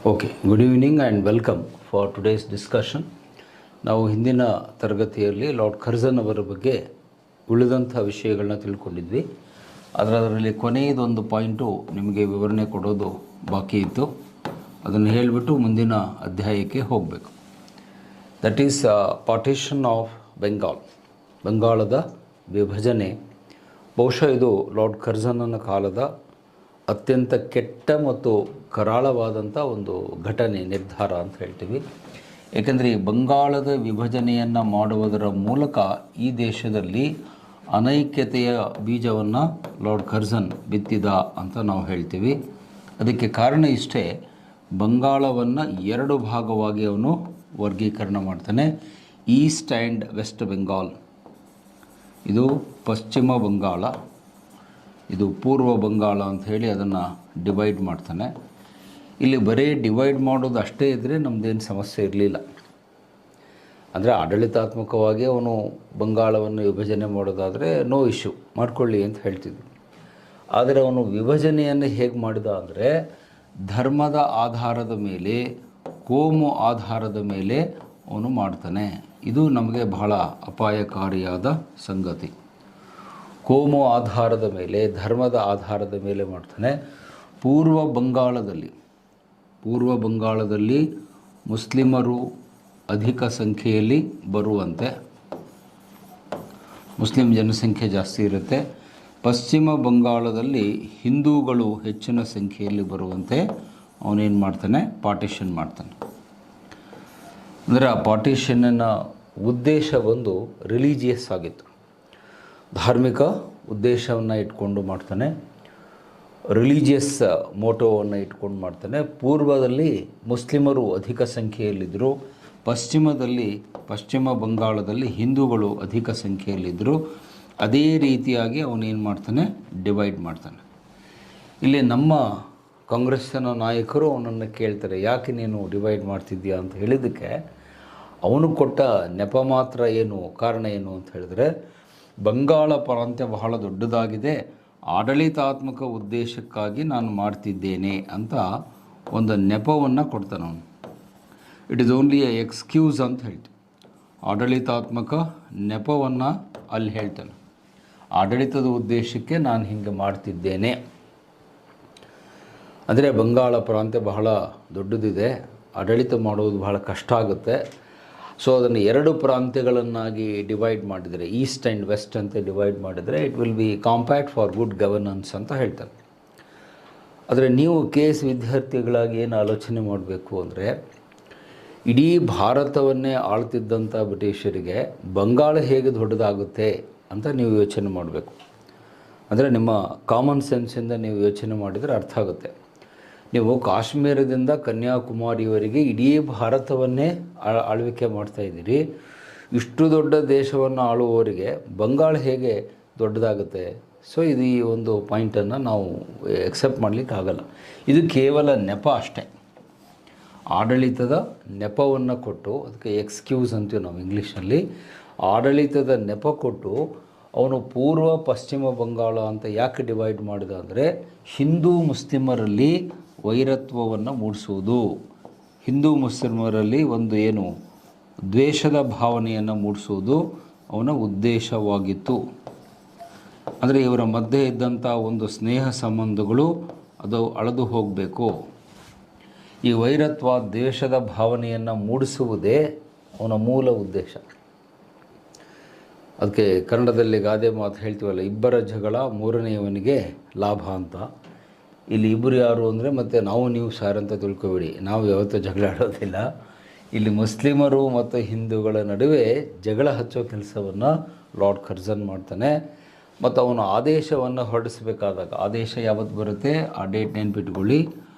Okay, good evening and welcome for today's discussion. ನಾವು ಹಿಂದಿನ ತರಗತಿಯಲ್ಲಿ ಲಾರ್ಡ್ ಕರ್ಜನ್ ಅವರ ಬಗ್ಗೆ ಉಳಿದಂಥ ವಿಷಯಗಳನ್ನ ತಿಳ್ಕೊಂಡಿದ್ವಿ. ಅದರಲ್ಲಿ ಕೊನೆಯದೊಂದು ಪಾಯಿಂಟು ನಿಮಗೆ ವಿವರಣೆ ಕೊಡೋದು ಬಾಕಿ ಇತ್ತು. ಅದನ್ನು ಹೇಳಿಬಿಟ್ಟು ಮುಂದಿನ ಅಧ್ಯಾಯಕ್ಕೆ ಹೋಗಬೇಕು. That is partition of Bengal, ಬಂಗಾಳದ ವಿಭಜನೆ. ಬಹುಶಃ ಇದು ಲಾರ್ಡ್ ಕರ್ಜನನ ಕಾಲದ ಅತ್ಯಂತ ಕೆಟ್ಟ ಮತ್ತು ಕರಾಳವಾದಂಥ ಒಂದು ಘಟನೆ, ನಿರ್ಧಾರ ಅಂತ ಹೇಳ್ತೀವಿ. ಏಕೆಂದರೆ ಈ ಬಂಗಾಳದ ವಿಭಜನೆಯನ್ನು ಮಾಡುವುದರ ಮೂಲಕ ಈ ದೇಶದಲ್ಲಿ ಅನೈಕ್ಯತೆಯ ಬೀಜವನ್ನು ಲಾರ್ಡ್ ಕರ್ಜನ್ ಬಿತ್ತಿದ ಅಂತ ನಾವು ಹೇಳ್ತೀವಿ. ಅದಕ್ಕೆ ಕಾರಣ ಇಷ್ಟೇ, ಬಂಗಾಳವನ್ನು ಎರಡು ಭಾಗವಾಗಿ ಅವನು ವರ್ಗೀಕರಣ ಮಾಡ್ತಾನೆ. ಈಸ್ಟ್ ಆ್ಯಂಡ್ ವೆಸ್ಟ್ ಬೆಂಗಾಲ್, ಇದು ಪಶ್ಚಿಮ ಬಂಗಾಳ, ಇದು ಪೂರ್ವ ಬಂಗಾಳ ಅಂತ ಹೇಳಿ ಅದನ್ನು ಡಿವೈಡ್ ಮಾಡ್ತಾನೆ. ಇಲ್ಲಿ ಬರೀ ಡಿವೈಡ್ ಮಾಡೋದು ಅಷ್ಟೇ ಇದ್ದರೆ ನಮ್ಮದೇನು ಸಮಸ್ಯೆ ಇರಲಿಲ್ಲ. ಅಂದರೆ ಆಡಳಿತಾತ್ಮಕವಾಗಿ ಅವನು ಬಂಗಾಳವನ್ನು ವಿಭಜನೆ ಮಾಡೋದಾದರೆ ನೋ ಇಶ್ಯೂ, ಮಾಡ್ಕೊಳ್ಳಿ ಅಂತ ಹೇಳ್ತಿದ್ವಿ. ಆದರೆ ಅವನು ವಿಭಜನೆಯನ್ನು ಹೇಗೆ ಮಾಡಿದ ಅಂದರೆ ಧರ್ಮದ ಆಧಾರದ ಮೇಲೆ, ಕೋಮು ಆಧಾರದ ಮೇಲೆ ಅವನು ಮಾಡ್ತಾನೆ. ಇದು ನಮಗೆ ಬಹಳ ಅಪಾಯಕಾರಿಯಾದ ಸಂಗತಿ. ಕೋಮು ಆಧಾರದ ಮೇಲೆ, ಧರ್ಮದ ಆಧಾರದ ಮೇಲೆ ಮಾಡ್ತಾನೆ. ಪೂರ್ವ ಬಂಗಾಳದಲ್ಲಿ ಮುಸ್ಲಿಮರು ಅಧಿಕ ಸಂಖ್ಯೆಯಲ್ಲಿ ಬರುವಂತೆ, ಮುಸ್ಲಿಂ ಜನಸಂಖ್ಯೆ ಜಾಸ್ತಿ ಇರುತ್ತೆ. ಪಶ್ಚಿಮ ಬಂಗಾಳದಲ್ಲಿ ಹಿಂದೂಗಳು ಹೆಚ್ಚಿನ ಸಂಖ್ಯೆಯಲ್ಲಿ ಬರುವಂತೆ ಅವನೇನು ಮಾಡ್ತಾನೆ, ಪಾರ್ಟಿಷನ್ ಮಾಡ್ತಾನೆ. ಅಂದರೆ ಆ ಪಾರ್ಟಿಷನ್ನ ಉದ್ದೇಶ ಒಂದು ರಿಲಿಜಿಯಸ್ ಆಗಿತ್ತು, ಧಾರ್ಮಿಕ ಉದ್ದೇಶವನ್ನು ಇಟ್ಕೊಂಡು ಮಾಡ್ತಾನೆ, ರಿಲಿಜಿಯಸ್ ಮೋಟೋವನ್ನು ಇಟ್ಕೊಂಡು ಮಾಡ್ತಾನೆ. ಪೂರ್ವದಲ್ಲಿ ಮುಸ್ಲಿಮರು ಅಧಿಕ ಸಂಖ್ಯೆಯಲ್ಲಿದ್ದರು, ಪಶ್ಚಿಮ ಬಂಗಾಳದಲ್ಲಿ ಹಿಂದೂಗಳು ಅಧಿಕ ಸಂಖ್ಯೆಯಲ್ಲಿದ್ದರು. ಅದೇ ರೀತಿಯಾಗಿ ಅವನೇನು ಮಾಡ್ತಾನೆ, ಡಿವೈಡ್ ಮಾಡ್ತಾನೆ. ಇಲ್ಲಿ ನಮ್ಮ ಕಾಂಗ್ರೆಸ್ಸಿನ ನಾಯಕರು ಅವನನ್ನು ಕೇಳ್ತಾರೆ, ಯಾಕೆ ನೀನು ಡಿವೈಡ್ ಮಾಡ್ತಿದ್ದೀಯಾ ಅಂತ ಹೇಳಿದ್ದಕ್ಕೆ ಅವನು ಕೊಟ್ಟ ನೆಪ ಮಾತ್ರ ಏನು, ಕಾರಣ ಏನು ಅಂತ ಹೇಳಿದ್ರೆ, ಬಂಗಾಳ ಪ್ರಾಂತ್ಯ ಬಹಳ ದೊಡ್ಡದಾಗಿದೆ, ಆಡಳಿತಾತ್ಮಕ ಉದ್ದೇಶಕ್ಕಾಗಿ ನಾನು ಮಾಡ್ತಿದ್ದೇನೆ ಅಂತ ಒಂದು ನೆಪವನ್ನು ಕೊಡ್ತಾನೆ ಅವನು. It is only A excuse ಅಂತ ಹೇಳ್ತೀವಿ. ಆಡಳಿತಾತ್ಮಕ ನೆಪವನ್ನು ಅಲ್ಲಿ ಹೇಳ್ತಾನೆ. ಆಡಳಿತದ ಉದ್ದೇಶಕ್ಕೆ ನಾನು ಹಿಂಗೆ ಮಾಡ್ತಿದ್ದೇನೆ. ಅಂದರೆ ಬಂಗಾಳ ಪ್ರಾಂತ್ಯ ಬಹಳ ದೊಡ್ಡದಿದೆ, ಆಡಳಿತ ಮಾಡೋದು ಬಹಳ ಕಷ್ಟ ಆಗುತ್ತೆ. ಸೊ ಅದನ್ನು ಎರಡು ಪ್ರಾಂತ್ಯಗಳನ್ನಾಗಿ ಡಿವೈಡ್ ಮಾಡಿದರೆ, ಈಸ್ಟ್ ಆ್ಯಂಡ್ ವೆಸ್ಟ್ ಅಂತ ಡಿವೈಡ್ ಮಾಡಿದರೆ it will be compact for good governance ಅಂತ ಹೇಳ್ತಾರೆ. ಆದರೆ ನೀವು KS ವಿದ್ಯಾರ್ಥಿಗಳಾಗಿ ಏನು ಆಲೋಚನೆ ಮಾಡಬೇಕು ಅಂದರೆ, ಇಡೀ ಭಾರತವನ್ನೇ ಆಳ್ತಿದ್ದಂಥ ಬ್ರಿಟಿಷರಿಗೆ ಬಂಗಾಳ ಹೇಗೆ ದೊಡ್ಡದಾಗುತ್ತೆ ಅಂತ ನೀವು ಯೋಚನೆ ಮಾಡಬೇಕು. ಅಂದರೆ ನಿಮ್ಮ ಕಾಮನ್ ಸೆನ್ಸಿಂದ ನೀವು ಯೋಚನೆ ಮಾಡಿದರೆ ಅರ್ಥ ಆಗುತ್ತೆ. ನೀವು ಕಾಶ್ಮೀರದಿಂದ ಕನ್ಯಾಕುಮಾರಿಯವರೆಗೆ ಇಡೀ ಭಾರತವನ್ನೇ ಆಳ್ವಿಕೆ ಮಾಡ್ತಾಯಿದ್ದೀರಿ. ಇಷ್ಟು ದೊಡ್ಡ ದೇಶವನ್ನು ಆಳುವವರಿಗೆ ಬಂಗಾಳ ಹೇಗೆ ದೊಡ್ಡದಾಗುತ್ತೆ? ಸೊ ಇದು ಈ ಒಂದು ಪಾಯಿಂಟನ್ನು ನಾವು ಎಕ್ಸೆಪ್ಟ್ ಮಾಡಲಿಕ್ಕೆ ಆಗಲ್ಲ. ಇದು ಕೇವಲ ನೆಪ ಅಷ್ಟೇ, ಆಡಳಿತದ ನೆಪವನ್ನು ಕೊಟ್ಟು, ಅದಕ್ಕೆ ಎಕ್ಸ್ಕ್ಯೂಸ್ ಅಂತೀವಿ ನಾವು ಇಂಗ್ಲೀಷಲ್ಲಿ. ಆಡಳಿತದ ನೆಪ ಕೊಟ್ಟು ಅವನು ಪೂರ್ವ ಪಶ್ಚಿಮ ಬಂಗಾಳ ಅಂತ ಯಾಕೆ ಡಿವೈಡ್ ಮಾಡಿದ ಅಂದರೆ, ಹಿಂದೂ ಮುಸ್ಲಿಮರಲ್ಲಿ ವೈರತ್ವವನ್ನು ಮೂಡಿಸುವುದು, ಹಿಂದೂ ಮುಸ್ಲಿಮರಲ್ಲಿ ಒಂದು ಏನು ದ್ವೇಷದ ಭಾವನೆಯನ್ನು ಮೂಡಿಸುವುದು ಅವನ ಉದ್ದೇಶವಾಗಿತ್ತು. ಅಂದರೆ ಇವರ ಮಧ್ಯೆ ಇದ್ದಂಥ ಒಂದು ಸ್ನೇಹ ಸಂಬಂಧಗಳು ಅದು ಅಳೆದು ಹೋಗಬೇಕು. ಈ ವೈರತ್ವ, ದ್ವೇಷದ ಭಾವನೆಯನ್ನು ಮೂಡಿಸುವುದೇ ಅವನ ಮೂಲ ಉದ್ದೇಶ. ಅದಕ್ಕೆ ಕನ್ನಡದಲ್ಲಿ ಗಾದೆ ಮಾತು ಹೇಳ್ತೀವಲ್ಲ, ಇಬ್ಬರ ಜಗಳ ಮೂರನೆಯವನಿಗೆ ಲಾಭ ಅಂತ. ಇಲ್ಲಿ ಇಬ್ಬರು ಯಾರು ಅಂದರೆ ಮತ್ತೆ ನಾವು ನೀವು ಸಾರ್ ಅಂತ ತಿಳ್ಕೊಬೇಡಿ, ನಾವು ಯಾವತ್ತೂ ಜಗಳ ಆಡೋದಿಲ್ಲ. ಇಲ್ಲಿ ಮುಸ್ಲಿಮರು ಮತ್ತು ಹಿಂದೂಗಳ ನಡುವೆ ಜಗಳ ಹಚ್ಚೋ ಕೆಲಸವನ್ನು ಲಾರ್ಡ್ ಕರ್ಜನ್ ಮಾಡ್ತಾನೆ. ಮತ್ತು ಅವನು ಆದೇಶವನ್ನು ಹೊರಡಿಸಬೇಕಾದಾಗ, ಆದೇಶ ಯಾವತ್ತು ಬರುತ್ತೆ ಆ ಡೇಟ್ ನೆನ್ಪಿಟ್ಕೊಳ್ಳಿ,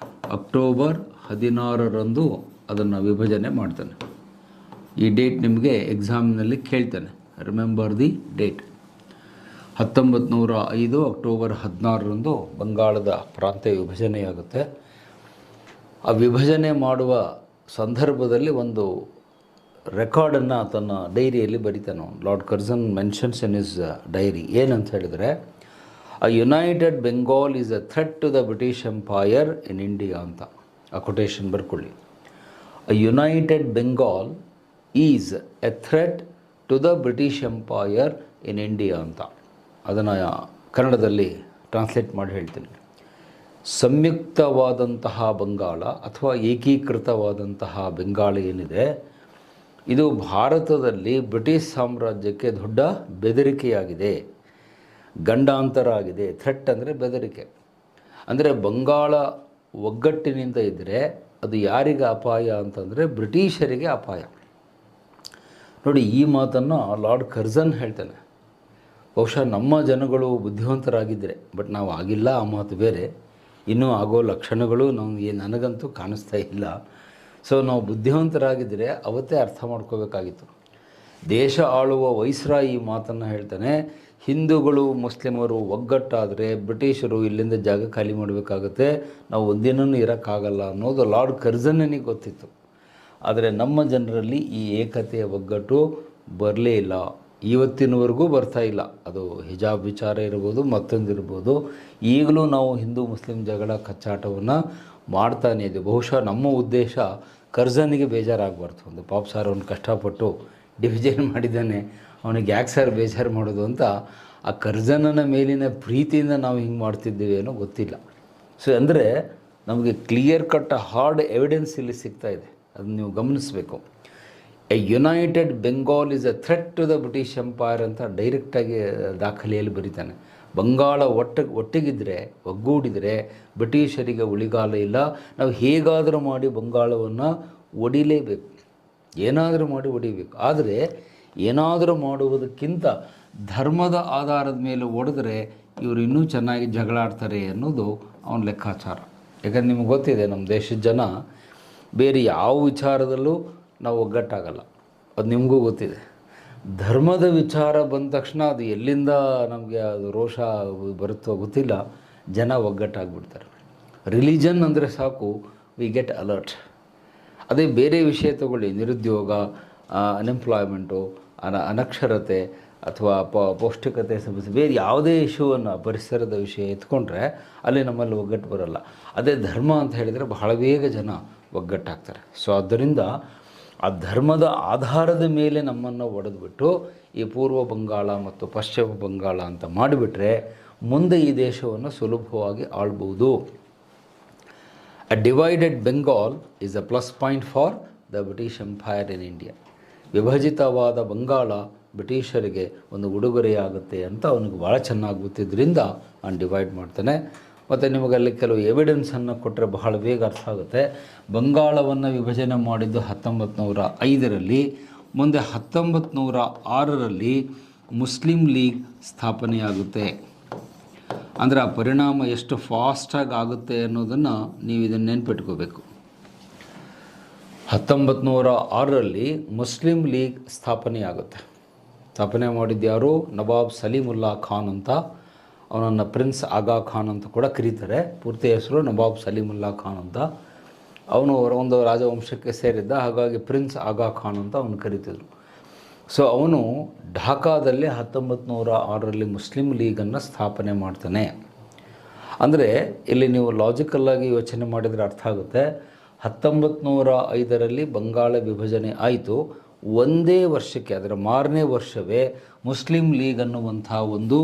ಅಕ್ಟೋಬರ್ 16ರಂದು ಅದನ್ನು ವಿಭಜನೆ ಮಾಡ್ತಾನೆ. ಈ ಡೇಟ್ ನಿಮಗೆ ಎಕ್ಸಾಮ್ನಲ್ಲಿ ಕೇಳ್ತಾನೆ, ರಿಮೆಂಬರ್ ದಿ ಡೇಟ್. 1905 ಅಕ್ಟೋಬರ್ 16ರಂದು ಬಂಗಾಳದ ಪ್ರಾಂತ್ಯ ವಿಭಜನೆಯಾಗುತ್ತೆ. ಆ ವಿಭಜನೆ ಮಾಡುವ ಸಂದರ್ಭದಲ್ಲಿ ಒಂದು ರೆಕಾರ್ಡನ್ನು ತನ್ನ ಡೈರಿಯಲ್ಲಿ ಬರಿತಾನೆ ಅವನು. Lord Curzon mentions in his diary ಏನಂತ ಹೇಳಿದರೆ, a united Bengal is a threat to the British empire in India ಅಂತ. ಆ ಕೊಟೇಶನ್ ಬರ್ಕೊಳ್ಳಿ. A united Bengal is a threat to the British empire in India ಅಂತ. ಅದನ್ನು ಕನ್ನಡದಲ್ಲಿ ಟ್ರಾನ್ಸ್ಲೇಟ್ ಮಾಡಿ ಹೇಳ್ತೀನಿ. ಸಂಯುಕ್ತವಾದಂತಹ ಬಂಗಾಳ ಅಥವಾ ಏಕೀಕೃತವಾದಂತಹ ಬೆಂಗಾಳ ಏನಿದೆ, ಇದು ಭಾರತದಲ್ಲಿ ಬ್ರಿಟಿಷ್ ಸಾಮ್ರಾಜ್ಯಕ್ಕೆ ದೊಡ್ಡ ಬೆದರಿಕೆಯಾಗಿದೆ, ಗಂಡಾಂತರ ಆಗಿದೆ. ಥ್ರೆಟ್ ಅಂದರೆ ಬೆದರಿಕೆ. ಅಂದರೆ ಬಂಗಾಳ ಒಗ್ಗಟ್ಟಿನಿಂದ ಇದ್ದರೆ ಅದು ಯಾರಿಗೆ ಅಪಾಯ ಅಂತಂದರೆ ಬ್ರಿಟಿಷರಿಗೆ ಅಪಾಯ. ನೋಡಿ, ಈ ಮಾತನ್ನು ಲಾರ್ಡ್ ಕರ್ಜನ್ ಹೇಳ್ತಾನೆ. ಬಹುಶಃ ನಮ್ಮ ಜನಗಳು ಬುದ್ಧಿವಂತರಾಗಿದ್ದರೆ, ಬಟ್ ನಾವು ಆಗಿಲ್ಲ, ಆ ಮಾತು ಬೇರೆ. ಇನ್ನೂ ಆಗೋ ಲಕ್ಷಣಗಳು ನನಗಂತೂ ಕಾಣಿಸ್ತಾ ಇಲ್ಲ. ಸೊ ನಾವು ಬುದ್ಧಿವಂತರಾಗಿದ್ದರೆ ಅವತ್ತೇ ಅರ್ಥ ಮಾಡ್ಕೋಬೇಕಾಗಿತ್ತು. ದೇಶ ಆಳುವ ವೈಸ್ರಾಯ್ ಈ ಮಾತನ್ನು ಹೇಳ್ತಾನೆ, ಹಿಂದೂಗಳು ಮುಸ್ಲಿಮರು ಒಗ್ಗಟ್ಟಾದರೆ ಬ್ರಿಟಿಷರು ಇಲ್ಲಿಂದ ಜಾಗ ಖಾಲಿ ಮಾಡಬೇಕಾಗುತ್ತೆ, ನಾವು ಒಂದಿನೂ ಇರೋಕ್ಕಾಗಲ್ಲ ಅನ್ನೋದು ಲಾರ್ಡ್ ಕರ್ಜನ್ನಿಗೆ ಗೊತ್ತಿತ್ತು. ಆದರೆ ನಮ್ಮ ಜನರಲ್ಲಿ ಈ ಏಕತೆಯ ಒಗ್ಗಟ್ಟು ಬರಲೇ ಇಲ್ಲ, ಇವತ್ತಿನವರೆಗೂ ಬರ್ತಾ ಇಲ್ಲ. ಅದು ಹಿಜಾಬ್ ವಿಚಾರ ಇರ್ಬೋದು, ಮತ್ತೊಂದಿರ್ಬೋದು. ಈಗಲೂ ನಾವು ಹಿಂದೂ ಮುಸ್ಲಿಂ ಜಗಳ ಕಚ್ಚಾಟವನ್ನು ಮಾಡ್ತಾನೆ ಇದ್ದೀವಿ. ಬಹುಶಃ ನಮ್ಮ ಉದ್ದೇಶ ಕರ್ಜನ್ನಿಗೆ ಬೇಜಾರಾಗಬಾರ್ದು. ಒಂದು ಪಾಪ್ ಸಾರ್ ಅವನು ಕಷ್ಟಪಟ್ಟು ಡಿವಿಷನ್ ಮಾಡಿದ್ದಾನೆ, ಅವನಿಗೆ ಯಾಕೆ ಸರ್ ಬೇಜಾರು ಮಾಡೋದು ಅಂತ ಆ ಕರ್ಜನನ ಮೇಲಿನ ಪ್ರೀತಿಯಿಂದ ನಾವು ಹಿಂಗೆ ಮಾಡ್ತಿದ್ದೀವಿ ಏನೋ ಗೊತ್ತಿಲ್ಲ. ಸೊ ಅಂದರೆ ನಮಗೆ ಕ್ಲಿಯರ್ ಕಟ್ ಹಾರ್ಡ್ ಎವಿಡೆನ್ಸ್ ಇಲ್ಲಿ ಸಿಗ್ತಾ ಇದೆ, ಅದನ್ನು ನೀವು ಗಮನಿಸಬೇಕು. A united Bengal is a threat to the British empire ಅಂತ ಡೈರೆಕ್ಟಾಗಿ ದಾಖಲೆಯಲ್ಲಿ ಬರೀತಾನೆ. ಬಂಗಾಳ ಒಟ್ಟಿಗಿದ್ದರೆ, ಒಗ್ಗೂಡಿದರೆ ಬ್ರಿಟಿಷರಿಗೆ ಉಳಿಗಾಲ ಇಲ್ಲ. ನಾವು ಹೇಗಾದರೂ ಮಾಡಿ ಬಂಗಾಳವನ್ನು ಒಡಿಲೇಬೇಕು, ಏನಾದರೂ ಮಾಡಿ ಒಡಿಬೇಕು. ಆದರೆ ಏನಾದರೂ ಮಾಡುವುದಕ್ಕಿಂತ ಧರ್ಮದ ಆಧಾರದ ಮೇಲೆ ಒಡೆದ್ರೆ ಇವರು ಇನ್ನೂ ಚೆನ್ನಾಗಿ ಜಗಳಾಡ್ತಾರೆ ಅನ್ನೋದು ಅವನ ಲೆಕ್ಕಾಚಾರ. ಯಾಕಂದ್ರೆ ನಿಮ್ಗೆ ಗೊತ್ತಿದೆ, ನಮ್ಮ ದೇಶದ ಜನ ಬೇರೆ ಯಾವ ವಿಚಾರದಲ್ಲೂ ನಾವು ಒಗ್ಗಟ್ಟಾಗಲ್ಲ, ಅದು ನಿಮಗೂ ಗೊತ್ತಿದೆ. ಧರ್ಮದ ವಿಚಾರ ಬಂದ ತಕ್ಷಣ ಅದು ಎಲ್ಲಿಂದ ನಮಗೆ ಅದು ರೋಷ ಬರುತ್ತೋ ಗೊತ್ತಿಲ್ಲ, ಜನ ಒಗ್ಗಟ್ಟಾಗ್ಬಿಡ್ತಾರೆ. ರಿಲಿಜನ್ ಅಂದರೆ ಸಾಕು, ವಿ ಗೆಟ್ ಅಲರ್ಟ್. ಅದೇ ಬೇರೆ ವಿಷಯ ತಗೊಳ್ಳಿ, ನಿರುದ್ಯೋಗ, ಅನ್ಎಂಪ್ಲಾಯ್ಮೆಂಟು, ಅನಕ್ಷರತೆ ಅಥವಾ ಪೌಷ್ಟಿಕತೆ ಸಮಸ್ಯೆ, ಬೇರೆ ಯಾವುದೇ ಇಶ್ಯೂವನ್ನು, ಪರಿಸರದ ವಿಷಯ ಎತ್ಕೊಂಡ್ರೆ ಅಲ್ಲಿ ನಮ್ಮಲ್ಲಿ ಒಗ್ಗಟ್ಟು ಬರೋಲ್ಲ. ಅದೇ ಧರ್ಮ ಅಂತ ಹೇಳಿದರೆ ಬಹಳ ಬೇಗ ಜನ ಒಗ್ಗಟ್ಟಾಗ್ತಾರೆ. ಸೊ ಆದ್ದರಿಂದ ಆ ಧರ್ಮದ ಆಧಾರದ ಮೇಲೆ ನಮ್ಮನ್ನು ಒಡೆದುಬಿಟ್ಟು ಈ ಪೂರ್ವ ಬಂಗಾಳ ಮತ್ತು ಪಶ್ಚಿಮ ಬಂಗಾಳ ಅಂತ ಮಾಡಿಬಿಟ್ರೆ ಮುಂದೆ ಈ ದೇಶವನ್ನು ಸುಲಭವಾಗಿ ಆಳ್ಬೋದು. A divided Bengal is a plus point for the British empire in India. ವಿಭಜಿತವಾದ ಬಂಗಾಳ ಬ್ರಿಟಿಷರಿಗೆ ಒಂದು ಉಡುಗೊರೆಯಾಗುತ್ತೆ ಅಂತ ಅವನಿಗೆ ಭಾಳ ಚೆನ್ನಾಗಿ ಗೊತ್ತಿದ್ದರಿಂದ ಅವನು ಡಿವೈಡ್ ಮಾಡ್ತಾನೆ. ಮತ್ತು ನಿಮಗಲ್ಲಿ ಕೆಲವು ಎವಿಡೆನ್ಸನ್ನು ಕೊಟ್ಟರೆ ಬಹಳ ಬೇಗ ಅರ್ಥ ಆಗುತ್ತೆ. ಬಂಗಾಳವನ್ನು ವಿಭಜನೆ ಮಾಡಿದ್ದು 1905ರಲ್ಲಿ, ಮುಂದೆ 1906ರಲ್ಲಿ ಮುಸ್ಲಿಂ ಲೀಗ್ ಸ್ಥಾಪನೆಯಾಗುತ್ತೆ. ಅಂದರೆ ಆ ಪರಿಣಾಮ ಎಷ್ಟು ಫಾಸ್ಟಾಗಿ ಆಗುತ್ತೆ ಅನ್ನೋದನ್ನು ನೀವು ಇದನ್ನು ನೆನ್ಪಿಟ್ಕೋಬೇಕು. 1906ರಲ್ಲಿ ಮುಸ್ಲಿಂ ಲೀಗ್ ಸ್ಥಾಪನೆಯಾಗುತ್ತೆ. ಸ್ಥಾಪನೆ ಮಾಡಿದ್ದು ಯಾರು? ನವಾಬ್ ಸಲೀಮುಲ್ಲಾ ಖಾನ್ ಅಂತ. ಅವನನ್ನು ಪ್ರಿನ್ಸ್ ಆಗಾ ಖಾನ್ ಅಂತ ಕೂಡ ಕರೀತಾರೆ. ಪೂರ್ತಿ ಹೆಸರು ನವಾಬ್ ಸಲೀಮುಲ್ಲಾ ಖಾನ್ ಅಂತ. ಅವನು ಒಂದು ರಾಜವಂಶಕ್ಕೆ ಸೇರಿದ್ದ, ಹಾಗಾಗಿ ಪ್ರಿನ್ಸ್ ಆಗಾ ಖಾನ್ ಅಂತ ಅವನು ಕರೀತಿದ್ರು. ಸೊ ಅವನು ಢಾಕಾದಲ್ಲಿ 1906ರಲ್ಲಿ ಮುಸ್ಲಿಂ ಲೀಗನ್ನು ಸ್ಥಾಪನೆ ಮಾಡ್ತಾನೆ. ಅಂದರೆ ಇಲ್ಲಿ ನೀವು ಲಾಜಿಕಲ್ಲಾಗಿ ಯೋಚನೆ ಮಾಡಿದರೆ ಅರ್ಥ ಆಗುತ್ತೆ. 1905ರಲ್ಲಿ ಬಂಗಾಳ ವಿಭಜನೆ ಆಯಿತು. ಒಂದೇ ವರ್ಷಕ್ಕೆ, ಅದರ ಮಾರನೇ ವರ್ಷವೇ ಮುಸ್ಲಿಂ ಲೀಗ್ ಅನ್ನುವಂಥ ಒಂದು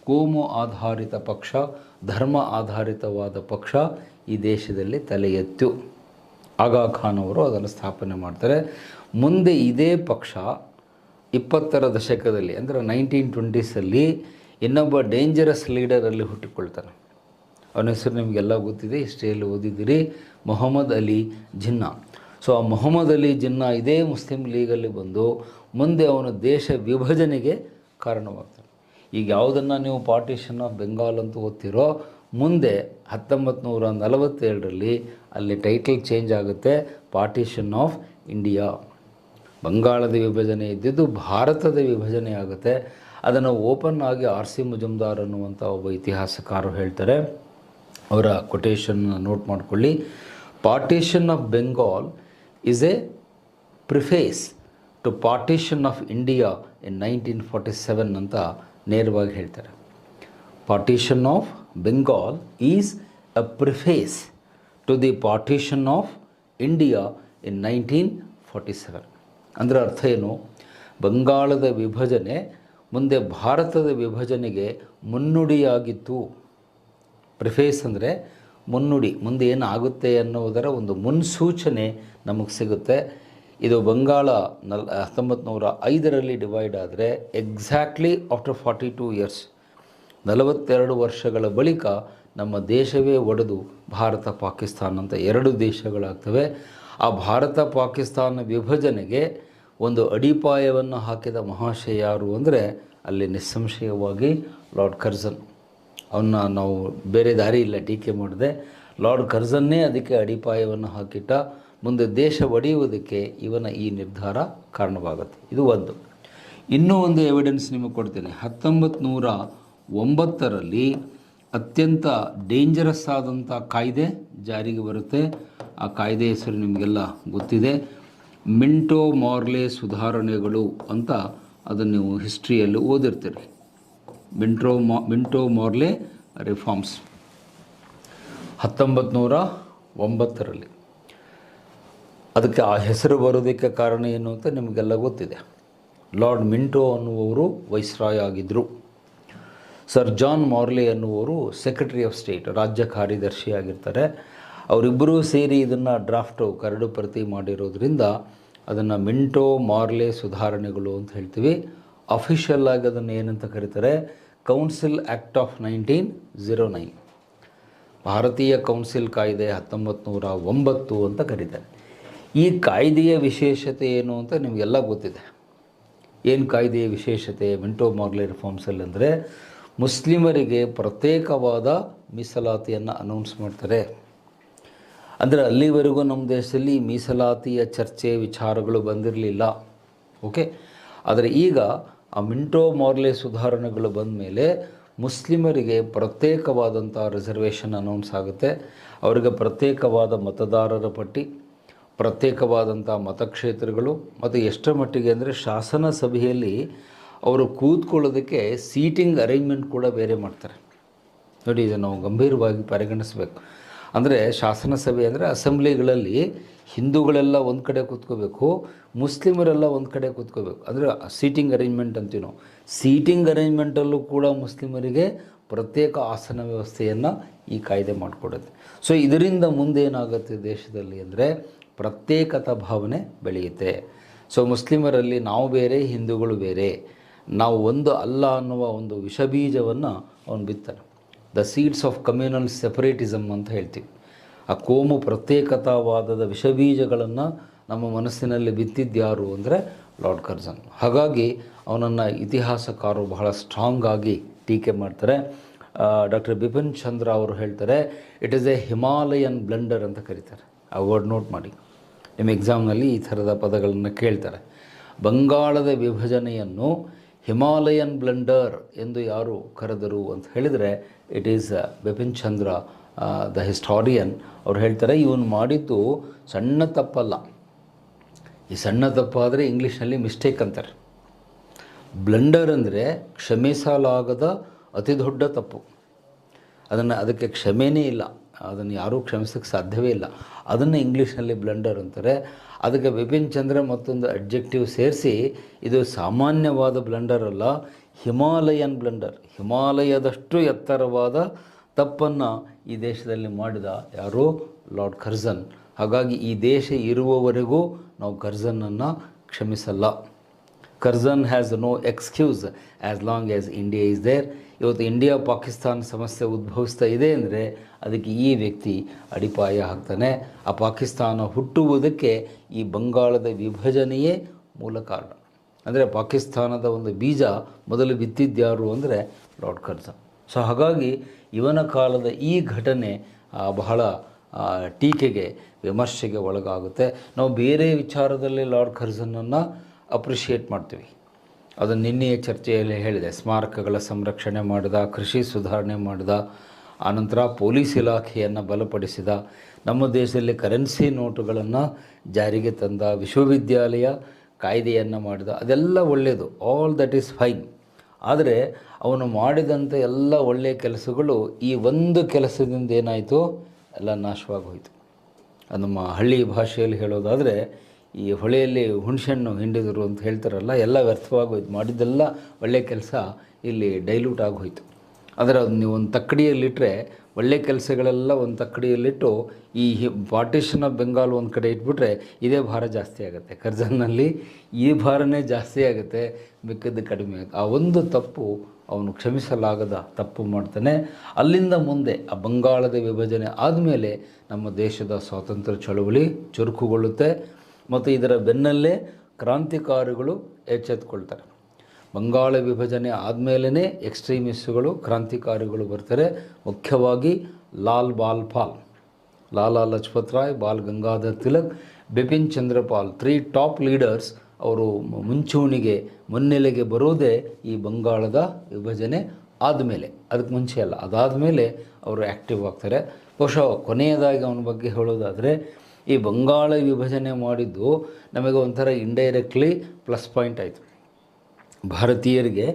ಕೋಮು ಆಧಾರಿತ ಪಕ್ಷ, ಧರ್ಮ ಆಧಾರಿತವಾದ ಪಕ್ಷ ಈ ದೇಶದಲ್ಲಿ ತಲೆ ಎತ್ತು. ಆಗಾ ಖಾನ್ ಅವರು ಅದನ್ನು ಸ್ಥಾಪನೆ ಮಾಡ್ತಾರೆ. ಮುಂದೆ ಇದೇ ಪಕ್ಷ 20ರ ದಶಕದಲ್ಲಿ, ಅಂದರೆ 1920ಸಲ್ಲಿ ಇನ್ನೊಬ್ಬ ಡೇಂಜರಸ್ ಲೀಡರಲ್ಲಿ ಹುಟ್ಟಿಕೊಳ್ತಾನೆ. ಅವನ ಹೆಸರು ನಿಮಗೆಲ್ಲ ಗೊತ್ತಿದೆ, ಹಿಸ್ಟ್ರಿಯಲ್ಲಿ ಓದಿದ್ದೀರಿ, ಮೊಹಮ್ಮದ್ ಅಲಿ ಜಿನ್ನಾ. ಸೊ ಆ ಮೊಹಮ್ಮದ್ ಅಲಿ ಜಿನ್ನಾ ಇದೇ ಮುಸ್ಲಿಂ ಲೀಗಲ್ಲಿ ಬಂದು ಮುಂದೆ ಅವನು ದೇಶ ವಿಭಜನೆಗೆ ಕಾರಣವಾಗ್ತಾನೆ. ಈಗ ಯಾವುದನ್ನು ನೀವು ಪಾರ್ಟಿಷನ್ ಆಫ್ ಬೆಂಗಾಲ್ ಅಂತ ಓದ್ತಿರೋ, ಮುಂದೆ 1947ರಲ್ಲಿ ಅಲ್ಲಿ ಟೈಟಲ್ ಚೇಂಜ್ ಆಗುತ್ತೆ, ಪಾರ್ಟಿಷನ್ ಆಫ್ ಇಂಡಿಯಾ. ಬಂಗಾಳದ ವಿಭಜನೆ ಇದ್ದಿದ್ದು ಭಾರತದ ವಿಭಜನೆ ಆಗುತ್ತೆ. ಅದನ್ನು ಓಪನ್ ಆಗಿ R.C. ಮುಜುಮ್ದಾರ್ ಅನ್ನುವಂಥ ಒಬ್ಬ ಇತಿಹಾಸಕಾರರು ಹೇಳ್ತಾರೆ. ಅವರ ಕೊಟೇಶನ್ ನೋಟ್ ಮಾಡಿಕೊಳ್ಳಿ. Partition of Bengal is a preface to partition of India in 1947 ಅಂತ ನೇರವಾಗಿ ಹೇಳ್ತಾರೆ. Partition of Bengal is a preface to the partition of India in 1947. ಅಂದರೆ ಅರ್ಥ ಏನು? ಬಂಗಾಳದ ವಿಭಜನೆ ಮುಂದೆ ಭಾರತದ ವಿಭಜನೆಗೆ ಮುನ್ನುಡಿಯಾಗಿತ್ತು. ಪ್ರಿಫೇಸ್ ಅಂದರೆ ಮುನ್ನುಡಿ, ಮುಂದೆ ಏನಾಗುತ್ತೆ ಅನ್ನೋದರ ಒಂದು ಮುನ್ಸೂಚನೆ ನಮಗೆ ಸಿಗುತ್ತೆ. ಇದು ಬಂಗಾಳ 1905ರಲ್ಲಿ ಡಿವೈಡ್ ಆದರೆ ಎಕ್ಸಾಕ್ಟ್ಲಿ ಆಫ್ಟರ್ 42 ಇಯರ್ಸ್, 42 ವರ್ಷಗಳ ಬಳಿಕ ನಮ್ಮ ದೇಶವೇ ಒಡೆದು ಭಾರತ ಪಾಕಿಸ್ತಾನ ಅಂತ 2 ದೇಶಗಳಾಗ್ತವೆ. ಆ ಭಾರತ ಪಾಕಿಸ್ತಾನ ವಿಭಜನೆಗೆ ಒಂದು ಅಡಿಪಾಯವನ್ನು ಹಾಕಿದ ಮಹಾಶಯ ಯಾರು ಅಂದರೆ ಅಲ್ಲಿ ನಿಸ್ಸಂಶಯವಾಗಿ ಲಾರ್ಡ್ ಕರ್ಜನ್. ಅವನ್ನ ನಾವು ಬೇರೆ ದಾರಿ ಇಲ್ಲ ಟೀಕೆ ಮಾಡಿದೆ. ಲಾರ್ಡ್ ಕರ್ಜನ್ನೇ ಅದಕ್ಕೆ ಅಡಿಪಾಯವನ್ನು ಹಾಕಿಟ್ಟ. ಮುಂದೆ ದೇಶ ಒಡೆಯುವುದಕ್ಕೆ ಇವನ ಈ ನಿರ್ಧಾರ ಕಾರಣವಾಗುತ್ತೆ. ಇದು ಒಂದು. ಇನ್ನೂ ಒಂದು ಎವಿಡೆನ್ಸ್ ನಿಮಗೆ ಕೊಡ್ತೇನೆ. 1909ರಲ್ಲಿ ಅತ್ಯಂತ ಡೇಂಜರಸ್ ಆದಂಥ ಕಾಯ್ದೆ ಜಾರಿಗೆ ಬರುತ್ತೆ. ಆ ಕಾಯ್ದೆ ಹೆಸರು ನಿಮಗೆಲ್ಲ ಗೊತ್ತಿದೆ, ಮಿಂಟೋ ಮಾರ್ಲೆ ಸುಧಾರಣೆಗಳು ಅಂತ. ಅದನ್ನು ನೀವು ಹಿಸ್ಟ್ರಿಯಲ್ಲಿ ಓದಿರ್ತೀರಿ. Minto ಮಾರ್ಲೆ reforms 1909ರಲ್ಲಿ. ಅದಕ್ಕೆ ಆ ಹೆಸರು ಬರೋದಕ್ಕೆ ಕಾರಣ ಏನು ಅಂತ ನಿಮಗೆಲ್ಲ ಗೊತ್ತಿದೆ. ಲಾರ್ಡ್ ಮಿಂಟೋ ಅನ್ನುವರು ವೈಸ್ರಾಯ್ ಆಗಿದ್ದರು. ಸರ್ ಜಾನ್ ಮಾರ್ಲೆ ಅನ್ನುವರು ಸೆಕ್ರೆಟರಿ ಆಫ್ ಸ್ಟೇಟ್, ರಾಜ್ಯ ಕಾರ್ಯದರ್ಶಿಯಾಗಿರ್ತಾರೆ. ಅವರಿಬ್ಬರೂ ಸೇರಿ ಇದನ್ನು ಡ್ರಾಫ್ಟು ಕರಡು ಪ್ರತಿ ಮಾಡಿರೋದ್ರಿಂದ ಅದನ್ನು ಮಿಂಟೋ ಮಾರ್ಲೆ ಸುಧಾರಣೆಗಳು ಅಂತ ಹೇಳ್ತೀವಿ. ಅಫಿಷಿಯಲ್ ಆಗಿ ಅದನ್ನು ಏನಂತ ಕರೀತಾರೆ? ಕೌನ್ಸಿಲ್ ಆ್ಯಕ್ಟ್ ಆಫ್ 1909, ಭಾರತೀಯ ಕೌನ್ಸಿಲ್ ಕಾಯ್ದೆ 1909 ಅಂತ ಕರೀತಾರೆ. ಈ ಕಾಯ್ದೆಯ ವಿಶೇಷತೆ ಏನು ಅಂತ ನಿಮಗೆಲ್ಲ ಗೊತ್ತಿದೆ. ಏನು ಕಾಯ್ದೆಯ ವಿಶೇಷತೆ ಮಿಂಟೋ ಮಾರ್ಲೆ ರಿಫಾರ್ಮ್ಸಲ್ಲಿ ಅಂದರೆ ಮುಸ್ಲಿಮರಿಗೆ ಪ್ರತ್ಯೇಕವಾದ ಮೀಸಲಾತಿಯನ್ನು ಅನೌನ್ಸ್ ಮಾಡ್ತಾರೆ. ಅಂದರೆ ಅಲ್ಲಿವರೆಗೂ ನಮ್ಮ ದೇಶದಲ್ಲಿ ಮೀಸಲಾತಿಯ ಚರ್ಚೆ ವಿಚಾರಗಳು ಬಂದಿರಲಿಲ್ಲ. ಓಕೆ, ಆದರೆ ಈಗ ಆ ಮಿಂಟೋ ಮಾರ್ಲೆ ಸುಧಾರಣೆಗಳು ಬಂದ ಮೇಲೆ ಮುಸ್ಲಿಮರಿಗೆ ಪ್ರತ್ಯೇಕವಾದಂಥ ರಿಸರ್ವೇಷನ್ ಅನೌನ್ಸ್ ಆಗುತ್ತೆ. ಅವರಿಗೆ ಪ್ರತ್ಯೇಕವಾದ ಮತದಾರರ ಪಟ್ಟಿ, ಪ್ರತ್ಯೇಕವಾದಂಥ ಮತಕ್ಷೇತ್ರಗಳು, ಮತ್ತು ಎಷ್ಟರ ಮಟ್ಟಿಗೆ ಅಂದರೆ ಶಾಸನ ಸಭೆಯಲ್ಲಿ ಅವರು ಕೂತ್ಕೊಳ್ಳೋದಕ್ಕೆ ಸೀಟಿಂಗ್ ಅರೇಂಜ್ಮೆಂಟ್ ಕೂಡ ಬೇರೆ ಮಾಡ್ತಾರೆ. ನೋಡಿ, ಇದನ್ನು ನಾವು ಗಂಭೀರವಾಗಿ ಪರಿಗಣಿಸಬೇಕು. ಅಂದರೆ ಶಾಸನ ಸಭೆ ಅಂದರೆ ಅಸೆಂಬ್ಲಿಗಳಲ್ಲಿ ಹಿಂದೂಗಳೆಲ್ಲ ಒಂದು ಕಡೆ ಕೂತ್ಕೋಬೇಕು, ಮುಸ್ಲಿಮರೆಲ್ಲ ಒಂದು ಕಡೆ ಕೂತ್ಕೋಬೇಕು. ಅಂದರೆ ಸೀಟಿಂಗ್ ಅರೇಂಜ್ಮೆಂಟ್ ಅಂತೀವಿ ನಾವು. ಸೀಟಿಂಗ್ ಅರೇಂಜ್ಮೆಂಟಲ್ಲೂ ಕೂಡ ಮುಸ್ಲಿಮರಿಗೆ ಪ್ರತ್ಯೇಕ ಆಸನ ವ್ಯವಸ್ಥೆಯನ್ನು ಈ ಕಾಯ್ದೆ ಮಾಡಿಕೊಡುತ್ತೆ. ಸೊ ಇದರಿಂದ ಮುಂದೇನಾಗುತ್ತೆ ದೇಶದಲ್ಲಿ ಅಂದರೆ ಪ್ರತ್ಯೇಕತಾ ಭಾವನೆ ಬೆಳೆಯುತ್ತೆ. ಸೊ ಮುಸ್ಲಿಮರಲ್ಲಿ ನಾವು ಬೇರೆ, ಹಿಂದೂಗಳು ಬೇರೆ, ನಾವು ಒಂದು ಅಲ್ಲ ಅನ್ನುವ ಒಂದು ವಿಷಬೀಜವನ್ನು ಅವನು ಬಿತ್ತಾನೆ. The seeds of communal separatism ಅಂತ ಹೇಳ್ತೀವಿ. ಆ ಕೋಮು ಪ್ರತ್ಯೇಕತಾವಾದದ ವಿಷಬೀಜಗಳನ್ನು ನಮ್ಮ ಮನಸ್ಸಿನಲ್ಲಿ ಬಿತ್ತಿದ್ಯಾರು ಅಂದರೆ ಲಾರ್ಡ್ ಕರ್ಜನ್. ಹಾಗಾಗಿ ಅವನನ್ನು ಇತಿಹಾಸಕಾರರು ಬಹಳ ಸ್ಟ್ರಾಂಗ್ ಆಗಿ ಟೀಕೆ ಮಾಡ್ತಾರೆ. ಡಾಕ್ಟರ್ ಬಿಪಿನ್ ಚಂದ್ರ ಅವರು ಹೇಳ್ತಾರೆ, it is A Himalayan Blender ಅಂತ ಕರೀತಾರೆ. ಆ ವರ್ಡ್ ನೋಟ್ ಮಾಡಿ, ನಿಮ್ಮ ಎಕ್ಸಾಮ್ನಲ್ಲಿ ಈ ಥರದ ಪದಗಳನ್ನು ಕೇಳ್ತಾರೆ. ಬಂಗಾಳದ ವಿಭಜನೆಯನ್ನು ಹಿಮಾಲಯನ್ ಬ್ಲೆಂಡರ್ ಎಂದು ಯಾರು ಕರೆದರು ಅಂತ ಹೇಳಿದರೆ it is Bipin Chandra the historian. ಅವ್ರು ಹೇಳ್ತಾರೆ, ಇವನು ಮಾಡಿದ್ದು ಸಣ್ಣ ತಪ್ಪಲ್ಲ. ಈ ಸಣ್ಣ ತಪ್ಪಾದರೆ ಇಂಗ್ಲೀಷ್ನಲ್ಲಿ ಮಿಸ್ಟೇಕ್ ಅಂತಾರೆ. ಬ್ಲೆಂಡರ್ ಅಂದರೆ ಕ್ಷಮಿಸಲಾಗದ ಅತಿ ದೊಡ್ಡ ತಪ್ಪು. ಅದಕ್ಕೆ ಕ್ಷಮೆಯೇ ಇಲ್ಲ, ಅದನ್ನು ಯಾರೂ ಕ್ಷಮಿಸೋಕ್ಕೆ ಸಾಧ್ಯವೇ ಇಲ್ಲ. ಅದನ್ನು ಇಂಗ್ಲೀಷ್ನಲ್ಲಿ ಬ್ಲೆಂಡರ್ ಅಂತಾರೆ. ಅದಕ್ಕೆ ಬಿಪಿನ್ ಚಂದ್ರ ಮತ್ತೊಂದು ಅಡ್ಜೆಕ್ಟಿವ್ ಸೇರಿಸಿ ಇದು ಸಾಮಾನ್ಯವಾದ ಬ್ಲೆಂಡರ್ ಅಲ್ಲ, ಹಿಮಾಲಯನ್ ಬ್ಲೆಂಡರ್, ಹಿಮಾಲಯದಷ್ಟು ಎತ್ತರವಾದ ತಪ್ಪನ್ನು ಈ ದೇಶದಲ್ಲಿ ಮಾಡಿದ ಯಾರು? Lord Curzon. ಹಾಗಾಗಿ ಈ ದೇಶ ಇರುವವರೆಗೂ ನಾವು ಕರ್ಜನನ್ನು ಕ್ಷಮಿಸಲ್ಲ. Curzon has no excuse as long as India is there. ಇವತ್ತು ಇಂಡಿಯಾ ಪಾಕಿಸ್ತಾನ ಸಮಸ್ಯೆ ಉದ್ಭವಿಸ್ತಾ ಇದೆ ಅಂದರೆ ಅದಕ್ಕೆ ಈ ವ್ಯಕ್ತಿ ಅಡಿಪಾಯ ಹಾಕ್ತಾನೆ. ಆ ಪಾಕಿಸ್ತಾನ ಹುಟ್ಟುವುದಕ್ಕೆ ಈ ಬಂಗಾಳದ ವಿಭಜನೆಯೇ ಮೂಲ ಕಾರಣ. ಅಂದರೆ ಪಾಕಿಸ್ತಾನದ ಒಂದು ಬೀಜ ಮೊದಲು ಬಿತ್ತಿದ್ಯಾರು ಅಂದರೆ ಲಾರ್ಡ್ ಕರ್ಜನ್. ಸೊ ಹಾಗಾಗಿ ಇವನ ಕಾಲದ ಈ ಘಟನೆ ಬಹಳ ಟೀಕೆಗೆ, ವಿಮರ್ಶೆಗೆ ಒಳಗಾಗುತ್ತೆ. ನಾವು ಬೇರೆ ವಿಚಾರದಲ್ಲಿ ಲಾರ್ಡ್ ಕರ್ಜನನ್ನು ಅಪ್ರಿಷಿಯೇಟ್ ಮಾಡ್ತೀವಿ. ಅದನ್ನು ನಿನ್ನೆಯ ಚರ್ಚೆಯಲ್ಲಿ ಹೇಳಿದೆ. ಸ್ಮಾರಕಗಳ ಸಂರಕ್ಷಣೆ ಮಾಡಿದ, ಕೃಷಿ ಸುಧಾರಣೆ ಮಾಡಿದ, ಆನಂತರ ಪೊಲೀಸ್ ಇಲಾಖೆಯನ್ನು ಬಲಪಡಿಸಿದ, ನಮ್ಮ ದೇಶದಲ್ಲಿ ಕರೆನ್ಸಿ ನೋಟುಗಳನ್ನು ಜಾರಿಗೆ ತಂದ, ವಿಶ್ವವಿದ್ಯಾಲಯ ಕಾಯ್ದೆಯನ್ನು ಮಾಡಿದ. ಅದೆಲ್ಲ ಒಳ್ಳೆಯದು, ಆಲ್ ದಟ್ ಈಸ್ ಫೈನ್. ಆದರೆ ಅವನು ಮಾಡಿದಂಥ ಎಲ್ಲ ಒಳ್ಳೆಯ ಕೆಲಸಗಳು ಈ ಒಂದು ಕೆಲಸದಿಂದ ಏನಾಯಿತು? ಎಲ್ಲ ನಾಶವಾಗಿ ಹೋಯಿತು. ಅದು ನಮ್ಮ ಹಳ್ಳಿ ಭಾಷೆಯಲ್ಲಿ ಹೇಳೋದಾದರೆ ಈ ಹೊಳೆಯಲ್ಲಿ ಹುಣಸೆಹಣ್ಣು ಹಿಂಡಿದರು ಅಂತ ಹೇಳ್ತಾರಲ್ಲ, ಎಲ್ಲ ವ್ಯರ್ಥವಾಗೋಯ್ತು. ಮಾಡಿದ್ದೆಲ್ಲ ಒಳ್ಳೆಯ ಕೆಲಸ ಇಲ್ಲಿ ಡೈಲ್ಯೂಟ್ ಆಗೋಯ್ತು. ಆದರೆ ಅದು ನೀವು ಒಂದು ತಕ್ಕಡಿಯಲ್ಲಿಟ್ಟರೆ ಒಳ್ಳೆ ಕೆಲಸಗಳೆಲ್ಲ ಒಂದು ತಕ್ಕಡಿಯಲ್ಲಿಟ್ಟು ಈ ಪಾರ್ಟಿಷನ್ ಆಫ್ ಬೆಂಗಾಲ್ ಒಂದು ಕಡೆ ಇಟ್ಬಿಟ್ರೆ ಇದೇ ಭಾರ ಜಾಸ್ತಿ ಆಗುತ್ತೆ. ಕರ್ಜನ್ನಲ್ಲಿ ಈ ಭಾರನೇ ಜಾಸ್ತಿ ಆಗುತ್ತೆ, ಮಿಕ್ಕದ್ದು ಕಡಿಮೆ ಆಗುತ್ತೆ. ಆ ಒಂದು ತಪ್ಪು ಅವನು ಕ್ಷಮಿಸಲಾಗದ ತಪ್ಪು ಮಾಡ್ತಾನೆ. ಅಲ್ಲಿಂದ ಮುಂದೆ ಆ ಬಂಗಾಳದ ವಿಭಜನೆ ಆದಮೇಲೆ ನಮ್ಮ ದೇಶದ ಸ್ವಾತಂತ್ರ್ಯ ಚಳವಳಿ ಚುರುಕುಗೊಳ್ಳುತ್ತೆ ಮತ್ತು ಇದರ ಬೆನ್ನಲ್ಲೇ ಕ್ರಾಂತಿಕಾರಿಗಳು ಎಚ್ಚೆತ್ತುಕೊಳ್ತಾರೆ. ಬಂಗಾಳ ವಿಭಜನೆ ಆದಮೇಲೇ ಎಕ್ಸ್ಟ್ರೀಮಿಸ್ಟ್ಗಳು ಕ್ರಾಂತಿಕಾರಿಗಳು ಬರ್ತಾರೆ. ಮುಖ್ಯವಾಗಿ ಲಾಲಾ ಲಜಪತ್ ರಾಯ್, ಬಾಲ್ ಗಂಗಾಧರ್ ತಿಲಕ್, ಬಿಪಿನ್ ಚಂದ್ರಪಾಲ್, 3 ಟಾಪ್ ಲೀಡರ್ಸ್ ಅವರು ಮುಂಚೂಣಿಗೆ ಮುನ್ನೆಲೆಗೆ ಬರೋದೇ ಈ ಬಂಗಾಳದ ವಿಭಜನೆ ಆದಮೇಲೆ. ಅದಕ್ಕೆ ಮುಂಚೆ ಅಲ್ಲ, ಅದಾದಮೇಲೆ ಅವರು ಆ್ಯಕ್ಟಿವ್ ಆಗ್ತಾರೆ. ಬಹುಶಃ ಕೊನೆಯದಾಗಿ ಅವನ ಬಗ್ಗೆ ಹೇಳೋದಾದರೆ ಈ ಬಂಗಾಳ ವಿಭಜನೆ ಮಾಡಿದ್ದು ನಮಗೆ ಒಂಥರ ಇಂಡೈರೆಕ್ಟ್ಲಿ ಪ್ಲಸ್ ಪಾಯಿಂಟ್ ಆಯಿತು. ಭಾರತೀಯರಿಗೆ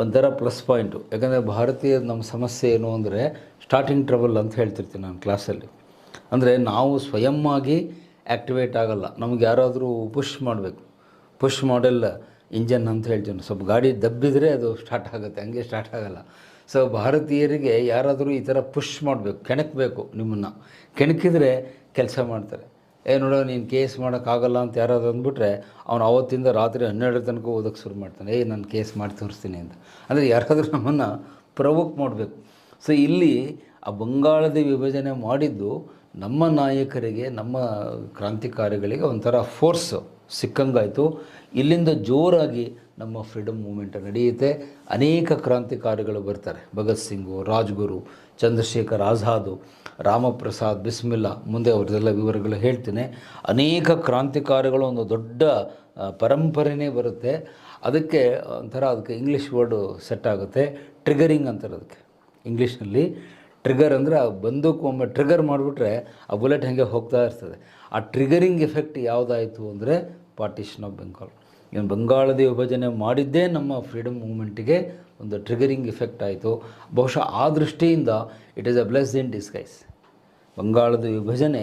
ಒಂಥರ ಪ್ಲಸ್ ಪಾಯಿಂಟು. ಯಾಕಂದರೆ ಭಾರತೀಯರ ನಮ್ಮ ಸಮಸ್ಯೆ ಏನು ಅಂದರೆ ಸ್ಟಾರ್ಟಿಂಗ್ ಟ್ರಬಲ್ ಅಂತ ಹೇಳ್ತಿರ್ತೀನಿ ನಾನು ಕ್ಲಾಸಲ್ಲಿ. ಅಂದರೆ ನಾವು ಸ್ವಯಂವಾಗಿ ಆ್ಯಕ್ಟಿವೇಟ್ ಆಗಲ್ಲ, ನಮ್ಗೆ ಯಾರಾದರೂ ಪುಷ್ ಮಾಡೆಲ್ ಇಂಜನ್ ಅಂತ ಹೇಳ್ತೀನಿ. ಸ್ವಲ್ಪ ಗಾಡಿ ದಬ್ಬಿದರೆ ಅದು ಸ್ಟಾರ್ಟ್ ಆಗುತ್ತೆ, ಹಂಗೆ ಸ್ಟಾರ್ಟ್ ಆಗಲ್ಲ. ಸೊ ಭಾರತೀಯರಿಗೆ ಯಾರಾದರೂ ಈ ಥರ ಪುಷ್ ಮಾಡಬೇಕು, ಕೆಣಕಬೇಕು. ನಿಮ್ಮನ್ನು ಕೆಣಕಿದರೆ ಕೆಲಸ ಮಾಡ್ತಾರೆ. ನೋಡೋ ನೀನು ಕೇಸ್ ಮಾಡೋಕ್ಕಾಗಲ್ಲ ಅಂತ ಯಾರಾದ್ರು ಅಂದ್ಬಿಟ್ರೆ ಅವನು ಆವತ್ತಿಂದ ರಾತ್ರಿ 12 ತನಕ ಓದೋಕ್ಕೆ ಶುರು ಮಾಡ್ತಾನೆ. ನಾನು ಕೇಸ್ ಮಾಡಿ ತೋರಿಸ್ತೀನಿ ಅಂತ. ಅಂದರೆ ಯಾರಾದರೂ ನಮ್ಮನ್ನು ಪ್ರವೋಕ್ ಮಾಡಬೇಕು. ಸೊ ಇಲ್ಲಿ ಆ ಬಂಗಾಳದ ವಿಭಜನೆ ಮಾಡಿದ್ದು ನಮ್ಮ ನಾಯಕರಿಗೆ, ನಮ್ಮ ಕ್ರಾಂತಿಕಾರಿಗಳಿಗೆ ಒಂಥರ ಫೋರ್ಸ್ ಸಿಕ್ಕಂಗಾಯಿತು. ಇಲ್ಲಿಂದ ಜೋರಾಗಿ ನಮ್ಮ ಫ್ರೀಡಮ್ ಮೂಮೆಂಟ್ ನಡೆಯುತ್ತೆ. ಅನೇಕ ಕ್ರಾಂತಿಕಾರಿಗಳು ಬರ್ತಾರೆ. ಭಗತ್ ಸಿಂಗು, ರಾಜ್ಗುರು, ಚಂದ್ರಶೇಖರ್ ಆಜಾದು, ರಾಮಪ್ರಸಾದ್ ಬಿಸ್ಮಿಲ್ಲಾ, ಮುಂದೆ ಅವ್ರದ್ದೆಲ್ಲ ವಿವರಗಳು ಹೇಳ್ತೀನಿ. ಅನೇಕ ಕ್ರಾಂತಿಕಾರಿಗಳು, ಒಂದು ದೊಡ್ಡ ಪರಂಪರೆನೇ ಬರುತ್ತೆ. ಅದಕ್ಕೆ ಅದಕ್ಕೆ ಇಂಗ್ಲೀಷ್ ವರ್ಡು ಸೆಟ್ ಆಗುತ್ತೆ, ಟ್ರಿಗರಿಂಗ್ ಅಂತಾರೆ ಅದಕ್ಕೆ ಇಂಗ್ಲೀಷ್ನಲ್ಲಿ. ಟ್ರಿಗರ್ ಅಂದರೆ ಆ ಬಂದೂಕು ಒಮ್ಮೆ ಟ್ರಿಗರ್ ಮಾಡಿಬಿಟ್ರೆ ಆ ಬುಲೆಟ್ ಹಾಗೆ ಹೋಗ್ತಾ ಇರ್ತದೆ. ಆ ಟ್ರಿಗರಿಂಗ್ ಎಫೆಕ್ಟ್ ಯಾವುದಾಯಿತು ಅಂದರೆ ಪಾರ್ಟಿಷನ್ ಆಫ್ ಬೆಂಗಾಲ್. ಇವನು ಬಂಗಾಳದ ವಿಭಜನೆ ಮಾಡಿದ್ದೇ ನಮ್ಮ ಫ್ರೀಡಮ್ ಮೂಮೆಂಟಿಗೆ ಒಂದು ಟ್ರಿಗರಿಂಗ್ ಎಫೆಕ್ಟ್ ಆಯಿತು. ಬಹುಶಃ ಆ ದೃಷ್ಟಿಯಿಂದ it is a blessed in disguise. ಬಂಗಾಳದ ವಿಭಜನೆ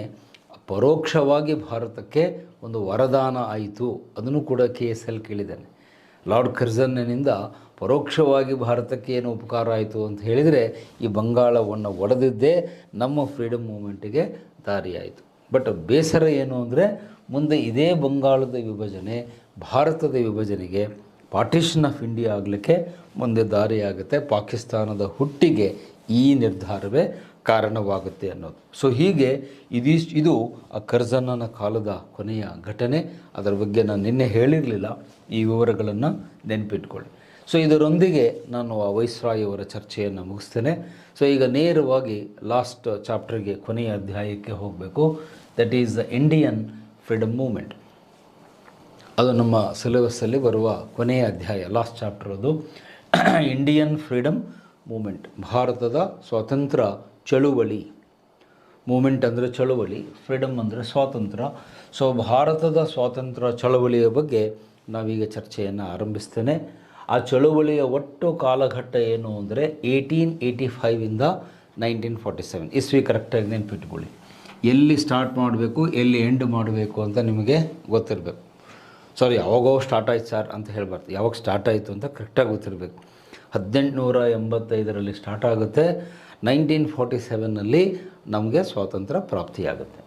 ಪರೋಕ್ಷವಾಗಿ ಭಾರತಕ್ಕೆ ಒಂದು ವರದಾನ ಆಯಿತು. ಅದನ್ನು ಕೂಡ KSL ಕೇಳಿದ್ದಾನೆ. ಲಾರ್ಡ್ ಕರ್ಜನ್ನಿಂದ ಪರೋಕ್ಷವಾಗಿ ಭಾರತಕ್ಕೆ ಏನು ಉಪಕಾರ ಆಯಿತು ಅಂತ ಹೇಳಿದರೆ ಈ ಬಂಗಾಳವನ್ನು ಒಡೆದಿದ್ದೇ ನಮ್ಮ ಫ್ರೀಡಮ್ ಮೂಮೆಂಟಿಗೆ ದಾರಿಯಾಯಿತು. ಬಟ್ ಬೇಸರ ಏನು ಅಂದರೆ ಮುಂದೆ ಇದೇ ಬಂಗಾಳದ ವಿಭಜನೆ ಭಾರತದ ವಿಭಜನೆಗೆ, ಪಾರ್ಟಿಷನ್ ಆಫ್ ಇಂಡಿಯಾ ಆಗಲಿಕ್ಕೆ ಮುಂದೆ ದಾರಿಯಾಗುತ್ತೆ. ಪಾಕಿಸ್ತಾನದ ಹುಟ್ಟಿಗೆ ಈ ನಿರ್ಧಾರವೇ ಕಾರಣವಾಗುತ್ತೆ ಅನ್ನೋದು. ಸೊ ಹೀಗೆ ಇದು ಆ ಕರ್ಜನ್ನನ ಕಾಲದ ಕೊನೆಯ ಘಟನೆ. ಅದರ ಬಗ್ಗೆ ನಾನು ನಿನ್ನೆ ಹೇಳಿರಲಿಲ್ಲ, ಈ ವಿವರಗಳನ್ನು ನೆನಪಿಟ್ಕೊಳ್ಳಿ. ಸೊ ಇದರೊಂದಿಗೆ ನಾನು ಆ ವೈಸ್ರಾಯವರ ಚರ್ಚೆಯನ್ನು ಮುಗಿಸ್ತೇನೆ. ಸೊ ಈಗ ನೇರವಾಗಿ ಲಾಸ್ಟ್ ಚಾಪ್ಟರ್ಗೆ, ಕೊನೆಯ ಅಧ್ಯಾಯಕ್ಕೆ ಹೋಗಬೇಕು. That is the Indian freedom moment. ಅದು ನಮ್ಮ ಸಿಲೆಬಸ್ಸಲ್ಲಿ ಬರುವ ಕೊನೆಯ ಅಧ್ಯಾಯ, ಲಾಸ್ಟ್ ಚಾಪ್ಟರ್. ಅದು ಇಂಡಿಯನ್ ಫ್ರೀಡಮ್ ಮೂಮೆಂಟ್, ಭಾರತದ ಸ್ವಾತಂತ್ರ್ಯ ಚಳುವಳಿ. ಮೂಮೆಂಟ್ ಅಂದರೆ ಚಳುವಳಿ, ಫ್ರೀಡಮ್ ಅಂದರೆ ಸ್ವಾತಂತ್ರ್ಯ. ಸೊ ಭಾರತದ ಸ್ವಾತಂತ್ರ್ಯ ಚಳುವಳಿಯ ಬಗ್ಗೆ ನಾವೀಗ ಚರ್ಚೆಯನ್ನು ಆರಂಭಿಸ್ತೇನೆ. ಆ ಚಳುವಳಿಯ ಒಟ್ಟು ಕಾಲಘಟ್ಟ ಏನು ಅಂದರೆ 1885ಇಂದ 1947 ಇಸ್ವಿ. ಕರೆಕ್ಟಾಗಿ ನೆನಪಿಟ್ಕೊಳ್ಳಿ. ಎಲ್ಲಿ ಸ್ಟಾರ್ಟ್ ಮಾಡಬೇಕು, ಎಲ್ಲಿ ಎಂಡ್ ಮಾಡಬೇಕು ಅಂತ ನಿಮಗೆ ಗೊತ್ತಿರಬೇಕು. ಸಾರಿ, ಯಾವಾಗೋ ಸ್ಟಾರ್ಟ್ ಆಯ್ತು ಸರ್ ಅಂತ ಹೇಳಬಾರ್ದು, ಯಾವಾಗ ಸ್ಟಾರ್ಟ್ ಆಯಿತು ಅಂತ ಕರೆಕ್ಟಾಗಿ ಗೊತ್ತಿರಬೇಕು. 1885ರಲ್ಲಿ ಸ್ಟಾರ್ಟ್ ಆಗುತ್ತೆ, 1947ನಲ್ಲಿ ನಮಗೆ ಸ್ವಾತಂತ್ರ್ಯ ಪ್ರಾಪ್ತಿಯಾಗುತ್ತೆ.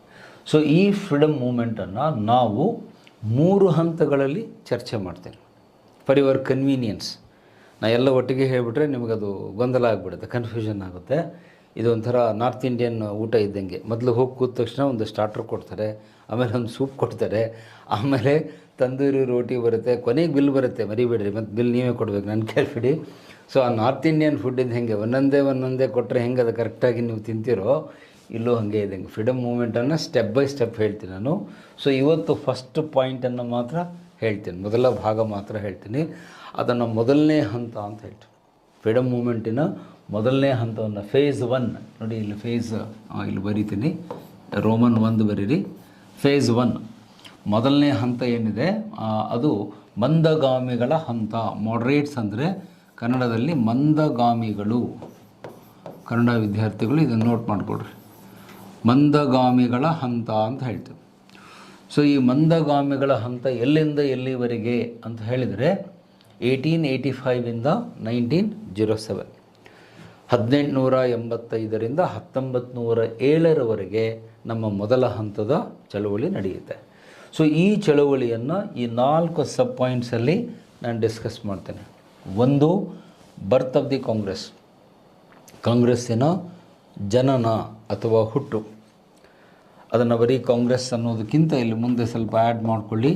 ಸೊ ಈ ಫ್ರೀಡಮ್ ಮೂಮೆಂಟನ್ನು ನಾವು 3 ಹಂತಗಳಲ್ಲಿ ಚರ್ಚೆ ಮಾಡ್ತೇನೆ. ಫಾರ್ ಯುವರ್ ಕನ್ವೀನಿಯನ್ಸ್, ನಾ ಎಲ್ಲ ಒಟ್ಟಿಗೆ ಹೇಳಿಬಿಟ್ರೆ ನಿಮಗದು ಗೊಂದಲ ಆಗಿಬಿಡುತ್ತೆ, ಕನ್ಫ್ಯೂಷನ್ ಆಗುತ್ತೆ. ಇದು ಒಂಥರ ನಾರ್ತ್ ಇಂಡಿಯನ್ ಊಟ ಇದ್ದಂಗೆ. ಮೊದಲು ಹೋಗಿ ಕೂತ ತಕ್ಷಣ ಒಂದು ಸ್ಟಾರ್ಟರ್ ಕೊಡ್ತಾರೆ, ಆಮೇಲೆ ಒಂದು ಸೂಪ್ ಕೊಡ್ತಾರೆ, ಆಮೇಲೆ ತಂದೂರಿ ರೋಟಿ ಬರುತ್ತೆ, ಕೊನೆಗೆ ಬಿಲ್ ಬರುತ್ತೆ. ಮರಿಬೇಡ್ರಿ, ಮತ್ತು ಬಿಲ್ ನೀವೇ ಕೊಡಬೇಕು, ನನ್ನ ಕೇಳ್ಬಿಡಿ. ಸೊ ಆ ನಾರ್ತ್ ಇಂಡಿಯನ್ ಫುಡ್ ಇದು ಹೆಂಗೆ ಒಂದೊಂದೇ ಕೊಟ್ಟರೆ ಹೆಂಗೆ ಅದು ಕರೆಕ್ಟಾಗಿ ನೀವು ತಿಂತೀರೋ, ಇಲ್ಲೂ ಹಾಗೆ ಇದ್ದಂಗೆ. ಫ್ರೀಡಮ್ ಮೂಮೆಂಟನ್ನು ಸ್ಟೆಪ್ ಬೈ ಸ್ಟೆಪ್ ಹೇಳ್ತೀನಿ ನಾನು. ಸೊ ಇವತ್ತು ಫಸ್ಟ್ ಪಾಯಿಂಟನ್ನು ಮಾತ್ರ ಹೇಳ್ತೀನಿ, ಮೊದಲ ಭಾಗ ಮಾತ್ರ ಹೇಳ್ತೀನಿ. ಅದನ್ನು ಮೊದಲನೇ ಹಂತ ಅಂತ ಹೇಳ್ತೀನಿ. ಫ್ರೀಡಮ್ ಮೂಮೆಂಟಿನ ಮೊದಲನೇ ಹಂತವನ್ನು ಫೇಸ್ 1 ನೋಡಿ, ಇಲ್ಲಿ ಫೇಸ್ ಇಲ್ಲಿ ಬರೀತೀನಿ, ರೋಮನ್ 1 ಬರೀರಿ. ಫೇಸ್ 1 ಮೊದಲನೇ ಹಂತ ಏನಿದೆ ಅದು ಮಂದಗಾಮಿಗಳ ಹಂತ. ಮಾಡ್ರೇಟ್ಸ್ ಅಂದರೆ ಕನ್ನಡದಲ್ಲಿ ಮಂದಗಾಮಿಗಳು. ಕನ್ನಡ ವಿದ್ಯಾರ್ಥಿಗಳು ಇದನ್ನು ನೋಟ್ ಮಾಡಿಕೊಡ್ರಿ. ಮಂದಗಾಮಿಗಳ ಹಂತ ಅಂತ ಹೇಳ್ತೀವಿ. ಸೊ ಈ ಮಂದಗಾಮಿಗಳ ಹಂತ ಎಲ್ಲಿಂದ ಎಲ್ಲಿವರೆಗೆ ಅಂತ ಹೇಳಿದರೆ 1885ಇಂದ 1907, 1885ರಿಂದ 1907ರವರೆಗೆ ನಮ್ಮ ಮೊದಲ ಹಂತದ ಚಳವಳಿ ನಡೆಯುತ್ತೆ. ಸೊ ಈ ಚಳವಳಿಯನ್ನು ಈ 4 ಸಬ್ ಪಾಯಿಂಟ್ಸಲ್ಲಿ ನಾನು ಡಿಸ್ಕಸ್ ಮಾಡ್ತೇನೆ. ಒಂದು, ಬರ್ತ್ ಆಫ್ ದಿ ಕಾಂಗ್ರೆಸ್, ಕಾಂಗ್ರೆಸ್ಸಿನ ಜನನ ಅಥವಾ ಹುಟ್ಟು. ಅದನ್ನು ಬರೀ ಕಾಂಗ್ರೆಸ್ ಅನ್ನೋದಕ್ಕಿಂತ ಇಲ್ಲಿ ಮುಂದೆ ಸ್ವಲ್ಪ ಆ್ಯಡ್ ಮಾಡಿಕೊಳ್ಳಿ,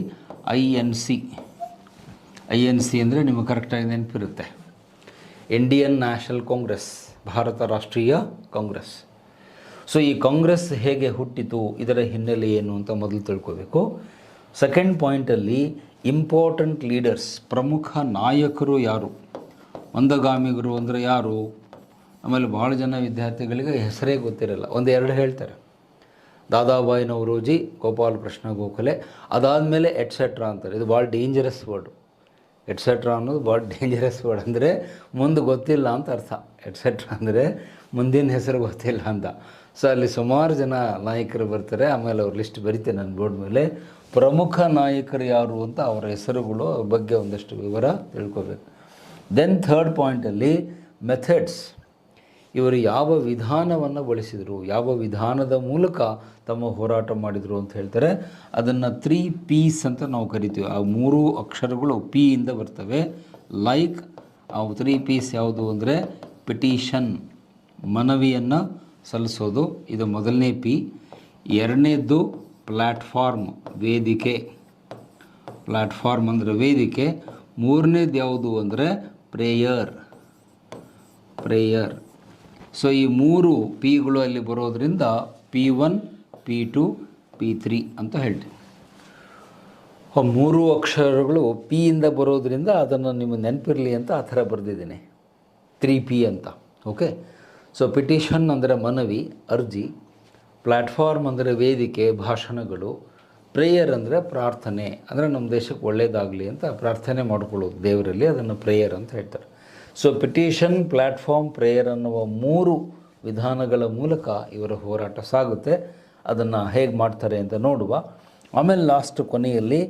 INC ಅಂದರೆ ನಿಮಗೆ ಕರೆಕ್ಟಾಗಿ ನೆನಪಿರುತ್ತೆ, ಇಂಡಿಯನ್ ನ್ಯಾಷನಲ್ ಕಾಂಗ್ರೆಸ್, ಭಾರತ ರಾಷ್ಟ್ರೀಯ ಕಾಂಗ್ರೆಸ್. ಸೊ ಈ ಕಾಂಗ್ರೆಸ್ ಹೇಗೆ ಹುಟ್ಟಿತು, ಇದರ ಹಿನ್ನೆಲೆ ಏನು ಅಂತ ಮೊದಲು ತಿಳ್ಕೋಬೇಕು. ಸೆಕೆಂಡ್ ಪಾಯಿಂಟಲ್ಲಿ ಇಂಪಾರ್ಟೆಂಟ್ ಲೀಡರ್ಸ್, ಪ್ರಮುಖ ನಾಯಕರು ಯಾರು, ಮಂದಗಾಮಿಗರು ಅಂದರೆ ಯಾರು. ಆಮೇಲೆ ಭಾಳ ಜನ ವಿದ್ಯಾರ್ಥಿಗಳಿಗೆ ಹೆಸರೇ ಗೊತ್ತಿರಲ್ಲ, ಒಂದೆರಡು ಹೇಳ್ತಾರೆ, ದಾದಾಬಾಯಿ ನವರೋಜಿ, ಗೋಪಾಲ ಕೃಷ್ಣ ಗೋಖಲೆ, ಅದಾದಮೇಲೆ ಎಟ್ಸೆಟ್ರಾ ಅಂತಾರೆ. ಇದು ಭಾಳ ಡೇಂಜರಸ್ ವರ್ಡು. ಎಟ್ಸೆಟ್ರಾ ಅನ್ನೋದು ಭಾಳ ಡೇಂಜರಸ್ ವರ್ಡ್, ಅಂದರೆ ಮುಂದೆ ಗೊತ್ತಿಲ್ಲ ಅಂತ ಅರ್ಥ. ಎಟ್ಸೆಟ್ರಾ ಅಂದರೆ ಮುಂದಿನ ಹೆಸರು ಗೊತ್ತಿಲ್ಲ ಅಂತ. ಸೊ ಅಲ್ಲಿ ಸುಮಾರು ಜನ ನಾಯಕರು ಬರ್ತಾರೆ, ಆಮೇಲೆ ಅವ್ರ ಲಿಸ್ಟ್ ಬರೀತೆ ನನ್ನ ಬೋರ್ಡ್ ಮೇಲೆ. ಪ್ರಮುಖ ನಾಯಕರು ಯಾರು ಅಂತ ಅವರ ಹೆಸರುಗಳು, ಅವ್ರ ಬಗ್ಗೆ ಒಂದಷ್ಟು ವಿವರ ತಿಳ್ಕೊಬೇಕು. ದೆನ್ ಥರ್ಡ್ ಪಾಯಿಂಟಲ್ಲಿ ಮೆಥಡ್ಸ್, ಇವರು ಯಾವ ವಿಧಾನವನ್ನು ಬಳಸಿದರು, ಯಾವ ವಿಧಾನದ ಮೂಲಕ ತಮ್ಮ ಹೋರಾಟ ಮಾಡಿದರು ಅಂತ ಹೇಳ್ತಾರೆ. ಅದನ್ನು 3 Ps ಅಂತ ನಾವು ಕರಿತೀವಿ. ಆ 3 ಅಕ್ಷರಗಳು P ಇಂದ ಬರ್ತವೆ. ಲೈಕ್ ಆ 3 Ps ಯಾವುದು ಅಂದರೆ ಪಿಟಿಷನ್, ಮನವಿಯನ್ನು ಸಲ್ಲಿಸೋದು, ಇದು ಮೊದಲನೇ P. ಎರಡನೇದ್ದು ಪ್ಲ್ಯಾಟ್ಫಾರ್ಮ್, ವೇದಿಕೆ, ಪ್ಲ್ಯಾಟ್ಫಾರ್ಮ್ ಅಂದರೆ ವೇದಿಕೆ. ಮೂರನೇದು ಯಾವುದು ಅಂದರೆ ಪ್ರೇಯರ್. ಸೊ ಈ 3 Pಗಳು ಅಲ್ಲಿ ಬರೋದರಿಂದ P1, P2, P3 ಅಂತ ಹೇಳ್ತೀವಿ. 3 ಅಕ್ಷರಗಳು P ಇಂದ ಬರೋದರಿಂದ ಅದನ್ನು ನಿಮಗೆ ನೆನಪಿರಲಿ ಅಂತ ಆ ಥರ ಬರೆದಿದ್ದೀನಿ, 3P ಅಂತ. ಓಕೆ. ಸೊ ಪಿಟಿಷನ್ ಅಂದರೆ ಮನವಿ, ಅರ್ಜಿ. ಪ್ಲ್ಯಾಟ್ಫಾರ್ಮ್ ಅಂದರೆ ವೇದಿಕೆ, ಭಾಷಣಗಳು. ಪ್ರೇಯರ್ ಅಂದರೆ ಪ್ರಾರ್ಥನೆ, ಅಂದರೆ ನಮ್ಮ ದೇಶಕ್ಕೆ ಒಳ್ಳೆಯದಾಗಲಿ ಅಂತ ಪ್ರಾರ್ಥನೆ ಮಾಡ್ಕೊಳ್ಳೋದು ದೇವರಲ್ಲಿ, ಅದನ್ನು ಪ್ರೇಯರ್ ಅಂತ ಹೇಳ್ತಾರೆ. ಸೊ ಪಿಟಿಷನ್, ಪ್ಲ್ಯಾಟ್ಫಾರ್ಮ್, ಪ್ರೇಯರ್ ಅನ್ನುವ 3 ವಿಧಾನಗಳ ಮೂಲಕ ಇವರ ಹೋರಾಟ ಸಾಗುತ್ತೆ. ಅದನ್ನು ಹೇಗೆ ಮಾಡ್ತಾರೆ ಅಂತ ನೋಡುವ. ಆಮೇಲೆ ಲಾಸ್ಟ್ ಕೊನೆಯಲ್ಲಿ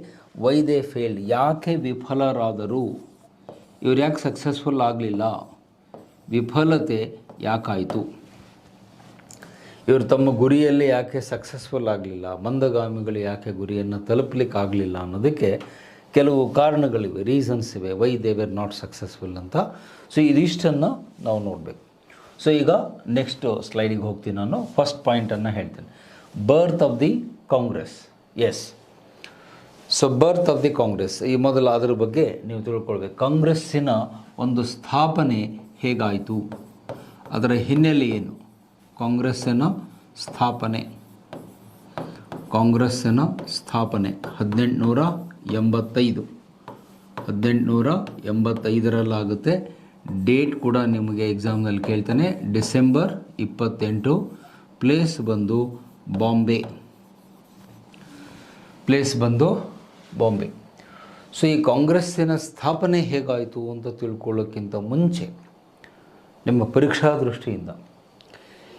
ವೈ ದೇ ಫೇಲ್ಡ್, ಯಾಕೆ ವಿಫಲರಾದರು, ಇವ್ರು ಯಾಕೆ ಸಕ್ಸಸ್ಫುಲ್ ಆಗಲಿಲ್ಲ, ವಿಫಲತೆ ಯಾಕಾಯಿತು, ಇವರು ತಮ್ಮ ಗುರಿಯಲ್ಲಿ ಯಾಕೆ ಸಕ್ಸಸ್ಫುಲ್ ಆಗಲಿಲ್ಲ, ಮಂದಗಾಮಿಗಳು ಯಾಕೆ ಗುರಿಯನ್ನು ತಲುಪಲಿಕ್ಕಾಗಲಿಲ್ಲ ಅನ್ನೋದಕ್ಕೆ ಕೆಲವು ಕಾರಣಗಳಿವೆ, ರೀಸನ್ಸ್ ಇವೆ, why they were not successful ಅಂತ. ಸೊ ಇದಿಷ್ಟನ್ನು ನಾವು ನೋಡಬೇಕು. ಸೊ ಈಗ ನೆಕ್ಸ್ಟ್ ಸ್ಲೈಡಿಗೆ ಹೋಗ್ತೀನಿ. ನಾನು ಫಸ್ಟ್ ಪಾಯಿಂಟನ್ನು ಹೇಳ್ತೀನಿ, birth of the Congress. Yes, so birth of the Congress, ಈ ಮೊದಲು ಅದರ ಬಗ್ಗೆ ನೀವು ತಿಳ್ಕೊಳ್ಬೇಕು. ಕಾಂಗ್ರೆಸ್ಸಿನ ಒಂದು ಸ್ಥಾಪನೆ ಹೇಗಾಯಿತು, ಅದರ ಹಿನ್ನೆಲೆ ಏನು. ಕಾಂಗ್ರೆಸ್ಸಿನ ಸ್ಥಾಪನೆ 1885ರಲ್ಲಾಗುತ್ತೆ. ಡೇಟ್ ಕೂಡ ನಿಮಗೆ ಎಕ್ಸಾಮ್ನಲ್ಲಿ ಕೇಳ್ತಾನೆ, ಡಿಸೆಂಬರ್ 28. ಪ್ಲೇಸ್ ಬಂದು ಬಾಂಬೆ. ಸೊ ಈ ಕಾಂಗ್ರೆಸ್ಸಿನ ಸ್ಥಾಪನೆ ಹೇಗಾಯಿತು ಅಂತ ತಿಳ್ಕೊಳ್ಳೋಕ್ಕಿಂತ ಮುಂಚೆ ನಿಮ್ಮ ಪರೀಕ್ಷಾ ದೃಷ್ಟಿಯಿಂದ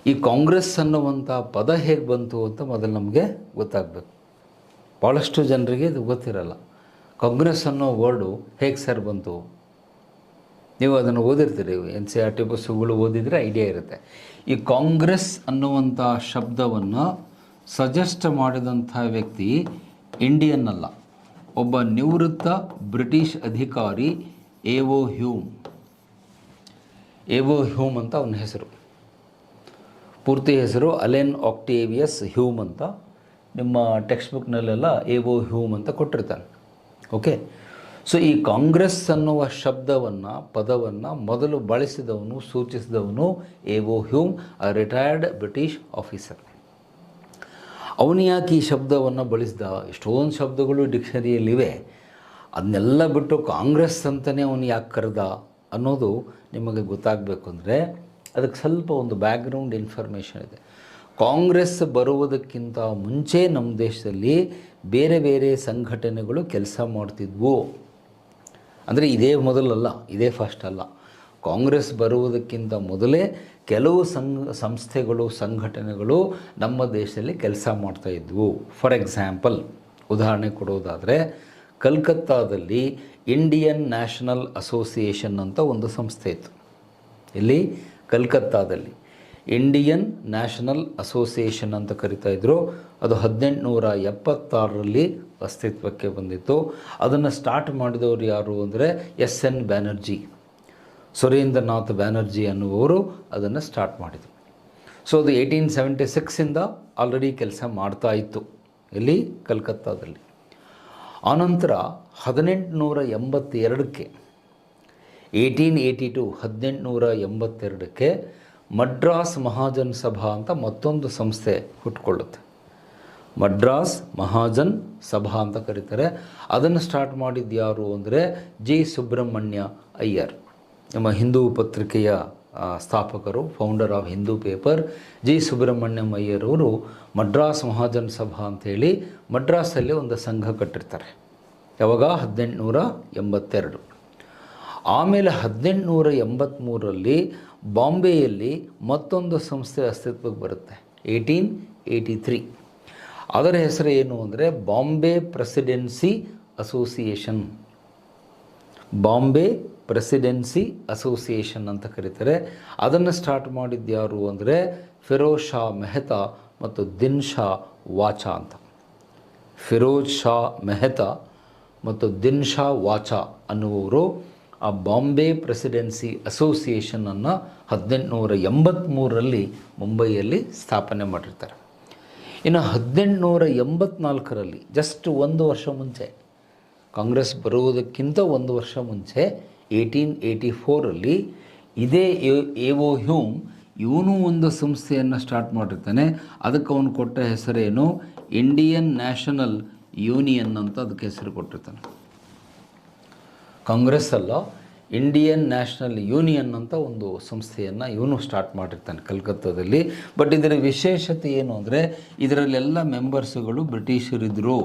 ಈ ಕಾಂಗ್ರೆಸ್ ಅನ್ನುವಂಥ ಪದ ಹೇಗೆ ಬಂತು ಅಂತ ಮೊದಲು ನಮಗೆ ಗೊತ್ತಾಗಬೇಕು. ಭಾಳಷ್ಟು ಜನರಿಗೆ ಇದು ಗೊತ್ತಿರಲ್ಲ. ಕಾಂಗ್ರೆಸ್ ಅನ್ನೋ ವರ್ಡು ಹೇಗೆ ಸರ್ ಬಂತು, ನೀವು ಅದನ್ನು ಓದಿರ್ತೀರಿ, NCERT ಪುಸ್ತಕಗಳು ಓದಿದರೆ ಐಡಿಯಾ ಇರುತ್ತೆ. ಈ ಕಾಂಗ್ರೆಸ್ ಅನ್ನುವಂಥ ಶಬ್ದವನ್ನು ಸಜೆಸ್ಟ್ ಮಾಡಿದಂಥ ವ್ಯಕ್ತಿ ಇಂಡಿಯನ್ ಅಲ್ಲ, ಒಬ್ಬ ನಿವೃತ್ತ ಬ್ರಿಟಿಷ್ ಅಧಿಕಾರಿ ಎವೋ ಹ್ಯೂಮ್ ಅಂತ ಅವನ ಹೆಸರು. ಪೂರ್ತಿ ಹೆಸರು ಅಲೆನ್ ಆಕ್ಟೇವಿಯಸ್ ಹ್ಯೂಮ್ ಅಂತ. ನಿಮ್ಮ ಟೆಕ್ಸ್ಟ್ ಬುಕ್ನಲ್ಲೆಲ್ಲ ಎವೋ ಹ್ಯೂಮ್ ಅಂತ ಕೊಟ್ಟಿರ್ತಾನೆ. ಓಕೆ. ಸೊ ಈ ಕಾಂಗ್ರೆಸ್ ಅನ್ನುವ ಪದವನ್ನು ಮೊದಲು ಬಳಸಿದವನು, ಸೂಚಿಸಿದವನು ಎವೋ ಹ್ಯೂಮ್, ರಿಟೈರ್ಡ್ ಬ್ರಿಟಿಷ್ ಆಫೀಸರ್. ಅವನು ಯಾಕೆ ಈ ಶಬ್ದವನ್ನು ಬಳಸಿದ, ಎಷ್ಟೊಂದು ಶಬ್ದಗಳು ಡಿಕ್ಷನರಿಯಲ್ಲಿವೆ, ಅದನ್ನೆಲ್ಲ ಬಿಟ್ಟು ಕಾಂಗ್ರೆಸ್ ಅಂತಲೇ ಅವನು ಯಾಕೆ ಕರೆದ ಅನ್ನೋದು ನಿಮಗೆ ಗೊತ್ತಾಗಬೇಕು. ಅಂದರೆ ಅದಕ್ಕೆ ಸ್ವಲ್ಪ ಒಂದು ಬ್ಯಾಕ್ಗ್ರೌಂಡ್ ಇನ್ಫಾರ್ಮೇಷನ್ ಇದೆ. ಕಾಂಗ್ರೆಸ್ ಬರುವುದಕ್ಕಿಂತ ಮುಂಚೆ ನಮ್ಮ ದೇಶದಲ್ಲಿ ಬೇರೆ ಬೇರೆ ಸಂಘಟನೆಗಳು ಕೆಲಸ ಮಾಡ್ತಿದ್ವು. ಅಂದರೆ ಇದೇ ಮೊದಲಲ್ಲ, ಇದೇ ಫಸ್ಟ್ ಅಲ್ಲ. ಕಾಂಗ್ರೆಸ್ ಬರುವುದಕ್ಕಿಂತ ಮೊದಲೇ ಕೆಲವು ಸಂಸ್ಥೆಗಳು ಸಂಘಟನೆಗಳು ನಮ್ಮ ದೇಶದಲ್ಲಿ ಕೆಲಸ ಮಾಡ್ತಾಯಿದ್ವು. ಫಾರ್ ಎಕ್ಸಾಂಪಲ್ ಉದಾಹರಣೆ ಕೊಡೋದಾದರೆ, ಕಲ್ಕತ್ತಾದಲ್ಲಿ ಇಂಡಿಯನ್ ನ್ಯಾಷನಲ್ ಅಸೋಸಿಯೇಷನ್ ಅಂತ ಒಂದು ಸಂಸ್ಥೆ ಇತ್ತು. ಇಲ್ಲಿ ಕಲ್ಕತ್ತಾದಲ್ಲಿ ಇಂಡಿಯನ್ ನ್ಯಾಷನಲ್ ಅಸೋಸಿಯೇಷನ್ ಅಂತ ಕರಿತಾಯಿದ್ರು. ಅದು 1876ರಲ್ಲಿ ಅಸ್ತಿತ್ವಕ್ಕೆ ಬಂದಿತ್ತು. ಅದನ್ನು ಸ್ಟಾರ್ಟ್ ಮಾಡಿದವರು ಯಾರು ಅಂದರೆ SN ಬ್ಯಾನರ್ಜಿ, ಸುರೇಂದ್ರನಾಥ್ ಬ್ಯಾನರ್ಜಿ ಅನ್ನುವರು ಅದನ್ನು ಸ್ಟಾರ್ಟ್ ಮಾಡಿದರು. ಸೊ ಅದು 1876ಇಂದ ಆಲ್ರೆಡಿ ಕೆಲಸ ಮಾಡ್ತಾ ಇತ್ತು ಇಲ್ಲಿ ಕಲ್ಕತ್ತಾದಲ್ಲಿ. ಆನಂತರ 1882ಕ್ಕೆ 1882ಕ್ಕೆ ಮಡ್ರಾಸ್ ಮಹಾಜನ್ ಸಭಾ ಅಂತ ಮತ್ತೊಂದು ಸಂಸ್ಥೆ ಹುಟ್ಕೊಳ್ಳುತ್ತೆ. ಮಡ್ರಾಸ್ ಮಹಾಜನ್ ಸಭಾ ಅಂತ ಕರೀತಾರೆ. ಅದನ್ನು ಸ್ಟಾರ್ಟ್ ಮಾಡಿದ್ದು ಯಾರು ಅಂದರೆ ಜಿ ಸುಬ್ರಹ್ಮಣ್ಯ ಅಯ್ಯರ್, ನಮ್ಮ ಹಿಂದೂ ಪತ್ರಿಕೆಯ ಸ್ಥಾಪಕರು, founder of Hindu paper G Subrahmanyam Iyer ಅವರು ಮಡ್ರಾಸ್ ಮಹಾಜನ್ ಸಭಾ ಅಂಥೇಳಿ ಮಡ್ರಾಸಲ್ಲಿ ಒಂದು ಸಂಘ ಕಟ್ಟಿರ್ತಾರೆ. ಯಾವಾಗ? 1882. ಆಮೇಲೆ 1883ರಲ್ಲಿ ಬಾಂಬೆಯಲ್ಲಿ ಮತ್ತೊಂದು ಸಂಸ್ಥೆ ಅಸ್ತಿತ್ವಕ್ಕೆ ಬರುತ್ತೆ, 1883. ಅದರ ಹೆಸರು ಏನು ಅಂದರೆ Bombay presidency association. Bombay presidency association ಅಂತ ಕರೀತಾರೆ. ಅದನ್ನು ಸ್ಟಾರ್ಟ್ ಮಾಡಿದ್ದು ಯಾರು ಅಂದರೆ ಫಿರೋಜ್ ಶಾ ಮೆಹ್ತಾ ಮತ್ತು ದಿನ್ ಶಾ ವಾಚಾ ಅಂತ. ಫಿರೋಜ್ ಶಾ ಮೆಹ್ತಾ ಮತ್ತು ದಿನ್ ಶಾ ವಾಚಾ ಅನ್ನುವರು ಆ ಬಾಂಬೆ ಪ್ರೆಸಿಡೆನ್ಸಿ ಅಸೋಸಿಯೇಷನನ್ನು 1883ರಲ್ಲಿ ಮುಂಬೈಯಲ್ಲಿ ಸ್ಥಾಪನೆ ಮಾಡಿರ್ತಾರೆ. ಇನ್ನು 1884ರಲ್ಲಿ ಜಸ್ಟ್ ಒಂದು ವರ್ಷ ಮುಂಚೆ, ಕಾಂಗ್ರೆಸ್ ಬರುವುದಕ್ಕಿಂತ ಒಂದು ವರ್ಷ ಮುಂಚೆ 1884ರಲ್ಲಿ ಇದೇ ಎವೋ ಹ್ಯೂಮ್ ಇವನು ಒಂದು ಸಂಸ್ಥೆಯನ್ನು ಸ್ಟಾರ್ಟ್ ಮಾಡಿರ್ತಾನೆ. ಅದಕ್ಕೆ ಅವನು ಕೊಟ್ಟ ಹೆಸರೇನು? ಇಂಡಿಯನ್ ನ್ಯಾಷನಲ್ ಯೂನಿಯನ್ ಅಂತ ಅದಕ್ಕೆ ಹೆಸರು ಕೊಟ್ಟಿರ್ತಾನೆ. ಕಾಂಗ್ರೆಸ್ ಅಲ್ಲ, ಇಂಡಿಯನ್ ನ್ಯಾಷನಲ್ ಯೂನಿಯನ್ ಅಂತ ಒಂದು ಸಂಸ್ಥೆಯನ್ನು ಇವನು ಸ್ಟಾರ್ಟ್ ಮಾಡಿರ್ತಾನೆ ಕಲ್ಕತ್ತಾದಲ್ಲಿ. ಬಟ್ ಇದರ ವಿಶೇಷತೆ ಏನು ಅಂದರೆ ಇದರಲ್ಲೆಲ್ಲ ಮೆಂಬರ್ಸ್ಗಳು ಬ್ರಿಟಿಷರಿದ್ದರು,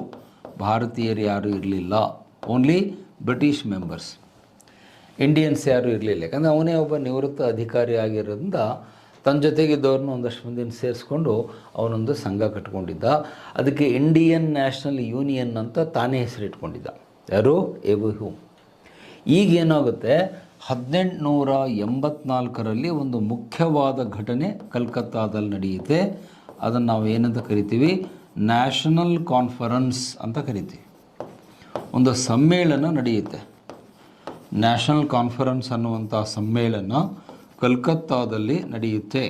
ಭಾರತೀಯರು ಯಾರೂ ಇರಲಿಲ್ಲ. ಓನ್ಲಿ ಬ್ರಿಟಿಷ್ ಮೆಂಬರ್ಸ್, ಇಂಡಿಯನ್ಸ್ ಯಾರೂ ಇರಲಿಲ್ಲ. ಯಾಕಂದರೆ ಅವನೇ ಒಬ್ಬ ನಿವೃತ್ತ ಅಧಿಕಾರಿ ಆಗಿರೋದ್ರಿಂದ ತನ್ನ ಜೊತೆಗಿದ್ದವ್ರನ್ನ ಒಂದಷ್ಟು ಮಂದಿನ ಸೇರಿಸ್ಕೊಂಡು ಅವನೊಂದು ಸಂಘ ಕಟ್ಕೊಂಡಿದ್ದ. ಅದಕ್ಕೆ ಇಂಡಿಯನ್ ನ್ಯಾಷನಲ್ ಯೂನಿಯನ್ ಅಂತ ತಾನೇ ಹೆಸರಿಟ್ಕೊಂಡಿದ್ದ. ಯಾರು? ಎವೋ ಹ್ಯೂಮ್. ಈಗೇನಾಗುತ್ತೆ, 1884ರಲ್ಲಿ ಒಂದು ಮುಖ್ಯವಾದ ಘಟನೆ ಕಲ್ಕತ್ತಾದಲ್ಲಿ ನಡೆಯುತ್ತೆ. ಅದನ್ನು ನಾವು ಏನಂತ ಕರಿತೀವಿ? ನ್ಯಾಷನಲ್ ಕಾನ್ಫರೆನ್ಸ್ ಅಂತ ಕರಿತೀವಿ. ಒಂದು ಸಮ್ಮೇಳನ ನಡೆಯುತ್ತೆ. ನ್ಯಾಷನಲ್ ಕಾನ್ಫರೆನ್ಸ್ ಅನ್ನುವಂಥ ಸಮ್ಮೇಳನ ಕಲ್ಕತ್ತಾದಲ್ಲಿ ನಡೆಯುತ್ತೆ.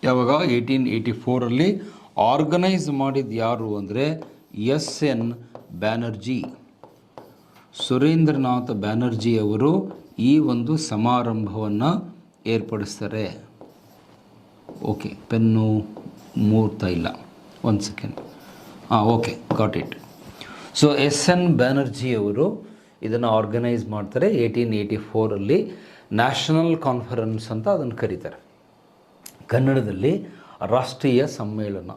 ಯಾವಾಗ? 1884ರಲ್ಲಿ. ಆರ್ಗನೈಸ್ ಮಾಡಿದ್ದು ಯಾರು ಅಂದರೆ SN ಬ್ಯಾನರ್ಜಿ, ಸುರೇಂದ್ರನಾಥ್ ಬ್ಯಾನರ್ಜಿಯವರು ಈ ಒಂದು ಸಮಾರಂಭವನ್ನು ಏರ್ಪಡಿಸ್ತಾರೆ. ಓಕೆ, ಪೆನ್ನು ಮೂರ್ತಾ ಇಲ್ಲ, ಒಂದು second. Okay, got it. So SN ಬ್ಯಾನರ್ಜಿಯವರು ಇದನ್ನು ಆರ್ಗನೈಸ್ ಮಾಡ್ತಾರೆ 1884ರಲ್ಲಿ. ನ್ಯಾಷನಲ್ ಕಾನ್ಫರೆನ್ಸ್ ಅಂತ ಅದನ್ನು ಕರೀತಾರೆ. ಕನ್ನಡದಲ್ಲಿ ರಾಷ್ಟ್ರೀಯ ಸಮ್ಮೇಳನ.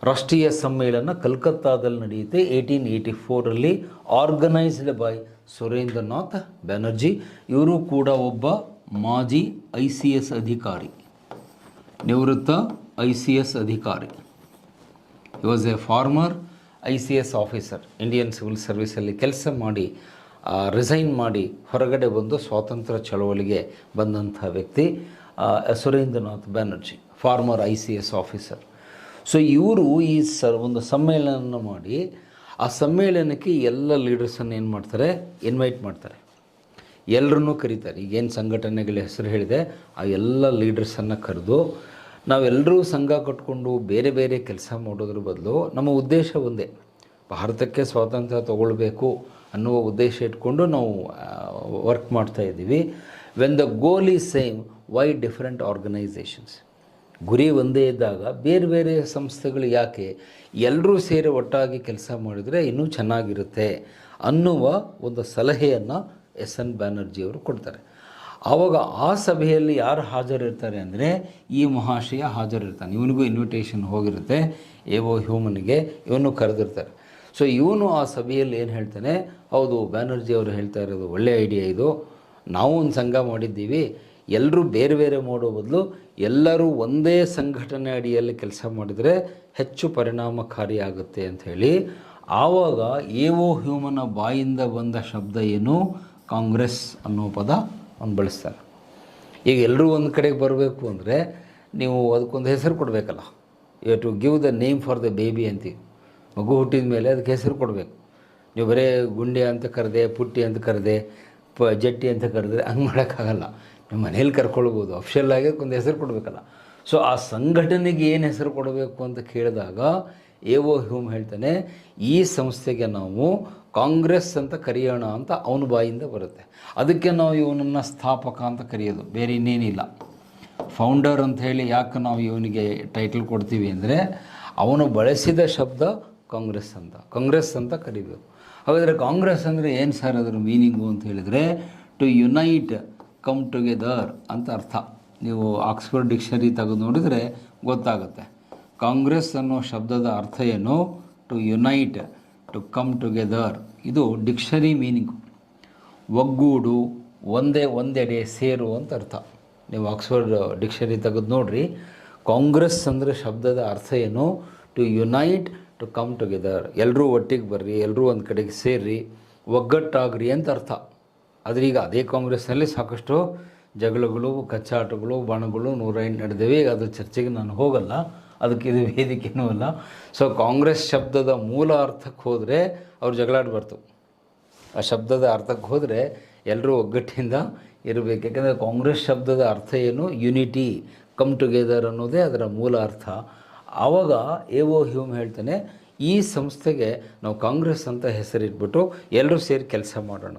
ರಾಷ್ಟ್ರೀಯ ಸಮ್ಮೇಳನ ಕಲ್ಕತ್ತಾದಲ್ಲಿ ನಡೆಯುತ್ತೆ 1884ರಲ್ಲಿ. Organised by Surendranath Banerjee. ಇವರು ಕೂಡ ಒಬ್ಬ ಮಾಜಿ ICS ಅಧಿಕಾರಿ, ನಿವೃತ್ತ ICS ಅಧಿಕಾರಿ. He was a former ICS officer. Indian civil ಸರ್ವಿಸಲ್ಲಿ ಕೆಲಸ ಮಾಡಿ ರಿಸೈನ್ ಮಾಡಿ ಹೊರಗಡೆ ಬಂದು ಸ್ವಾತಂತ್ರ್ಯ ಚಳವಳಿಗೆ ಬಂದಂಥ ವ್ಯಕ್ತಿ Surendranath Banerjee, farmer ICS officer. So ಇವರು ಈ ಒಂದು ಸಮ್ಮೇಳನ ಮಾಡಿ ಆ ಸಮ್ಮೇಳನಕ್ಕೆ ಎಲ್ಲ ಲೀಡರ್ಸನ್ನು ಏನು ಮಾಡ್ತಾರೆ? ಇನ್ವೈಟ್ ಮಾಡ್ತಾರೆ. ಎಲ್ಲರನ್ನೂ ಕರೀತಾರೆ. ಈಗೇನು ಸಂಘಟನೆಗಳ ಹೆಸರು ಹೇಳಿದೆ ಆ ಎಲ್ಲ ಲೀಡರ್ಸನ್ನು ಕರೆದು ನಾವೆಲ್ಲರೂ ಸಂಘ ಕಟ್ಕೊಂಡು ಬೇರೆ ಬೇರೆ ಕೆಲಸ ಮಾಡೋದ್ರ ಬದಲು ನಮ್ಮ ಉದ್ದೇಶ ಒಂದೇ, ಭಾರತಕ್ಕೆ ಸ್ವಾತಂತ್ರ್ಯ ತಗೊಳ್ಬೇಕು ಅನ್ನುವ ಉದ್ದೇಶ ಇಟ್ಕೊಂಡು ನಾವು ವರ್ಕ್ ಮಾಡ್ತಾಯಿದ್ದೀವಿ. When the goal is same, why different organisations? ಗುರಿ ಒಂದೇ ಇದ್ದಾಗ ಬೇರೆ ಬೇರೆ ಸಂಸ್ಥೆಗಳು ಯಾಕೆ? ಎಲ್ಲರೂ ಸೇರಿ ಒಟ್ಟಾಗಿ ಕೆಲಸ ಮಾಡಿದರೆ ಇನ್ನೂ ಚೆನ್ನಾಗಿರುತ್ತೆ ಅನ್ನುವ ಒಂದು ಸಲಹೆಯನ್ನು SN ಬ್ಯಾನರ್ಜಿಯವರು ಕೊಡ್ತಾರೆ. ಆವಾಗ ಆ ಸಭೆಯಲ್ಲಿ ಯಾರು ಹಾಜರಿರ್ತಾರೆ ಅಂದರೆ ಈ ಮಹಾಶಯ ಹಾಜರಿರ್ತಾನೆ. ಇವನಿಗೂ ಇನ್ವಿಟೇಷನ್ ಹೋಗಿರುತ್ತೆ, ಎವೋ ಹ್ಯೂಮನ್ಗೆ ಇವನು ಕರೆದಿರ್ತಾರೆ. ಸೊ ಇವನು ಆ ಸಭೆಯಲ್ಲಿ ಏನು ಹೇಳ್ತಾನೆ? ಹೌದು, ಬ್ಯಾನರ್ಜಿ ಅವರು ಹೇಳ್ತಾ ಇರೋದು ಒಳ್ಳೆಯ ಐಡಿಯಾ ಇದು. ನಾವು ಒಂದು ಸಂಘ ಮಾಡಿದ್ದೀವಿ, ಎಲ್ಲರೂ ಬೇರೆ ಬೇರೆ ಮಾಡೋ ಬದಲು ಎಲ್ಲರೂ ಒಂದೇ ಸಂಘಟನೆ ಅಡಿಯಲ್ಲಿ ಕೆಲಸ ಮಾಡಿದರೆ ಹೆಚ್ಚು ಪರಿಣಾಮಕಾರಿಯಾಗುತ್ತೆ ಅಂಥೇಳಿ ಆವಾಗ ಎ.ಒ. ಹ್ಯೂಮನ ಬಾಯಿಂದ ಬಂದ ಶಬ್ದ ಏನು, ಕಾಂಗ್ರೆಸ್ ಅನ್ನೋ ಪದ ಅವ್ನು ಬಳಸ್ತಾರೆ. ಈಗ ಎಲ್ಲರೂ ಒಂದು ಕಡೆಗೆ ಬರಬೇಕು ಅಂದರೆ ನೀವು ಅದಕ್ಕೊಂದು ಹೆಸರು ಕೊಡಬೇಕಲ್ಲ. You to give the name for the baby ಅಂತೀವಿ. ಮಗು ಹುಟ್ಟಿದ ಮೇಲೆ ಅದಕ್ಕೆ ಹೆಸರು ಕೊಡಬೇಕು. ನೀವು ಬರೇ ಗುಂಡೆ ಅಂತ ಕರೆದೆ, ಪುಟ್ಟಿ ಅಂತ ಕರೆದೆ, ಜಟ್ಟಿ ಅಂತ ಕರೆದ್ರೆ ಹಂಗೆ ಮಾಡೋಕ್ಕಾಗಲ್ಲ. ನೀವು ಮನೇಲಿ ಕರ್ಕೊಳ್ಬೋದು, ಅಫಿಷಿಯಲ್ ಆಗಿ ಒಂದು ಹೆಸರು ಕೊಡಬೇಕಲ್ಲ. ಸೊ ಆ ಸಂಘಟನೆಗೆ ಏನು ಹೆಸರು ಕೊಡಬೇಕು ಅಂತ ಕೇಳಿದಾಗ ಎ.ಒ. ಹ್ಯೂಮ್ ಹೇಳ್ತಾನೆ, ಈ ಸಂಸ್ಥೆಗೆ ನಾವು ಕಾಂಗ್ರೆಸ್ ಅಂತ ಕರೆಯೋಣ ಅಂತ ಅವನ ಬಾಯಿಂದ ಬರುತ್ತೆ. ಅದಕ್ಕೆ ನಾವು ಇವನನ್ನು ಸ್ಥಾಪಕ ಅಂತ ಕರೆಯೋದು, ಬೇರೆ ಇನ್ನೇನಿಲ್ಲ. ಫೌಂಡರ್ ಅಂತ ಹೇಳಿ ಯಾಕೆ ನಾವು ಇವನಿಗೆ ಟೈಟಲ್ ಕೊಡ್ತೀವಿ ಅಂದರೆ ಅವನು ಬಳಸಿದ ಶಬ್ದ ಕಾಂಗ್ರೆಸ್ ಅಂತ ಕರಿಬೇಕು. ಹಾಗಾದರೆ ಕಾಂಗ್ರೆಸ್ ಅಂದರೆ ಏನು ಸರ್ ಅದರ ಮೀನಿಂಗು ಅಂತ ಹೇಳಿದರೆ, ಟು ಯುನೈಟ್, ಕಮ್ ಟುಗೆದರ್ ಅಂತ ಅರ್ಥ. ನೀವು ಆಕ್ಸ್ಫರ್ಡ್ ಡಿಕ್ಷನರಿ ತೆಗೆದು ನೋಡಿದರೆ ಗೊತ್ತಾಗುತ್ತೆ. ಕಾಂಗ್ರೆಸ್ ಅನ್ನೋ ಶಬ್ದದ ಅರ್ಥ ಏನು, to unite, to come together. ಇದು ಡಿಕ್ಷನರಿ ಮೀನಿಂಗು. ಒಗ್ಗೂಡು, ಒಂದೆಡೆ ಸೇರು ಅಂತ ಅರ್ಥ. ನೀವು ಆಕ್ಸ್ಫರ್ಡ್ ಡಿಕ್ಷನರಿ ತೆಗೆದು ನೋಡಿರಿ. ಕಾಂಗ್ರೆಸ್ ಅಂದರೆ ಶಬ್ದದ ಅರ್ಥ ಏನು, to unite, to come together. ಎಲ್ಲರೂ ಒಟ್ಟಿಗೆ ಬರ್ರಿ, ಎಲ್ಲರೂ ಒಂದು ಕಡೆಗೆ ಸೇರ್ರಿ, ಒಗ್ಗಟ್ಟಾಗ್ರಿ ಅಂತ ಅರ್ಥ. ಆದರೆ ಈಗ ಅದೇ ಕಾಂಗ್ರೆಸ್ನಲ್ಲಿ ಸಾಕಷ್ಟು ಜಗಳಗಳು, ಕಚ್ಚಾಟಗಳು, ಬಾಣಗಳು 108 ನಡೆದಿವೆ. ಈಗ ಅದು ಚರ್ಚೆಗೆ ನಾನು ಹೋಗಲ್ಲ, ಅದಕ್ಕೆ ಇದು ವೇದಿಕೆನೂ ಅಲ್ಲ. ಸೊ ಕಾಂಗ್ರೆಸ್ ಶಬ್ದದ ಮೂಲ ಅರ್ಥಕ್ಕೆ ಹೋದರೆ ಅವ್ರು ಜಗಳಾಡಬಾರ್ದು. ಆ ಶಬ್ದದ ಅರ್ಥಕ್ಕೆ ಹೋದರೆ ಎಲ್ಲರೂ ಒಗ್ಗಟ್ಟಿಂದ ಇರಬೇಕು. ಯಾಕೆಂದರೆ ಕಾಂಗ್ರೆಸ್ ಶಬ್ದದ ಅರ್ಥ ಏನು, ಯುನಿಟಿ, ಕಮ್ ಟುಗೆದರ್ ಅನ್ನೋದೇ ಅದರ ಮೂಲ ಅರ್ಥ. ಆವಾಗ ಎ.ಒ. ಹ್ಯೂಮ್ ಹೇಳ್ತಾನೆ, ಈ ಸಂಸ್ಥೆಗೆ ನಾವು ಕಾಂಗ್ರೆಸ್ ಅಂತ ಹೆಸರಿಟ್ಬಿಟ್ಟು ಎಲ್ಲರೂ ಸೇರಿ ಕೆಲಸ ಮಾಡೋಣ.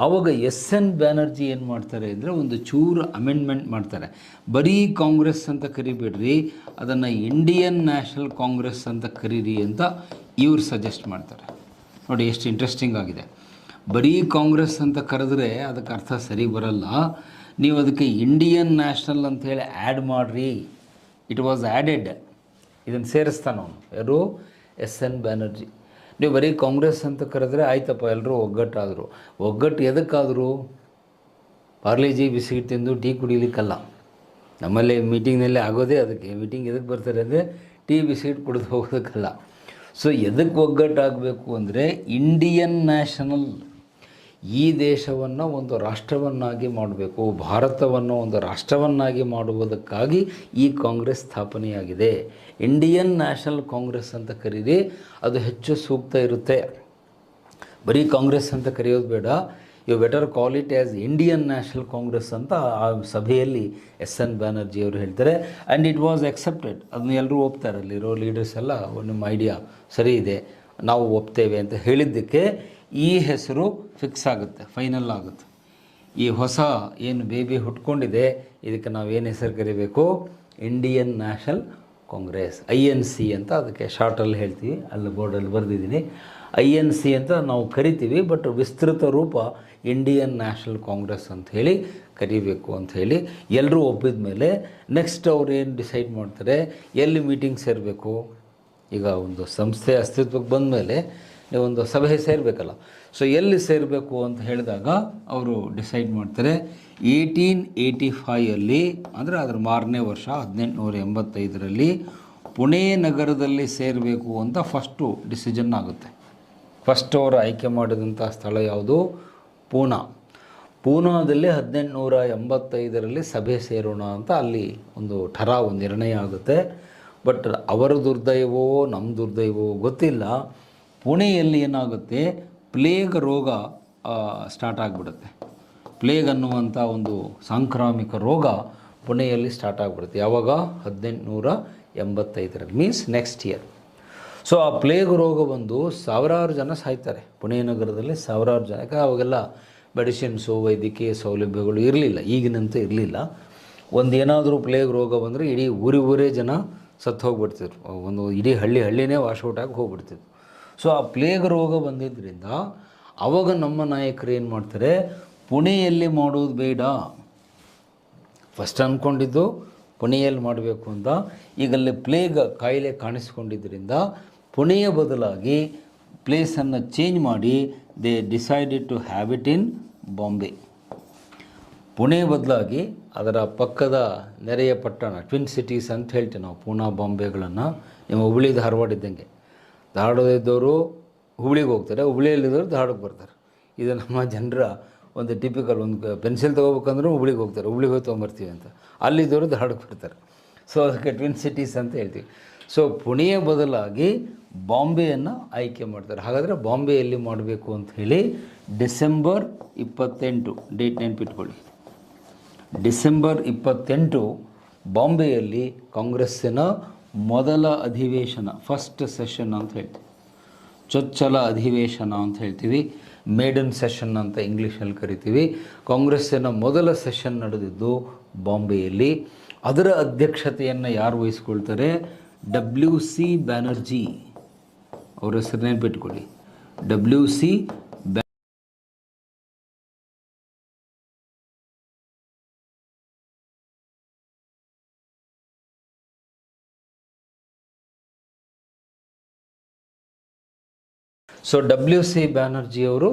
ಆವಾಗ ಎಸ್.ಎನ್. ಬ್ಯಾನರ್ಜಿ ಏನು ಮಾಡ್ತಾರೆ ಅಂದರೆ ಒಂದು ಚೂರು ಅಮೆಂಡ್ಮೆಂಟ್ ಮಾಡ್ತಾರೆ. ಬರೀ ಕಾಂಗ್ರೆಸ್ ಅಂತ ಕರಿಬೇಡ್ರಿ, ಅದನ್ನು ಇಂಡಿಯನ್ ನ್ಯಾಷನಲ್ ಕಾಂಗ್ರೆಸ್ ಅಂತ ಕರೀರಿ ಅಂತ ಇವ್ರು ಸಜೆಸ್ಟ್ ಮಾಡ್ತಾರೆ. ನೋಡಿ ಎಷ್ಟು ಇಂಟ್ರೆಸ್ಟಿಂಗ್ ಆಗಿದೆ. ಬರೀ ಕಾಂಗ್ರೆಸ್ ಅಂತ ಕರೆದ್ರೆ ಅದಕ್ಕೆ ಅರ್ಥ ಸರಿ ಬರಲ್ಲ. ನೀವು ಅದಕ್ಕೆ ಇಂಡಿಯನ್ ನ್ಯಾಷನಲ್ ಅಂಥೇಳಿ ಆ್ಯಡ್ ಮಾಡಿರಿ. It was added. ಇದನ್ನು ಸೇರಿಸ್ತಾನವನು, ಯಾರು, ಎಸ್.ಎನ್. ಬ್ಯಾನರ್ಜಿ. ನೀವು ಬರೀ ಕಾಂಗ್ರೆಸ್ ಅಂತ ಕರೆದ್ರೆ ಆಯ್ತಪ್ಪ, ಎಲ್ಲರೂ ಒಗ್ಗಟ್ಟಾದರು. ಒಗ್ಗಟ್ಟು ಎದಕ್ಕಾದರೂ ಪಾರ್ಲೇಜಿ ಬಿಸ್ಕಿಟ್ ತಿಂದು ಟೀ ಕುಡಿಲಿಕ್ಕಲ್ಲ. ನಮ್ಮಲ್ಲಿ ಮೀಟಿಂಗ್ನಲ್ಲೇ ಆಗೋದೇ ಅದಕ್ಕೆ. ಮೀಟಿಂಗ್ ಎದಕ್ಕೆ ಬರ್ತಾರೆ ಅಂದರೆ ಟೀ ಬಿಸ್ಕಿಟ್ ಕುಡಿದು ಹೋಗೋದಕ್ಕಲ್ಲ. ಸೊ ಎದಕ್ಕೆ ಒಗ್ಗಟ್ಟಾಗಬೇಕು ಅಂದರೆ ಇಂಡಿಯನ್ ನ್ಯಾಷನಲ್, ಈ ದೇಶವನ್ನು ಒಂದು ರಾಷ್ಟ್ರವನ್ನಾಗಿ ಮಾಡಬೇಕು, ಭಾರತವನ್ನು ಒಂದು ರಾಷ್ಟ್ರವನ್ನಾಗಿ ಮಾಡುವುದಕ್ಕಾಗಿ ಈ ಕಾಂಗ್ರೆಸ್ ಸ್ಥಾಪನೆಯಾಗಿದೆ. ಇಂಡಿಯನ್ ನ್ಯಾಷನಲ್ ಕಾಂಗ್ರೆಸ್ ಅಂತ ಕರೀರಿ, ಅದು ಹೆಚ್ಚು ಸೂಕ್ತ ಇರುತ್ತೆ. ಬರೀ ಕಾಂಗ್ರೆಸ್ ಅಂತ ಕರೆಯೋದು ಬೇಡ, you better call it as Indian National Congress ಅಂತ ಆ ಸಭೆಯಲ್ಲಿ ಎಸ್.ಎನ್. ಬ್ಯಾನರ್ಜಿ ಅವರು ಹೇಳ್ತಾರೆ. And it was accepted. ಅದನ್ನ ಎಲ್ಲರೂ ಒಪ್ತಾರೆ. ಅಲ್ಲಿರೋ ಲೀಡರ್ಸ್ ಎಲ್ಲ ನಿಮ್ಮ ಐಡಿಯಾ ಸರಿ ಇದೆ, ನಾವು ಒಪ್ತೇವೆ ಅಂತ ಹೇಳಿದ್ದಕ್ಕೆ ಈ ಹೆಸರು ಫಿಕ್ಸ್ ಆಗುತ್ತೆ, ಫೈನಲ್ ಆಗುತ್ತೆ. ಈ ಹೊಸ ಏನು ಬೇಬಿ ಹುಟ್ಕೊಂಡಿದೆ ಇದಕ್ಕೆ ನಾವು ಏನು ಹೆಸರು ಕರಿಬೇಕು, ಇಂಡಿಯನ್ ನ್ಯಾಷನಲ್ ಕಾಂಗ್ರೆಸ್, INC ಅಂತ ಅದಕ್ಕೆ ಶಾರ್ಟಲ್ಲಿ ಹೇಳ್ತೀವಿ. ಅಲ್ಲಿ ಬೋರ್ಡಲ್ಲಿ ಬರೆದಿದ್ದೀನಿ. INC ಅಂತ ನಾವು ಕರಿತೀವಿ, ಬಟ್ ವಿಸ್ತೃತ ರೂಪ ಇಂಡಿಯನ್ ನ್ಯಾಷನಲ್ ಕಾಂಗ್ರೆಸ್ ಅಂತ ಹೇಳಿ ಕರಿಬೇಕು ಅಂಥೇಳಿ ಎಲ್ಲರೂ ಒಪ್ಪಿದ ಮೇಲೆ ನೆಕ್ಸ್ಟ್ ಅವ್ರು ಏನು ಡಿಸೈಡ್ ಮಾಡ್ತಾರೆ, ಎಲ್ಲಿ ಮೀಟಿಂಗ್ ಸೇರಬೇಕು. ಈಗ ಒಂದು ಸಂಸ್ಥೆ ಅಸ್ತಿತ್ವಕ್ಕೆ ಬಂದ ಮೇಲೆ ನೀವೊಂದು ಸಭೆ ಸೇರಬೇಕಲ್ಲ. ಸೊ ಎಲ್ಲಿ ಸೇರಬೇಕು ಅಂತ ಹೇಳಿದಾಗ ಅವರು ಡಿಸೈಡ್ ಮಾಡ್ತಾರೆ. 1885 ಅಂದರೆ ಅದರ ಮಾರನೇ ವರ್ಷ 1885 ಪುಣೆ ನಗರದಲ್ಲಿ ಸೇರಬೇಕು ಅಂತ ಫಸ್ಟು ಡಿಸಿಷನ್ ಆಗುತ್ತೆ. ಫಸ್ಟ್ ಅವರು ಆಯ್ಕೆ ಮಾಡಿದಂಥ ಸ್ಥಳ ಯಾವುದು, ಪೂನಾದಲ್ಲಿ 1885 ಸಭೆ ಸೇರೋಣ ಅಂತ ಅಲ್ಲಿ ಒಂದು ನಿರ್ಣಯ ಆಗುತ್ತೆ. ಬಟ್ ಅವರ ದುರ್ದೈವೋ ನಮ್ಮ ದುರ್ದೈವೋ ಗೊತ್ತಿಲ್ಲ, ಪುಣೆಯಲ್ಲಿ ಏನಾಗುತ್ತೆ, ಪ್ಲೇಗ್ ರೋಗ ಸ್ಟಾರ್ಟ್ ಆಗಿಬಿಡುತ್ತೆ. ಪ್ಲೇಗ್ ಅನ್ನುವಂಥ ಒಂದು ಸಾಂಕ್ರಾಮಿಕ ರೋಗ ಪುಣೆಯಲ್ಲಿ ಸ್ಟಾರ್ಟ್ ಆಗಿಬಿಡುತ್ತೆ. ಯಾವಾಗ, 1885 ಮೀನ್ಸ್ ನೆಕ್ಸ್ಟ್ ಇಯರ್. ಸೊ ಆ ಪ್ಲೇಗ್ ರೋಗ ಬಂದು ಸಾವಿರಾರು ಜನ ಸಾಯ್ತಾರೆ ಪುಣೆ ನಗರದಲ್ಲಿ, ಸಾವಿರಾರು ಜನ. ಯಾಕೆ ಅವಾಗೆಲ್ಲ ಮೆಡಿಸಿನ್ಸು, ವೈದ್ಯಕೀಯ ಸೌಲಭ್ಯಗಳು ಇರಲಿಲ್ಲ, ಈಗಿನಂತೂ ಇರಲಿಲ್ಲ. ಒಂದೇನಾದರೂ ಪ್ಲೇಗ್ ರೋಗ ಬಂದರೆ ಇಡೀ ಊರೇ ಜನ ಸತ್ತು ಹೋಗ್ಬಿಡ್ತಿದ್ರು. ಒಂದು ಇಡೀ ಹಳ್ಳಿನೇ ವಾಶೌಟಾಗಿ ಹೋಗ್ಬಿಡ್ತಿದ್ರು. ಸೊ ಆ ಪ್ಲೇಗ್ ರೋಗ ಬಂದಿದ್ದರಿಂದ ಆವಾಗ ನಮ್ಮ ನಾಯಕರು ಏನು ಮಾಡ್ತಾರೆ, ಪುಣೆಯಲ್ಲಿ ಮಾಡೋದು ಬೇಡ, ಫಸ್ಟ್ ಅಂದ್ಕೊಂಡಿದ್ದು ಪುಣೆಯಲ್ಲಿ ಮಾಡಬೇಕು ಅಂತ. ಈಗಲ್ಲಿ ಪ್ಲೇಗ್ ಕಾಯಿಲೆ ಕಾಣಿಸ್ಕೊಂಡಿದ್ದರಿಂದ ಪುಣೆಯ ಬದಲಾಗಿ ಪ್ಲೇಸನ್ನು ಚೇಂಜ್ ಮಾಡಿ they decided to have it in Bombay. Pune ಬದಲಾಗಿ ಅದರ ಪಕ್ಕದ ನೆರೆಯ ಪಟ್ಟಣ ಟ್ವಿನ್ ಸಿಟೀಸ್ ಅಂತ ಹೇಳ್ತೀವಿ ನಾವು, ಪೂನಾ ಬಾಂಬೆಗಳನ್ನು. ನಿಮ್ಮ ಹುಬ್ಳಿ ಧಾರವಾಡ ಇದ್ದಂಗೆ, ಧಾರವಾಡದವರು ಹುಬ್ಳಿಗೆ ಹೋಗ್ತಾರೆ, ಹುಬ್ಳಿಯಲ್ಲಿದ್ದವರು ಧಾರವಾಡಕ್ಕೆ ಬರ್ತಾರೆ. ಇದು ನಮ್ಮ ಜನರ ಒಂದು ಟಿಪಿಕಲ್. ಒಂದು ಪೆನ್ಸಿಲ್ ತೊಗೋಬೇಕಂದ್ರೂ ಹುಬ್ಳಿಗೆ ಹೋಗ್ತಾರೆ, ಹುಬ್ಳಿಗೆ ಹೋಗಿ ತೊಗೊಂಬರ್ತೀವಿ ಅಂತ. ಅಲ್ಲಿದ್ದವರು ಧಾರವಾಡಕ್ಕೆ ಬರ್ತಾರೆ. ಸೊ ಅದಕ್ಕೆ ಟ್ವಿನ್ ಸಿಟೀಸ್ ಅಂತ ಹೇಳ್ತೀವಿ. ಸೊ ಪುಣೆಯ ಬದಲಾಗಿ ಬಾಂಬೆಯನ್ನು ಆಯ್ಕೆ ಮಾಡ್ತಾರೆ. ಹಾಗಾದರೆ ಬಾಂಬೆಯಲ್ಲಿ ಮಾಡಬೇಕು ಅಂತ ಹೇಳಿ ಡಿಸೆಂಬರ್ 28 ಡೇಟ್ ನೆನಪಿಟ್ಕೊಳ್ಳಿ. ಡಿಸೆಂಬರ್ 28 ಬಾಂಬೆಯಲ್ಲಿ ಕಾಂಗ್ರೆಸ್ಸಿನ ಮೊದಲ ಅಧಿವೇಶನ, ಫಸ್ಟ್ ಸೆಷನ್ ಅಂತ ಹೇಳ್ತೀವಿ, ಚೊಚ್ಚಲ ಅಧಿವೇಶನ ಅಂತ ಹೇಳ್ತೀವಿ, ಮೇಡನ್ ಸೆಷನ್ ಅಂತ ಇಂಗ್ಲೀಷಲ್ಲಿ ಕರಿತೀವಿ. ಕಾಂಗ್ರೆಸ್ಸಿನ ಮೊದಲ ಸೆಷನ್ ನಡೆದಿದ್ದು ಬಾಂಬೆಯಲ್ಲಿ. ಅದರ ಅಧ್ಯಕ್ಷತೆಯನ್ನು ಯಾರು ವಹಿಸ್ಕೊಳ್ತಾರೆ? WC ಬ್ಯಾನರ್ಜಿ. ಅವ್ರ ಹೆಸರು ನೆನಪಿಟ್ಕೊಳ್ಳಿ, WC ಸೊ WC ಬ್ಯಾನರ್ಜಿ ಅವರು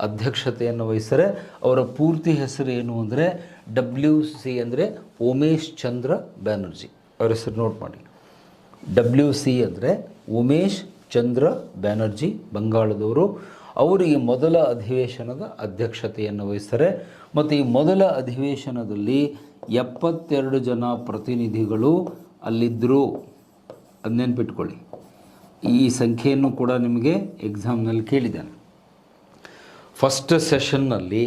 ಅಧ್ಯಕ್ಷತೆಯನ್ನು ವಹಿಸ್ತಾರೆ. ಅವರ ಪೂರ್ತಿ ಹೆಸರು ಏನು ಅಂದರೆ WC ಅಂದರೆ ಉಮೇಶ್ ಚಂದ್ರ ಬ್ಯಾನರ್ಜಿ. ಅವ್ರ ಹೆಸರು ನೋಟ್ ಮಾಡಿ. WC ಅಂದರೆ ಉಮೇಶ್ ಚಂದ್ರ ಬ್ಯಾನರ್ಜಿ, ಬಂಗಾಳದವರು. ಅವರು ಈ ಮೊದಲ ಅಧಿವೇಶನದ ಅಧ್ಯಕ್ಷತೆಯನ್ನು ವಹಿಸ್ತಾರೆ. ಮತ್ತು ಈ ಮೊದಲ ಅಧಿವೇಶನದಲ್ಲಿ 72 ಜನ ಪ್ರತಿನಿಧಿಗಳು ಅಲ್ಲಿದ್ದರು. ಅದು ನೆನ್ಪಿಟ್ಕೊಳ್ಳಿ. ಈ ಸಂಖ್ಯೆಯನ್ನು ಕೂಡ ನಿಮಗೆ ಎಕ್ಸಾಮ್ನಲ್ಲಿ ಕೇಳಿದ್ದಾನೆ. ಫಸ್ಟ್ ಸೆಷನ್ನಲ್ಲಿ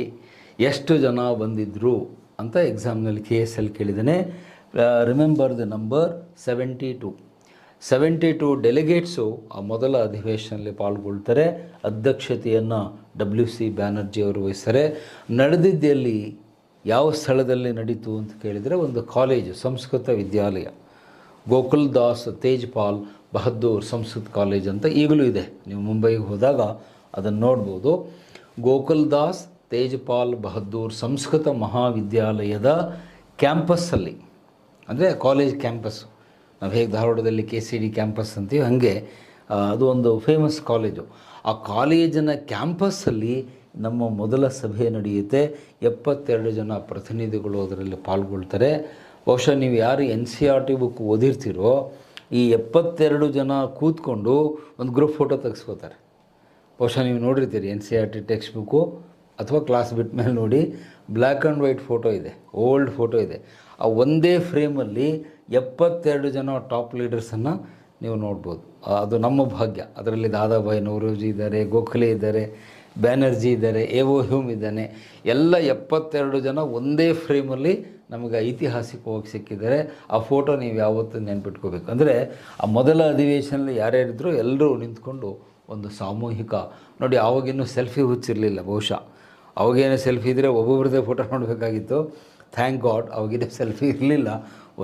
ಎಷ್ಟು ಜನ ಬಂದಿದ್ದರು ಅಂತ ಎಕ್ಸಾಮ್ನಲ್ಲಿ KS ಕೇಳಿದ್ದಾನೆ. ರಿಮೆಂಬರ್ ದ ನಂಬರ್ 72 ಡೆಲಿಗೇಟ್ಸು ಆ ಮೊದಲ ಅಧಿವೇಶನದಲ್ಲಿ ಪಾಲ್ಗೊಳ್ತಾರೆ. ಅಧ್ಯಕ್ಷತೆಯನ್ನು WC ಬ್ಯಾನರ್ಜಿ ಅವರು ವಹಿಸ್ತಾರೆ. ನಡೆದಿದ್ದಲ್ಲಿ ಯಾವ ಸ್ಥಳದಲ್ಲಿ ನಡೀತು ಅಂತ ಕೇಳಿದರೆ, ಒಂದು ಕಾಲೇಜು, ಸಂಸ್ಕೃತ ವಿದ್ಯಾಲಯ, ಗೋಕುಲ್ ದಾಸ್ ತೇಜ್ಪಾಲ್ ಬಹದ್ದೂರ್ ಸಂಸ್ಕೃತ್ ಕಾಲೇಜ್ ಅಂತ ಈಗಲೂ ಇದೆ. ನೀವು ಮುಂಬೈಗೆ ಹೋದಾಗ ಅದನ್ನು ನೋಡ್ಬೋದು. ಗೋಕುಲ್ ದಾಸ್ ತೇಜ್ಪಾಲ್ ಬಹದ್ದೂರ್ ಸಂಸ್ಕೃತ ಮಹಾವಿದ್ಯಾಲಯದ ಕ್ಯಾಂಪಸ್ಸಲ್ಲಿ, ಅಂದರೆ ಕಾಲೇಜ್ ಕ್ಯಾಂಪಸ್ಸು, ನಾವು ಹೇಗೆ ಧಾರವಾಡದಲ್ಲಿ KCD ಕ್ಯಾಂಪಸ್ ಅಂತೀವಿ ಹಾಗೆ ಅದು ಒಂದು ಫೇಮಸ್ ಕಾಲೇಜು. ಆ ಕಾಲೇಜಿನ ಕ್ಯಾಂಪಸ್ಸಲ್ಲಿ ನಮ್ಮ ಮೊದಲ ಸಭೆ ನಡೆಯುತ್ತೆ. 72 ಜನ ಪ್ರತಿನಿಧಿಗಳು ಅದರಲ್ಲಿ ಪಾಲ್ಗೊಳ್ತಾರೆ. ಬಹುಶಃ ನೀವು ಯಾರು NCERT ಬುಕ್ ಓದಿರ್ತೀರೋ, ಈ 72 ಜನ ಕೂತ್ಕೊಂಡು ಒಂದು ಗ್ರೂಪ್ ಫೋಟೋ ತೆಗೆಸ್ಕೋತಾರೆ. ಬಹುಶಃ ನೀವು ನೋಡಿರ್ತೀರಿ NCERT ಟೆಕ್ಸ್ಟ್ ಬುಕ್ಕು ಅಥವಾ ಕ್ಲಾಸ್ ಬಿಟ್ಟ ಮೇಲೆ ನೋಡಿ, ಬ್ಲ್ಯಾಕ್ ಆ್ಯಂಡ್ ವೈಟ್ ಫೋಟೋ ಇದೆ, ಓಲ್ಡ್ ಫೋಟೋ ಇದೆ. ಆ ಒಂದೇ ಫ್ರೇಮಲ್ಲಿ 72 ಜನ ಟಾಪ್ ಲೀಡರ್ಸನ್ನು ನೀವು ನೋಡ್ಬೋದು. ಅದು ನಮ್ಮ ಭಾಗ್ಯ. ಅದರಲ್ಲಿ ದಾದಾಭಾಯಿ ನೌರೋಜಿ ಇದ್ದಾರೆ, ಗೋಖಲೆ ಇದ್ದಾರೆ, ಬ್ಯಾನರ್ಜಿ ಇದ್ದಾರೆ, ಎ.ಓ. ಹ್ಯೂಮ್ ಇದ್ದಾನೆ. ಎಲ್ಲ 72 ಜನ ಒಂದೇ ಫ್ರೇಮಲ್ಲಿ ನಮಗೆ ಐತಿಹಾಸಿಕವಾಗಿ ಸಿಕ್ಕಿದ್ದಾರೆ. ಆ ಫೋಟೋ ನೀವು ಯಾವತ್ತೂ ನೆನ್ಪಿಟ್ಕೋಬೇಕು. ಅಂದರೆ ಆ ಮೊದಲ ಅಧಿವೇಶನದಲ್ಲಿ ಯಾರ್ಯಾರಿದ್ರು ಎಲ್ಲರೂ ನಿಂತ್ಕೊಂಡು ಒಂದು ಸಾಮೂಹಿಕ ನೋಡಿ. ಆವಾಗಿನ್ನೂ ಸೆಲ್ಫಿ ಹುಚ್ಚಿರಲಿಲ್ಲ. ಬಹುಶಃ ಅವಾಗೇನೋ ಸೆಲ್ಫಿ ಇದ್ದರೆ ಒಬ್ಬೊಬ್ರದ್ದೇ ಫೋಟೋ ನೋಡಬೇಕಾಗಿತ್ತು. ಥ್ಯಾಂಕ್ ಗಾಡ್ ಅವಾಗೇನೋ ಸೆಲ್ಫಿ ಇರಲಿಲ್ಲ.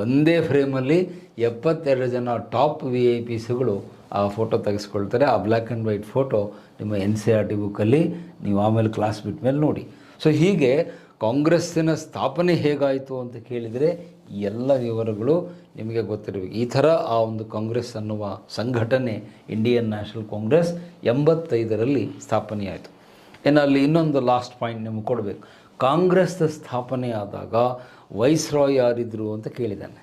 ಒಂದೇ ಫ್ರೇಮಲ್ಲಿ 72 ಜನ ಟಾಪ್ VIPಸ್ಗಳು ಆ ಫೋಟೋ ತೆಗೆಸ್ಕೊಳ್ತಾರೆ. ಆ ಬ್ಲ್ಯಾಕ್ ಆ್ಯಂಡ್ ವೈಟ್ ಫೋಟೋ ನಿಮ್ಮ NCERT ಬುಕ್ಕಲ್ಲಿ ನೀವು ಆಮೇಲೆ ಕ್ಲಾಸ್ ಬಿಟ್ಟ ಮೇಲೆ ನೋಡಿ. ಸೊ ಹೀಗೆ ಕಾಂಗ್ರೆಸ್ಸಿನ ಸ್ಥಾಪನೆ ಹೇಗಾಯಿತು ಅಂತ ಕೇಳಿದರೆ ಎಲ್ಲ ವಿವರಗಳು ನಿಮಗೆ ಗೊತ್ತಿರಬೇಕು. ಈ ಥರ ಆ ಒಂದು ಕಾಂಗ್ರೆಸ್ ಅನ್ನುವ ಸಂಘಟನೆ, ಇಂಡಿಯನ್ ನ್ಯಾಷನಲ್ ಕಾಂಗ್ರೆಸ್ 85ರಲ್ಲಿ ಸ್ಥಾಪನೆಯಾಯಿತು. ಇನ್ನು ಅಲ್ಲಿ ಇನ್ನೊಂದು ಲಾಸ್ಟ್ ಪಾಯಿಂಟ್ ನಿಮಗೆ ಕೊಡಬೇಕು. ಕಾಂಗ್ರೆಸ್ ಸ್ಥಾಪನೆ ಆದಾಗ ವೈಸ್ರಾಯ್ ಯಾರಿದ್ರು ಅಂತ ಕೇಳಿದ್ದಾನೆ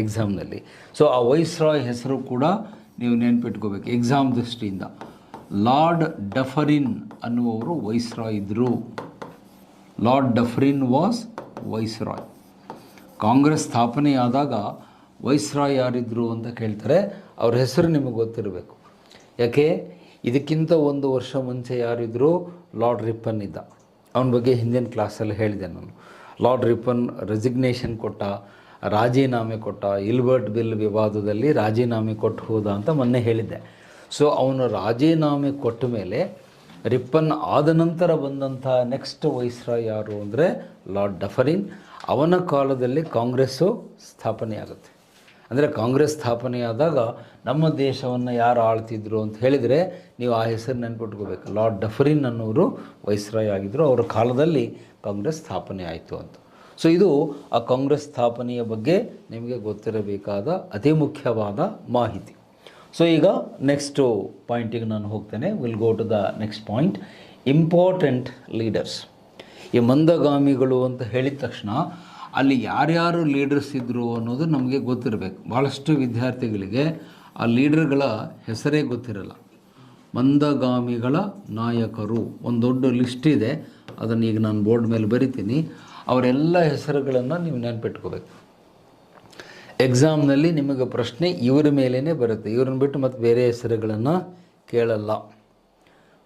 ಎಕ್ಸಾಮ್ನಲ್ಲಿ. ಸೊ ಆ ವೈಸ್ರಾಯ್ ಹೆಸರು ಕೂಡ ನೀವು ನೆನ್ಪಿಟ್ಕೋಬೇಕು ಎಕ್ಸಾಮ್ ದೃಷ್ಟಿಯಿಂದ. ಲಾರ್ಡ್ ಡಫರಿನ್ ಅನ್ನುವರು ವೈಸ್ರಾಯ್ ಇದ್ದರು. Lord Dufferin was viceroy. Congress ಸ್ಥಾಪನೆಯಾದಾಗ ವೈಸ್ರಾಯ್ ಯಾರಿದ್ರು ಅಂತ ಕೇಳ್ತಾರೆ. ಅವ್ರ ಹೆಸರು ನಿಮಗೆ ಗೊತ್ತಿರಬೇಕು. ಯಾಕೆ, ಇದಕ್ಕಿಂತ 1 ವರ್ಷ ಮುಂಚೆ ಯಾರಿದ್ರು? ಲಾರ್ಡ್ ರಿಪ್ಪನ್ ಇದ್ದ. ಅವನ ಬಗ್ಗೆ ಹಿಂದಿನ ಕ್ಲಾಸಲ್ಲಿ ಹೇಳಿದೆ ನಾನು. ಲಾರ್ಡ್ ರಿಪ್ಪನ್ ರೆಸಿಗ್ನೇಷನ್ ಕೊಟ್ಟ, ರಾಜೀನಾಮೆ ಕೊಟ್ಟ. ಇಲ್ಬರ್ಟ್ ಬಿಲ್ ವಿವಾದದಲ್ಲಿ ರಾಜೀನಾಮೆ ಕೊಟ್ಟು ಹೋದ ಅಂತ ಮೊನ್ನೆ ಹೇಳಿದ್ದೆ. ಸೊ ಅವನು ರಾಜೀನಾಮೆ ಕೊಟ್ಟ ಮೇಲೆ ರಿಪ್ಪನ್ ಆದ ನಂತರ ಬಂದಂಥ ನೆಕ್ಸ್ಟ್ ವೈಸ್ರಾಯ್ ಯಾರು ಅಂದರೆ ಲಾರ್ಡ್ ಡಫರಿನ್. ಅವನ ಕಾಲದಲ್ಲಿ ಕಾಂಗ್ರೆಸ್ಸು ಸ್ಥಾಪನೆಯಾಗುತ್ತೆ. ಅಂದರೆ ಕಾಂಗ್ರೆಸ್ ಸ್ಥಾಪನೆಯಾದಾಗ ನಮ್ಮ ದೇಶವನ್ನು ಯಾರು ಆಳ್ತಿದ್ರು ಅಂತ ಹೇಳಿದರೆ ನೀವು ಆ ಹೆಸರು ನೆನ್ಪಿಟ್ಕೋಬೇಕು. ಲಾರ್ಡ್ ಡಫರಿನ್ ಅನ್ನೋರು ವೈಸ್ರಾಯ್ ಆಗಿದ್ದರು. ಅವರ ಕಾಲದಲ್ಲಿ ಕಾಂಗ್ರೆಸ್ ಸ್ಥಾಪನೆ ಆಯಿತು ಅಂತ. ಸೊ ಇದು ಆ ಕಾಂಗ್ರೆಸ್ ಸ್ಥಾಪನೆಯ ಬಗ್ಗೆ ನಿಮಗೆ ಗೊತ್ತಿರಬೇಕಾದ ಅತಿ ಮುಖ್ಯವಾದ ಮಾಹಿತಿ. ಸೊ ಈಗ ನೆಕ್ಸ್ಟು ಪಾಯಿಂಟಿಗೆ ನಾನು ಹೋಗ್ತೇನೆ. Will go to the next point, important leaders. ಈ ಮಂದಗಾಮಿಗಳು ಅಂತ ಹೇಳಿದ ತಕ್ಷಣ ಅಲ್ಲಿ ಯಾರ್ಯಾರು ಲೀಡರ್ಸ್ ಇದ್ದರು ಅನ್ನೋದು ನಮಗೆ ಗೊತ್ತಿರಬೇಕು. ಭಾಳಷ್ಟು ವಿದ್ಯಾರ್ಥಿಗಳಿಗೆ ಆ ಲೀಡರ್ಗಳ ಹೆಸರೇ ಗೊತ್ತಿರಲ್ಲ. ಮಂದಗಾಮಿಗಳ ನಾಯಕರು ಒಂದು ದೊಡ್ಡ ಲಿಸ್ಟ್ ಇದೆ, ಅದನ್ನು ಈಗ ನಾನು ಬೋರ್ಡ್ ಮೇಲೆ ಬರಿತೀನಿ. ಅವರೆಲ್ಲ ಹೆಸರುಗಳನ್ನು ನೀವು ನೆನಪಿಟ್ಕೋಬೇಕು. ಎಕ್ಸಾಮ್ನಲ್ಲಿ ನಿಮಗೆ ಪ್ರಶ್ನೆ ಇವರ ಮೇಲೇ ಬರುತ್ತೆ, ಇವ್ರನ್ನ ಬಿಟ್ಟು ಮತ್ತು ಬೇರೆ ಹೆಸರುಗಳನ್ನು ಕೇಳಲ್ಲ.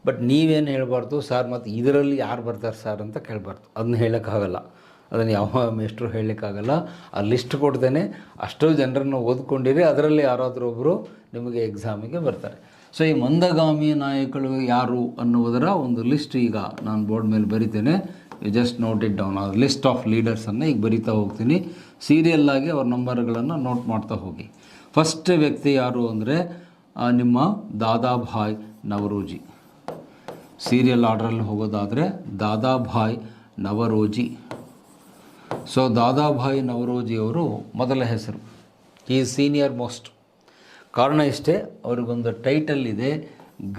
ಬಟ್ ನೀವೇನು ಹೇಳಬಾರ್ದು, ಸರ್ ಮತ್ತು ಇದರಲ್ಲಿ ಯಾರು ಬರ್ತಾರೆ ಸರ್ ಅಂತ ಕೇಳಬಾರ್ದು. ಅದನ್ನ ಹೇಳೋಕ್ಕಾಗಲ್ಲ, ಅದನ್ನು ಯಾವ ಮೇಷ್ಟ್ರು ಹೇಳಲಿಕ್ಕಾಗಲ್ಲ. ಆ ಲಿಸ್ಟ್ ಕೊಡ್ತೇನೆ, ಅಷ್ಟೋ ಜನರನ್ನು ಓದ್ಕೊಂಡಿರಿ, ಅದರಲ್ಲಿ ಯಾರಾದರೂ ಒಬ್ಬರು ನಿಮಗೆ ಎಕ್ಸಾಮಿಗೆ ಬರ್ತಾರೆ. ಸೊ ಈ ಮಂದಗಾಮಿ ನಾಯಕರು ಯಾರು ಅನ್ನುವುದರ ಒಂದು ಲಿಸ್ಟ್ ಈಗ ನಾನು ಬೋರ್ಡ್ ಮೇಲೆ ಬರಿತೇನೆ. You just note it down. ಆ ಲಿಸ್ಟ್ ಆಫ್ ಲೀಡರ್ಸನ್ನು ಈಗ ಬರಿತಾ ಹೋಗ್ತೀನಿ. ಸೀರಿಯಲ್ಲಾಗಿ ಅವ್ರ ನಂಬರ್ಗಳನ್ನು ನೋಟ್ ಮಾಡ್ತಾ ಹೋಗಿ. ಫಸ್ಟ್ ವ್ಯಕ್ತಿ ಯಾರು ಅಂದರೆ ನಿಮ್ಮ ದಾದಾಭಾಯ್ ನವರೋಜಿ. ಸೀರಿಯಲ್ ಆರ್ಡ್ರಲ್ಲಿ ಹೋಗೋದಾದರೆ ದಾದಾಭಾಯ್ ನವರೋಜಿ. ಸೊ ದಾದಾಭಾಯ್ ನವರೋಜಿಯವರು ಮೊದಲ ಹೆಸರು. ಈ ಸೀನಿಯರ್ ಮೋಸ್ಟ್. ಕಾರಣ ಇಷ್ಟೇ, ಅವ್ರಿಗೊಂದು ಟೈಟಲ್ ಇದೆ,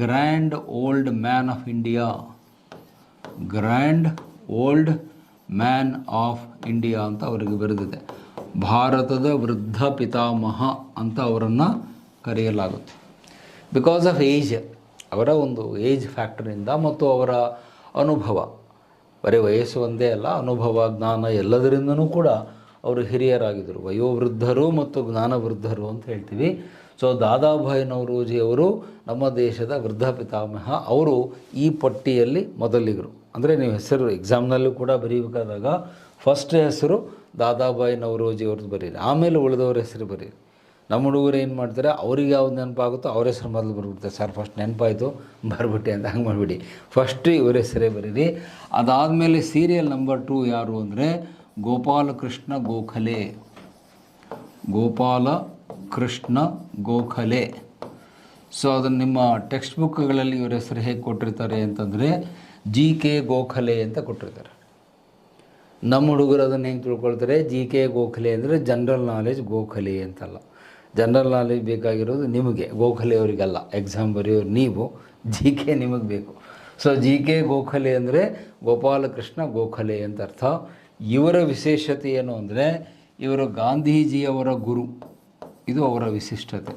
grand old man of India. Grand old man of India ಅಂತ ಅವರಿಗೆ ಬರೆದಿದೆ. ಭಾರತದ ವೃದ್ಧ ಪಿತಾಮಹ ಅಂತ ಅವರನ್ನು ಕರೆಯಲಾಗುತ್ತೆ. ಬಿಕಾಸ್ ಆಫ್ ಏಜ್, ಅವರ ಒಂದು ಏಜ್ ಫ್ಯಾಕ್ಟರಿಂದ ಮತ್ತು ಅವರ ಅನುಭವ, ಬರೀ ವಯಸ್ಸು ಒಂದೇ ಅಲ್ಲ, ಅನುಭವ ಜ್ಞಾನ ಎಲ್ಲದರಿಂದನೂ ಕೂಡ ಅವರು ಹಿರಿಯರಾಗಿದ್ದರು. ವಯೋವೃದ್ಧರು ಮತ್ತು ಜ್ಞಾನವೃದ್ಧರು ಅಂತ ಹೇಳ್ತೀವಿ. ಸೊ ದಾದಾಭಾಯ್ ನವರೋಜಿ ಅವರು ನಮ್ಮ ದೇಶದ ವೃದ್ಧ ಪಿತಾಮಹ. ಅವರು ಈ ಪಟ್ಟಿಯಲ್ಲಿ ಮೊದಲಿಗರು. ಅಂದರೆ ನೀವು ಹೆಸರು ಎಕ್ಸಾಮ್ನಲ್ಲೂ ಕೂಡ ಬರೀಬೇಕಾದಾಗ ಫಸ್ಟ್ ಹೆಸರು ದಾದಾಭಾಯ್ ನವರೋಜಿ ಅವ್ರದ್ದು ಬರೀರಿ, ಆಮೇಲೆ ಉಳಿದವ್ರ ಹೆಸರು ಬರೀರಿ. ನಮ್ಮ ಹುಡುಗರು ಏನು ಮಾಡ್ತಾರೆ, ಅವ್ರಿಗೆ ಯಾವ್ದು ನೆನಪಾಗುತ್ತೋ ಅವ್ರ ಹೆಸರು ಮೊದಲು ಬರ್ಬಿಡ್ತಾರೆ. ಸರ್ ಫಸ್ಟ್ ನೆನಪಾಯಿತು ಬರ್ಬಿಟ್ಟೆ ಅಂತ ಹಂಗೆ ಮಾಡಿಬಿಡಿ. ಫಸ್ಟ್ ಇವ್ರ ಹೆಸರೇ ಬರೀರಿ. ಅದಾದಮೇಲೆ ಸೀರಿಯಲ್ ನಂಬರ್ 2 ಯಾರು ಅಂದರೆ ಗೋಪಾಲಕೃಷ್ಣ ಗೋಖಲೆ. ಗೋಪಾಲಕೃಷ್ಣ ಗೋಖಲೆ. ಸೊ ಅದನ್ನು ನಿಮ್ಮ ಟೆಕ್ಸ್ಟ್ ಬುಕ್ಗಳಲ್ಲಿ ಇವ್ರ ಹೆಸರು ಹೇಗೆ ಕೊಟ್ಟಿರ್ತಾರೆ ಅಂತಂದರೆ GK ಗೋಖಲೆ ಅಂತ ಕೊಟ್ಟಿರ್ತಾರೆ. ನಮ್ಮ ಹುಡುಗರು ಅದನ್ನು ಹೆಂಗೆ ತಿಳ್ಕೊಳ್ತಾರೆ, GK ಗೋಖಲೆ ಅಂದರೆ ಜನರಲ್ ನಾಲೆಜ್ ಗೋಖಲೆ ಅಂತಲ್ಲ. ಜನರಲ್ ನಾಲೆಜ್ ಬೇಕಾಗಿರೋದು ನಿಮಗೆ, ಗೋಖಲೆ ಅವರಿಗಲ್ಲ. ಎಕ್ಸಾಮ್ ಬರೆಯೋರು ನೀವು, GK ನಿಮಗೆ ಬೇಕು. ಸೊ GK ಗೋಖಲೆ ಅಂದರೆ ಗೋಪಾಲಕೃಷ್ಣ ಗೋಖಲೆ ಅಂತ ಅರ್ಥ. ಇವರ ವಿಶೇಷತೆ ಏನು ಅಂದರೆ ಇವರು ಗಾಂಧೀಜಿಯವರ ಗುರು. ಇದು ಅವರ ವಿಶಿಷ್ಟತೆ.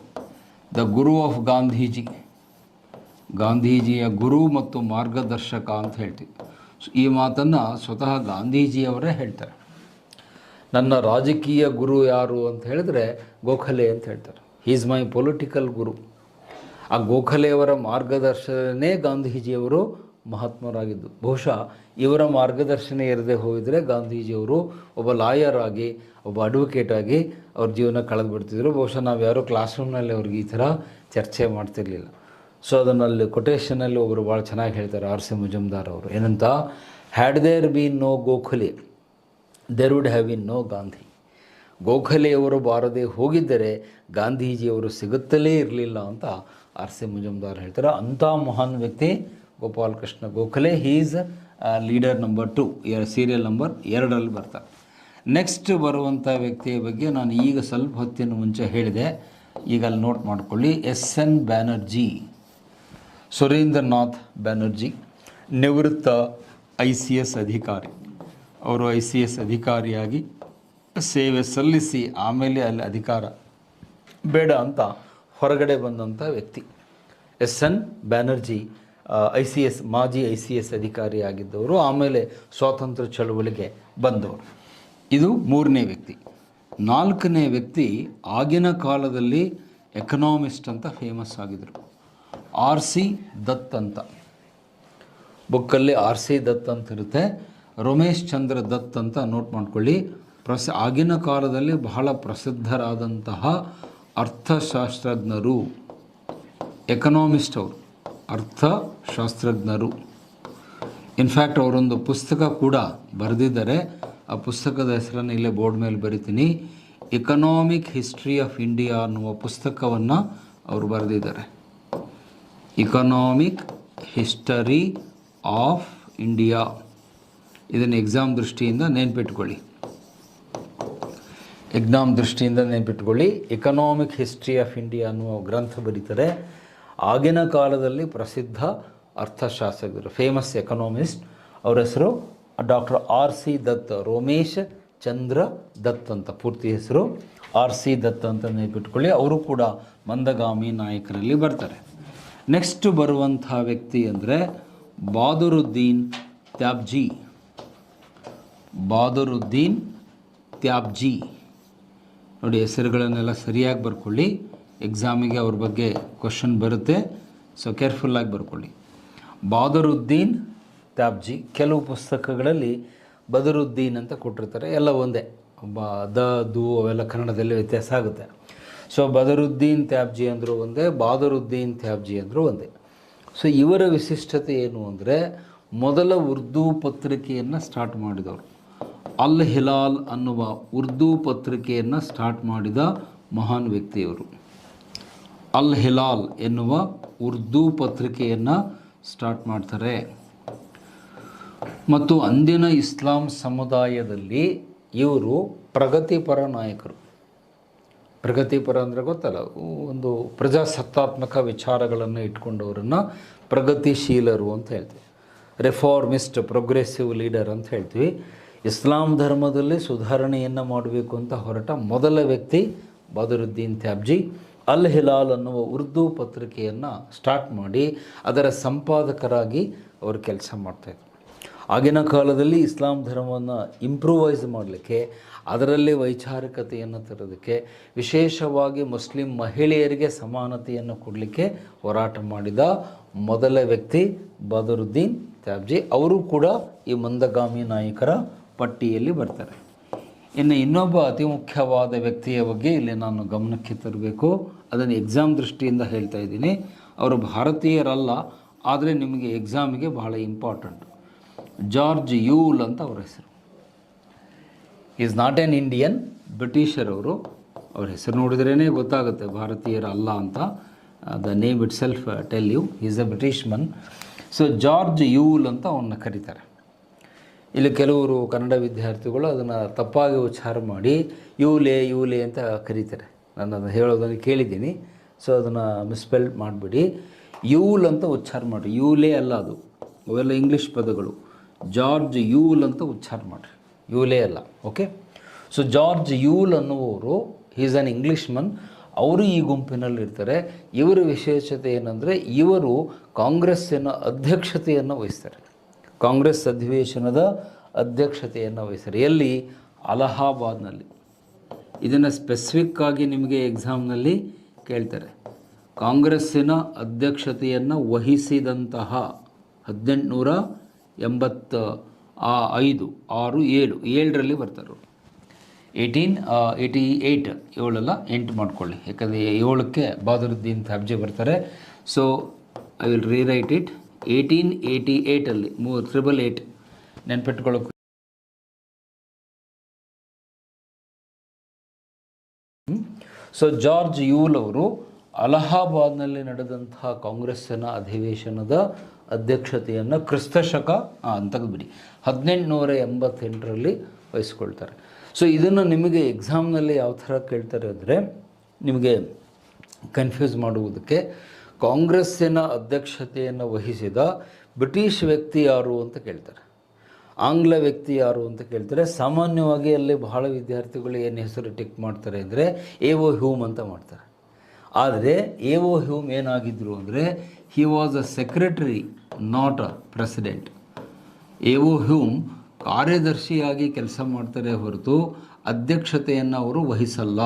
The guru of Gandhiji. ಗಾಂಧೀಜಿಯ ಗುರು ಮತ್ತು ಮಾರ್ಗದರ್ಶಕ ಅಂತ ಹೇಳ್ತೀವಿ. ಈ ಮಾತನ್ನು ಸ್ವತಃ ಗಾಂಧೀಜಿಯವರೇ ಹೇಳ್ತಾರೆ. ನನ್ನ ರಾಜಕೀಯ ಗುರು ಯಾರು ಅಂತ ಹೇಳಿದ್ರೆ ಗೋಖಲೆ ಅಂತ ಹೇಳ್ತಾರೆ. ಹಿ ಈಸ್ ಮೈ ಪೊಲಿಟಿಕಲ್ ಗುರು. ಆ ಗೋಖಲೆಯವರ ಮಾರ್ಗದರ್ಶನನೇ ಗಾಂಧೀಜಿಯವರು ಮಹಾತ್ಮರಾಗಿದ್ದು. ಬಹುಶಃ ಇವರ ಮಾರ್ಗದರ್ಶನ ಇರದೆ ಹೋಗಿದರೆ ಗಾಂಧೀಜಿಯವರು ಒಬ್ಬ ಲಾಯರ್ ಆಗಿ, ಒಬ್ಬ ಅಡ್ವೊಕೇಟ್ ಆಗಿ ಅವ್ರ ಜೀವನ ಕಳೆದು ಬಿಡ್ತಿದ್ರು. ಬಹುಶಃ ನಾವು ಯಾರೋ ಕ್ಲಾಸ್ ರೂಮ್ನಲ್ಲಿ ಅವ್ರಿಗೆ ಈ ಥರ ಚರ್ಚೆ ಮಾಡ್ತಿರ್ಲಿಲ್ಲ. ಸೊ ಅದನ್ನಲ್ಲಿ ಕೊಟೇಶನಲ್ಲಿ ಒಬ್ಬರು ಭಾಳ ಚೆನ್ನಾಗಿ ಹೇಳ್ತಾರೆ, R.C. ಮುಜುಮ್ದಾರ್ ಅವರು. ಏನಂತ, had there been no Gokhale there would have been no Gandhi. ಗೋಖಲೆಯವರು ಬಾರದೆ ಹೋಗಿದ್ದರೆ ಗಾಂಧೀಜಿಯವರು ಸಿಗುತ್ತಲೇ ಇರಲಿಲ್ಲ ಅಂತ R.C. ಮುಜುಮ್ದಾರ್ ಹೇಳ್ತಾರೆ. ಅಂಥ ಮಹಾನ್ ವ್ಯಕ್ತಿ Gopalakrishna Gokhale. He is leader number 2, serial number 2ರಲ್ಲಿ ಬರ್ತಾರೆ. ನೆಕ್ಸ್ಟ್ ಬರುವಂಥ ವ್ಯಕ್ತಿಯ ಬಗ್ಗೆ ನಾನು ಈಗ ಸ್ವಲ್ಪ ಹೊತ್ತಿನ ಮುಂಚೆ ಹೇಳಿದೆ, ಈಗ ಅಲ್ಲಿ ನೋಟ್ ಮಾಡಿಕೊಳ್ಳಿ. SN ಬ್ಯಾನರ್ಜಿ. ಸುರೇಂದ್ರನಾಥ್ ಬ್ಯಾನರ್ಜಿ ನಿವೃತ್ತ ICS ಅಧಿಕಾರಿ. ಅವರು ICS ಅಧಿಕಾರಿಯಾಗಿ ಸೇವೆ ಸಲ್ಲಿಸಿ ಆಮೇಲೆ ಅಲ್ಲಿ ಅಧಿಕಾರ ಬೇಡ ಅಂತ ಹೊರಗಡೆ ಬಂದಂಥ ವ್ಯಕ್ತಿ. SN ಬ್ಯಾನರ್ಜಿ ICS ಮಾಜಿ ICS ಅಧಿಕಾರಿಯಾಗಿದ್ದವರು, ಆಮೇಲೆ ಸ್ವಾತಂತ್ರ್ಯ ಚಳವಳಿಗೆ ಬಂದವರು. ಇದು 3ನೇ ವ್ಯಕ್ತಿ. 4ನೇ ವ್ಯಕ್ತಿ ಆಗಿನ ಕಾಲದಲ್ಲಿ ಎಕನಾಮಿಸ್ಟ್ ಅಂತ ಫೇಮಸ್ ಆಗಿದ್ದರು, R.C. ದತ್ ಅಂತ. ಬುಕ್ಕಲ್ಲಿ R.C. ದತ್ ಅಂತ ಇರುತ್ತೆ. ರಮೇಶ್ ಚಂದ್ರ ದತ್ ಅಂತ ನೋಟ್ ಮಾಡ್ಕೊಳ್ಳಿ. ಆಗಿನ ಕಾಲದಲ್ಲಿ ಬಹಳ ಪ್ರಸಿದ್ಧರಾದಂತಹ ಅರ್ಥಶಾಸ್ತ್ರಜ್ಞರು, ಎಕನಾಮಿಸ್ಟ್ ಅವರು, ಅರ್ಥಶಾಸ್ತ್ರಜ್ಞರು. ಇನ್ಫ್ಯಾಕ್ಟ್ ಅವರೊಂದು ಪುಸ್ತಕ ಕೂಡ ಬರೆದಿದ್ದಾರೆ. ಆ ಪುಸ್ತಕದ ಹೆಸರನ್ನು ಇಲ್ಲೇ ಬೋರ್ಡ್ ಮೇಲೆ ಬರಿತೀನಿ. ಎಕನಾಮಿಕ್ ಹಿಸ್ಟ್ರಿ ಆಫ್ ಇಂಡಿಯಾ ಅನ್ನುವ ಪುಸ್ತಕವನ್ನು ಅವರು ಬರೆದಿದ್ದಾರೆ. Economic history of India. ಇದನ್ನು ಎಕ್ಸಾಮ್ ದೃಷ್ಟಿಯಿಂದ ನೆನಪಿಟ್ಕೊಳ್ಳಿ. ಎಕನಾಮಿಕ್ ಹಿಸ್ಟ್ರಿ ಆಫ್ ಇಂಡಿಯಾ ಅನ್ನುವ ಗ್ರಂಥ ಬರೀತಾರೆ. ಆಗಿನ ಕಾಲದಲ್ಲಿ ಪ್ರಸಿದ್ಧ ಅರ್ಥಶಾಸ್ತ್ರಜ್ಞರು, ಫೇಮಸ್ ಎಕನಾಮಿಸ್ಟ್. ಅವರ ಹೆಸರು ಡಾಕ್ಟರ್ R.C. ದತ್. ರಮೇಶ್ ಚಂದ್ರ ದತ್ ಅಂತ, ಪೂರ್ತಿ ಹೆಸರು RC ದತ್ ಅಂತ ನೆನಪಿಟ್ಕೊಳ್ಳಿ. ಅವರು ಕೂಡ ಮಂದಗಾಮಿ ನಾಯಕರಲ್ಲಿ ಬರ್ತಾರೆ. ನೆಕ್ಸ್ಟ್ ಬರುವಂಥ ವ್ಯಕ್ತಿ ಅಂದರೆ ಬಹದ್ದೂರುದ್ದೀನ್ ತ್ಯಾಬ್ಜಿ. ಬಹದ್ದೂರುದ್ದೀನ್ ತ್ಯಾಬ್ಜಿ ನೋಡಿ, ಹೆಸರುಗಳನ್ನೆಲ್ಲ ಸರಿಯಾಗಿ ಬರ್ಕೊಳ್ಳಿ. ಎಕ್ಸಾಮಿಗೆ ಅವ್ರ ಬಗ್ಗೆ ಕ್ವಶನ್ ಬರುತ್ತೆ, ಸೊ ಕೇರ್ಫುಲ್ಲಾಗಿ ಬರ್ಕೊಳ್ಳಿ. ಬಹದ್ದೂರುದ್ದೀನ್ ತ್ಯಾಬ್ಜಿ. ಕೆಲವು ಪುಸ್ತಕಗಳಲ್ಲಿ ಬದರುದ್ದೀನ್ ಅಂತ ಕೊಟ್ಟಿರ್ತಾರೆ, ಎಲ್ಲ ಒಂದೇ, ದು ಅವೆಲ್ಲ ಕನ್ನಡದಲ್ಲಿ ವ್ಯತ್ಯಾಸ ಆಗುತ್ತೆ. ಸೊ ಬದರುದ್ದೀನ್ ತ್ಯಾಬ್ಜಿ ಅಂದರೂ ಒಂದೇ, ಬಹದ್ದೂರುದ್ದೀನ್ ತ್ಯಾಬ್ಜಿ ಅಂದರೂ ಒಂದೇ. ಸೊ ಇವರ ವಿಶಿಷ್ಟತೆ ಏನು ಅಂದರೆ, ಮೊದಲ ಉರ್ದು ಪತ್ರಿಕೆಯನ್ನು ಸ್ಟಾರ್ಟ್ ಮಾಡಿದವರು. ಅಲ್ ಹಿಲಾಲ್ ಅನ್ನುವ ಉರ್ದು ಪತ್ರಿಕೆಯನ್ನು ಸ್ಟಾರ್ಟ್ ಮಾಡಿದ ಮಹಾನ್ ವ್ಯಕ್ತಿಯವರು. ಅಲ್ ಹಿಲಾಲ್ ಎನ್ನುವ ಉರ್ದು ಪತ್ರಿಕೆಯನ್ನು ಸ್ಟಾರ್ಟ್ ಮಾಡ್ತಾರೆ. ಮತ್ತು ಅಂದಿನ ಇಸ್ಲಾಂ ಸಮುದಾಯದಲ್ಲಿ ಇವರು ಪ್ರಗತಿಪರ ನಾಯಕರು. ಪ್ರಗತಿಪರ ಅಂದರೆ ಗೊತ್ತಲ್ಲ, ಒಂದು ಪ್ರಜಾಸತ್ತಾತ್ಮಕ ವಿಚಾರಗಳನ್ನು ಇಟ್ಕೊಂಡವರನ್ನು ಪ್ರಗತಿಶೀಲರು ಅಂತ ಹೇಳ್ತೀವಿ. ರಿಫಾರ್ಮಿಸ್ಟ್, ಪ್ರೋಗ್ರೆಸಿವ್ ಲೀಡರ್ ಅಂತ ಹೇಳ್ತೀವಿ. ಇಸ್ಲಾಂ ಧರ್ಮದಲ್ಲಿ ಸುಧಾರಣೆಯನ್ನು ಮಾಡಬೇಕು ಅಂತ ಹೊರಟ ಮೊದಲ ವ್ಯಕ್ತಿ ಬಹದ್ದೂರುದ್ದೀನ್ ತ್ಯಾಬ್ಜಿ. ಅಲ್ ಹಿಲಾಲ್ ಅನ್ನುವ ಉರ್ದು ಪತ್ರಿಕೆಯನ್ನು ಸ್ಟಾರ್ಟ್ ಮಾಡಿ ಅದರ ಸಂಪಾದಕರಾಗಿ ಅವರು ಕೆಲಸ ಮಾಡ್ತಾಯಿದ್ರು. ಆಗಿನ ಕಾಲದಲ್ಲಿ ಇಸ್ಲಾಂ ಧರ್ಮವನ್ನು ಇಂಪ್ರೂವೈಸ್ ಮಾಡಲಿಕ್ಕೆ, ಅದರಲ್ಲಿ ವೈಚಾರಿಕತೆಯನ್ನು ತರೋದಕ್ಕೆ, ವಿಶೇಷವಾಗಿ ಮುಸ್ಲಿಂ ಮಹಿಳೆಯರಿಗೆ ಸಮಾನತೆಯನ್ನು ಕೊಡಲಿಕ್ಕೆ ಹೋರಾಟ ಮಾಡಿದ ಮೊದಲ ವ್ಯಕ್ತಿ ಬಹದ್ದೂರುದ್ದೀನ್ ತ್ಯಾಬ್ಜಿ. ಅವರು ಕೂಡ ಈ ಮಂದಗಾಮಿ ನಾಯಕರ ಪಟ್ಟಿಯಲ್ಲಿ ಬರ್ತಾರೆ. ಇನ್ನು ಇನ್ನೊಬ್ಬ ಅತಿ ಮುಖ್ಯವಾದ ವ್ಯಕ್ತಿಯ ಬಗ್ಗೆ ಇಲ್ಲಿ ನಾನು ಗಮನಕ್ಕೆ ತರಬೇಕು, ಅದನ್ನು ಎಕ್ಸಾಮ್ ದೃಷ್ಟಿಯಿಂದ ಹೇಳ್ತಾ ಇದ್ದೀನಿ. ಅವರು ಭಾರತೀಯರಲ್ಲ, ಆದರೆ ನಿಮಗೆ ಎಕ್ಸಾಮಿಗೆ ಬಹಳ ಇಂಪಾರ್ಟೆಂಟ್. ಜಾರ್ಜ್ ಯೂಲ್ ಅಂತ ಅವರ ಹೆಸರು. Is not an Indian, ಬ್ರಿಟಿಷರವರು. ಅವ್ರ ಹೆಸರು ನೋಡಿದ್ರೇ ಗೊತ್ತಾಗುತ್ತೆ ಭಾರತೀಯರಲ್ಲ ಅಂತ. The name it self tell you is a British Mann. So George you'll ಅಂತ ಅವನ್ನ ಕರೀತಾರೆ. ಇಲ್ಲಿ ಕೆಲವರು ಕನ್ನಡ ವಿದ್ಯಾರ್ಥಿಗಳು ಅದನ್ನು ತಪ್ಪಾಗಿ ಉಚ್ಚಾರ ಮಾಡಿ ಯೂಲೆ ಅಂತ ಕರೀತಾರೆ. ನಾನು ಅದನ್ನು ಹೇಳೋದನ್ನು ಕೇಳಿದ್ದೀನಿ, ಸೊ ಅದನ್ನು ಮಿಸ್ಪೆಲ್ ಮಾಡಿಬಿಡಿ. ಯೂಲ್ ಅಂತ ಉಚ್ಚಾರ ಮಾಡಿರಿ, ಯೂಲೇ ಅಲ್ಲ, ಅದು ಅವೆಲ್ಲ ಇಂಗ್ಲೀಷ್ ಪದಗಳು. ಜಾರ್ಜ್ ಯೂಲ್ ಅಂತ ಉಚ್ಚಾರ ಮಾಡಿರಿ, ಯೂಲೇ ಅಲ್ಲ. ಓಕೆ. ಸೊ ಜಾರ್ಜ್ ಯೂಲ್ ಅನ್ನುವರು ಈಸ್ ಆನ್ ಇಂಗ್ಲೀಷ್ ಮನ್. ಅವರು ಈ ಗುಂಪಿನಲ್ಲಿ ಇರ್ತಾರೆ. ಇವರ ವಿಶೇಷತೆ ಏನಂದರೆ, ಇವರು ಕಾಂಗ್ರೆಸ್ಸಿನ ಅಧ್ಯಕ್ಷತೆಯನ್ನು ವಹಿಸ್ತಾರೆ. ಕಾಂಗ್ರೆಸ್ ಅಧಿವೇಶನದ ಅಧ್ಯಕ್ಷತೆಯನ್ನು ವಹಿಸ್ತಾರೆ. ಎಲ್ಲಿ? ಅಲಹಾಬಾದ್ನಲ್ಲಿ. ಇದನ್ನು ಸ್ಪೆಸಿಫಿಕ್ಕಾಗಿ ನಿಮಗೆ ಎಕ್ಸಾಮ್ನಲ್ಲಿ ಕೇಳ್ತಾರೆ. ಕಾಂಗ್ರೆಸ್ಸಿನ ಅಧ್ಯಕ್ಷತೆಯನ್ನು ವಹಿಸಿದಂತಹ 1887 ಬರ್ತಾರೆ. 1888 7 ಎಂಟು ಮಾಡ್ಕೊಳ್ಳಿ, ಯಾಕಂದರೆ 7ಕ್ಕೆ ಬಹದ್ದೂರುದ್ದೀನ್ ತ್ಯಾಬ್ಜಿ ಬರ್ತಾರೆ. So I will rewrite it. 1888 888 ನೆನ್ಪಿಟ್ಕೊಳ್ಳೋಕೆ. ಸೊ ಜಾರ್ಜ್ ಯೂಲ್ ಅವರು ಅಲಹಾಬಾದ್ನಲ್ಲಿ ನಡೆದಂತಹ ಕಾಂಗ್ರೆಸ್ಸಿನ ಅಧಿವೇಶನದ ಅಧ್ಯಕ್ಷತೆಯನ್ನು ಕ್ರಿಸ್ತಶಕ ಅಂತ ಬಿಡಿ 1888 ವಹಿಸ್ಕೊಳ್ತಾರೆ. ಸೊ ಇದನ್ನು ನಿಮಗೆ ಎಕ್ಸಾಮ್ನಲ್ಲಿ ಯಾವ ಥರ ಕೇಳ್ತಾರೆ ಅಂದರೆ, ನಿಮಗೆ ಕನ್ಫ್ಯೂಸ್ ಮಾಡುವುದಕ್ಕೆ, ಕಾಂಗ್ರೆಸ್ಸಿನ ಅಧ್ಯಕ್ಷತೆಯನ್ನು ವಹಿಸಿದ ಬ್ರಿಟಿಷ್ ವ್ಯಕ್ತಿ ಯಾರು ಅಂತ ಕೇಳ್ತಾರೆ, ಆಂಗ್ಲ ವ್ಯಕ್ತಿ ಯಾರು ಅಂತ ಕೇಳ್ತಾರೆ. ಸಾಮಾನ್ಯವಾಗಿ ಅಲ್ಲಿ ಬಹಳ ವಿದ್ಯಾರ್ಥಿಗಳು ಏನು ಹೆಸರು ಟಿಕ್ ಮಾಡ್ತಾರೆ ಅಂದರೆ ಎ.ಒ. ಹ್ಯೂಮ್ ಅಂತ ಮಾಡ್ತಾರೆ. ಆದರೆ ಎ.ಒ. ಹ್ಯೂಮ್ ಏನಾಗಿದ್ದರು ಅಂದರೆ, he was a secretary, not a president. A O. Hume ಕಾರ್ಯದರ್ಶಿಯಾಗಿ ಕೆಲಸ ಮಾಡ್ತಾರೆ ಹೊರತು ಅಧ್ಯಕ್ಷತೆಯನ್ನು ಅವರು ವಹಿಸಲ್ಲ.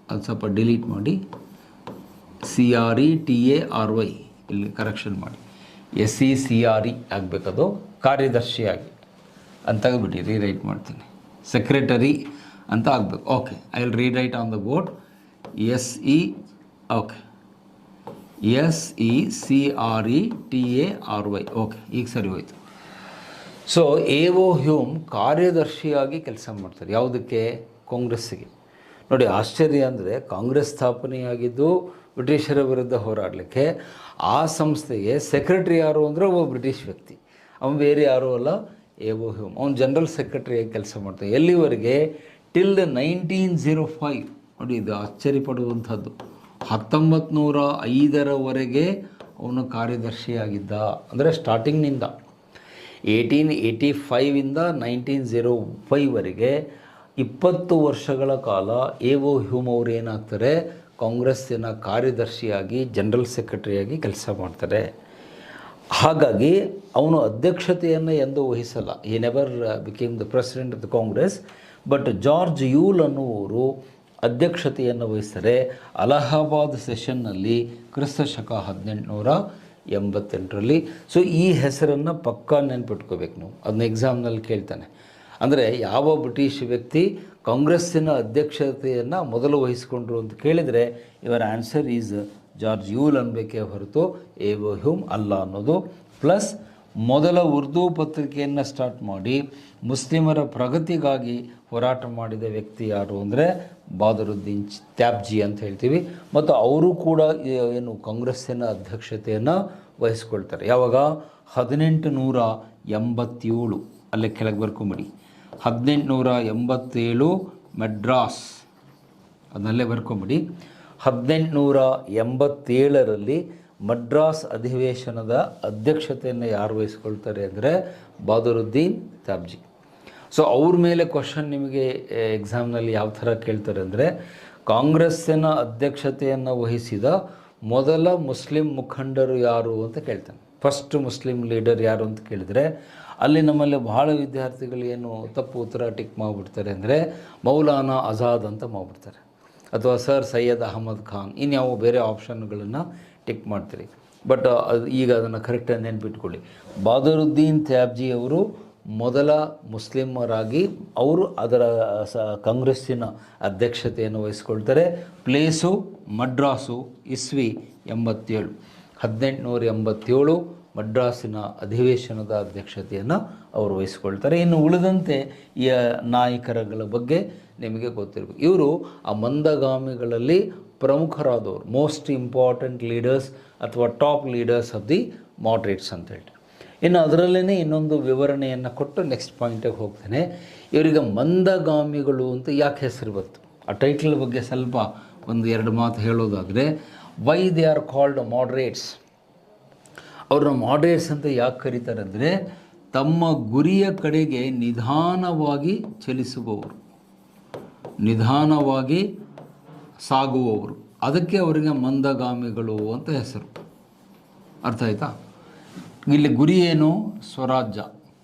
ಅದು ಸ್ವಲ್ಪ ಡಿಲೀಟ್ ಮಾಡಿ, CRETARY ಇಲ್ಲಿ ಕರೆಕ್ಷನ್ ಮಾಡಿ, SECRE ಆಗಬೇಕದು, ಕಾರ್ಯದರ್ಶಿಯಾಗಿ ಅಂತ ಬಿಟ್ಟು ರೀರೈಟ್ ಮಾಡ್ತೀನಿ, ಸೆಕ್ರೆಟರಿ ಅಂತ ಆಗಬೇಕು. Okay, I will rewrite on the board okay SECRETARY. Okay, ಈಗ ಸರಿ ಹೋಯಿತು. ಸೊ ಎ.ಒ. ಹ್ಯೂಮ್ ಕಾರ್ಯದರ್ಶಿಯಾಗಿ ಕೆಲಸ ಮಾಡ್ತಾರೆ. ಯಾವುದಕ್ಕೆ? ಕಾಂಗ್ರೆಸ್ಸಿಗೆ. ನೋಡಿ, ಆಶ್ಚರ್ಯ ಅಂದರೆ ಕಾಂಗ್ರೆಸ್ ಸ್ಥಾಪನೆಯಾಗಿದ್ದು ಬ್ರಿಟಿಷರ ವಿರುದ್ಧ ಹೋರಾಡಲಿಕ್ಕೆ. ಆ ಸಂಸ್ಥೆಗೆ ಸೆಕ್ರೆಟರಿ ಯಾರು ಅಂದರೆ ಒಬ್ಬ ಬ್ರಿಟಿಷ್ ವ್ಯಕ್ತಿ, ಅವನು ಬೇರೆ ಯಾರೂ ಅಲ್ಲ, ಎ.ಒ. ಹ್ಯೂಮ್. ಅವನು ಜನರಲ್ ಸೆಕ್ರೆಟರಿಯಾಗಿ ಕೆಲಸ ಮಾಡ್ತಾನೆ. ಎಲ್ಲಿವರೆಗೆ? ಟಿಲ್ 1905. ನೋಡಿ, ಇದು ಆಶ್ಚರ್ಯಪಡುವಂಥದ್ದು. 1905 ಅವನು ಕಾರ್ಯದರ್ಶಿಯಾಗಿದ್ದ. ಅಂದರೆ ಸ್ಟಾರ್ಟಿಂಗ್ನಿಂದ 1885 1905 20 ವರ್ಷಗಳ ಕಾಲ ಎ ಒ ಹ್ಯೂಮ್ ಅವರು ಏನಾಗ್ತಾರೆ, ಕಾಂಗ್ರೆಸ್ಸಿನ ಕಾರ್ಯದರ್ಶಿಯಾಗಿ ಜನರಲ್ ಸೆಕ್ರೆಟರಿಯಾಗಿ ಕೆಲಸ ಮಾಡ್ತಾರೆ. ಹಾಗಾಗಿ ಅವನು ಅಧ್ಯಕ್ಷತೆಯನ್ನು ಎಂದು ವಹಿಸಲ್ಲ. ಈ never became the president of the Congress. But George Yule ಅನ್ನುವರು ಅಧ್ಯಕ್ಷತೆಯನ್ನು ವಹಿಸ್ತಾರೆ ಅಲಹಾಬಾದ್ ಸೆಷನ್ನಲ್ಲಿ ಕ್ರಿಸ್ತಶಕ 1888ರಲ್ಲಿ. ಸೊ ಈ ಹೆಸರನ್ನು ಪಕ್ಕಾ ನೆನ್ಪಿಟ್ಕೋಬೇಕು ನೀವು, ಅದನ್ನ ಎಕ್ಸಾಮ್ನಲ್ಲಿ ಕೇಳ್ತಾನೆ. ಅಂದರೆ ಯಾವ ಬ್ರಿಟಿಷ್ ವ್ಯಕ್ತಿ ಕಾಂಗ್ರೆಸ್ಸಿನ ಅಧ್ಯಕ್ಷತೆಯನ್ನು ಮೊದಲು ವಹಿಸಿಕೊಂಡ್ರು ಅಂತ ಕೇಳಿದರೆ ಇವರ ಆನ್ಸರ್ ಈಸ್ ಜಾರ್ಜ್ ಯೂಲ್ ಅನ್ಬೇಕೇ ಹೊರತು ಎ ಒ ಹ್ಯೂಮ್ ಅಲ್ಲ ಅನ್ನೋದು. ಪ್ಲಸ್ ಮೊದಲ ಉರ್ದು ಪತ್ರಿಕೆಯನ್ನು ಸ್ಟಾರ್ಟ್ ಮಾಡಿ ಮುಸ್ಲಿಮರ ಪ್ರಗತಿಗಾಗಿ ಹೋರಾಟ ಮಾಡಿದ ವ್ಯಕ್ತಿ ಯಾರು ಅಂದರೆ ಬಾದರುದ್ದೀನ್ ತ್ಯಾಬ್ಜಿ ಅಂತ ಹೇಳ್ತೀವಿ. ಮತ್ತು ಅವರು ಕೂಡ ಏನು ಕಾಂಗ್ರೆಸ್ಸಿನ ಅಧ್ಯಕ್ಷತೆಯನ್ನು ವಹಿಸ್ಕೊಳ್ತಾರೆ. ಯಾವಾಗ 1887, ಅಲ್ಲೇ ಕೆಳಗೆ ಬರ್ಕೊಂಬಿಡಿ, 1887 ಮೆಡ್ರಾಸ್, ಅದನ್ನಲ್ಲೇ ಬರ್ಕೊಂಬಿಡಿ. 1887ರಲ್ಲಿ ಮಡ್ರಾಸ್ ಅಧಿವೇಶನದ ಅಧ್ಯಕ್ಷತೆಯನ್ನು ಯಾರು ವಹಿಸ್ಕೊಳ್ತಾರೆ ಅಂದರೆ ಬಾದರುದ್ದೀನ್ ತ್ಯಾಬ್ಜಿ. ಸೊ ಅವ್ರ ಮೇಲೆ ಕ್ವಶನ್ ನಿಮಗೆ ಎಕ್ಸಾಮ್ನಲ್ಲಿ ಯಾವ ಥರ ಕೇಳ್ತಾರೆ ಅಂದರೆ, ಕಾಂಗ್ರೆಸ್ಸಿನ ಅಧ್ಯಕ್ಷತೆಯನ್ನು ವಹಿಸಿದ ಮೊದಲ ಮುಸ್ಲಿಂ ಮುಖಂಡರು ಯಾರು ಅಂತ ಕೇಳ್ತಾನೆ. ಫಸ್ಟ್ ಮುಸ್ಲಿಂ ಲೀಡರ್ ಯಾರು ಅಂತ ಕೇಳಿದರೆ ಅಲ್ಲಿ ನಮ್ಮಲ್ಲಿ ಬಹಳ ವಿದ್ಯಾರ್ಥಿಗಳು ಏನು ತಪ್ಪು ಉತ್ತರ ಟಿಕ್ ಮಾಡಿಬಿಡ್ತಾರೆ ಅಂದರೆ ಮೌಲಾನಾ ಆಜಾದ್ ಅಂತ ಮಾಡಿಬಿಡ್ತಾರೆ, ಅಥವಾ ಸರ್ ಸೈಯದ್ ಅಹಮದ್ ಖಾನ್, ಇನ್ಯಾವು ಬೇರೆ ಆಪ್ಷನ್ಗಳನ್ನು ಟಿಕ್ ಮಾಡ್ತೀರಿ. ಬಟ್ ಈಗ ಅದನ್ನು ಕರೆಕ್ಟಾಗಿ ನೆನ್ಪಿಟ್ಕೊಳ್ಳಿ. ಬಾದರುದ್ದೀನ್ ತ್ಯಾಬ್ಜಿ ಅವರು ಮೊದಲ ಮುಸ್ಲಿಮರಾಗಿ ಅವರು ಅದರ ಕಾಂಗ್ರೆಸ್ಸಿನ ಅಧ್ಯಕ್ಷತೆಯನ್ನು ವಹಿಸ್ಕೊಳ್ತಾರೆ. ಪ್ಲೇಸು ಮಡ್ರಾಸು, ಇಸ್ವಿ 87, 1887 ಮಡ್ರಾಸಿನ ಅಧಿವೇಶನದ ಅಧ್ಯಕ್ಷತೆಯನ್ನು ಅವರು ವಹಿಸ್ಕೊಳ್ತಾರೆ. ಇನ್ನು ಉಳಿದಂತೆ ಈ ನಾಯಕರುಗಳ ಬಗ್ಗೆ ನಿಮಗೆ ಗೊತ್ತಿರಬೇಕು. ಇವರು ಆ ಮಂದಗಾಮಿಗಳಲ್ಲಿ ಪ್ರಮುಖರಾದವರು, ಮೋಸ್ಟ್ ಇಂಪಾರ್ಟೆಂಟ್ ಲೀಡರ್ಸ್ ಅಥವಾ top leaders of the moderates ಅಂತ ಹೇಳಿ. ಇನ್ನು ಅದರಲ್ಲೇ ಇನ್ನೊಂದು ವಿವರಣೆಯನ್ನು ಕೊಟ್ಟು ನೆಕ್ಸ್ಟ್ ಪಾಯಿಂಟಿಗೆ ಹೋಗ್ತೇನೆ. ಇವರಿಗೆ ಮಂದಗಾಮಿಗಳು ಅಂತ ಯಾಕೆ ಹೆಸರು ಬಂತು, ಆ ಟೈಟಲ್ ಬಗ್ಗೆ ಸ್ವಲ್ಪ ಒಂದು ಎರಡು ಮಾತು ಹೇಳೋದಾದರೆ, why they are called moderates. ಅವ್ರನ್ನ ಮಾಡ್ರೇಟ್ಸ್ ಅಂತ ಯಾಕೆ ಕರೀತಾರೆ ಅಂದರೆ, ತಮ್ಮ ಗುರಿಯ ಕಡೆಗೆ ನಿಧಾನವಾಗಿ ಚಲಿಸುವವರು, ನಿಧಾನವಾಗಿ ಸಾಗುವವರು, ಅದಕ್ಕೆ ಅವರಿಗೆ ಮಂದಗಾಮಿಗಳು ಅಂತ ಹೆಸರು. ಅರ್ಥ ಆಯ್ತಾ? ಇಲ್ಲಿ ಗುರಿ ಏನು? ಸ್ವರಾಜ್ಯ,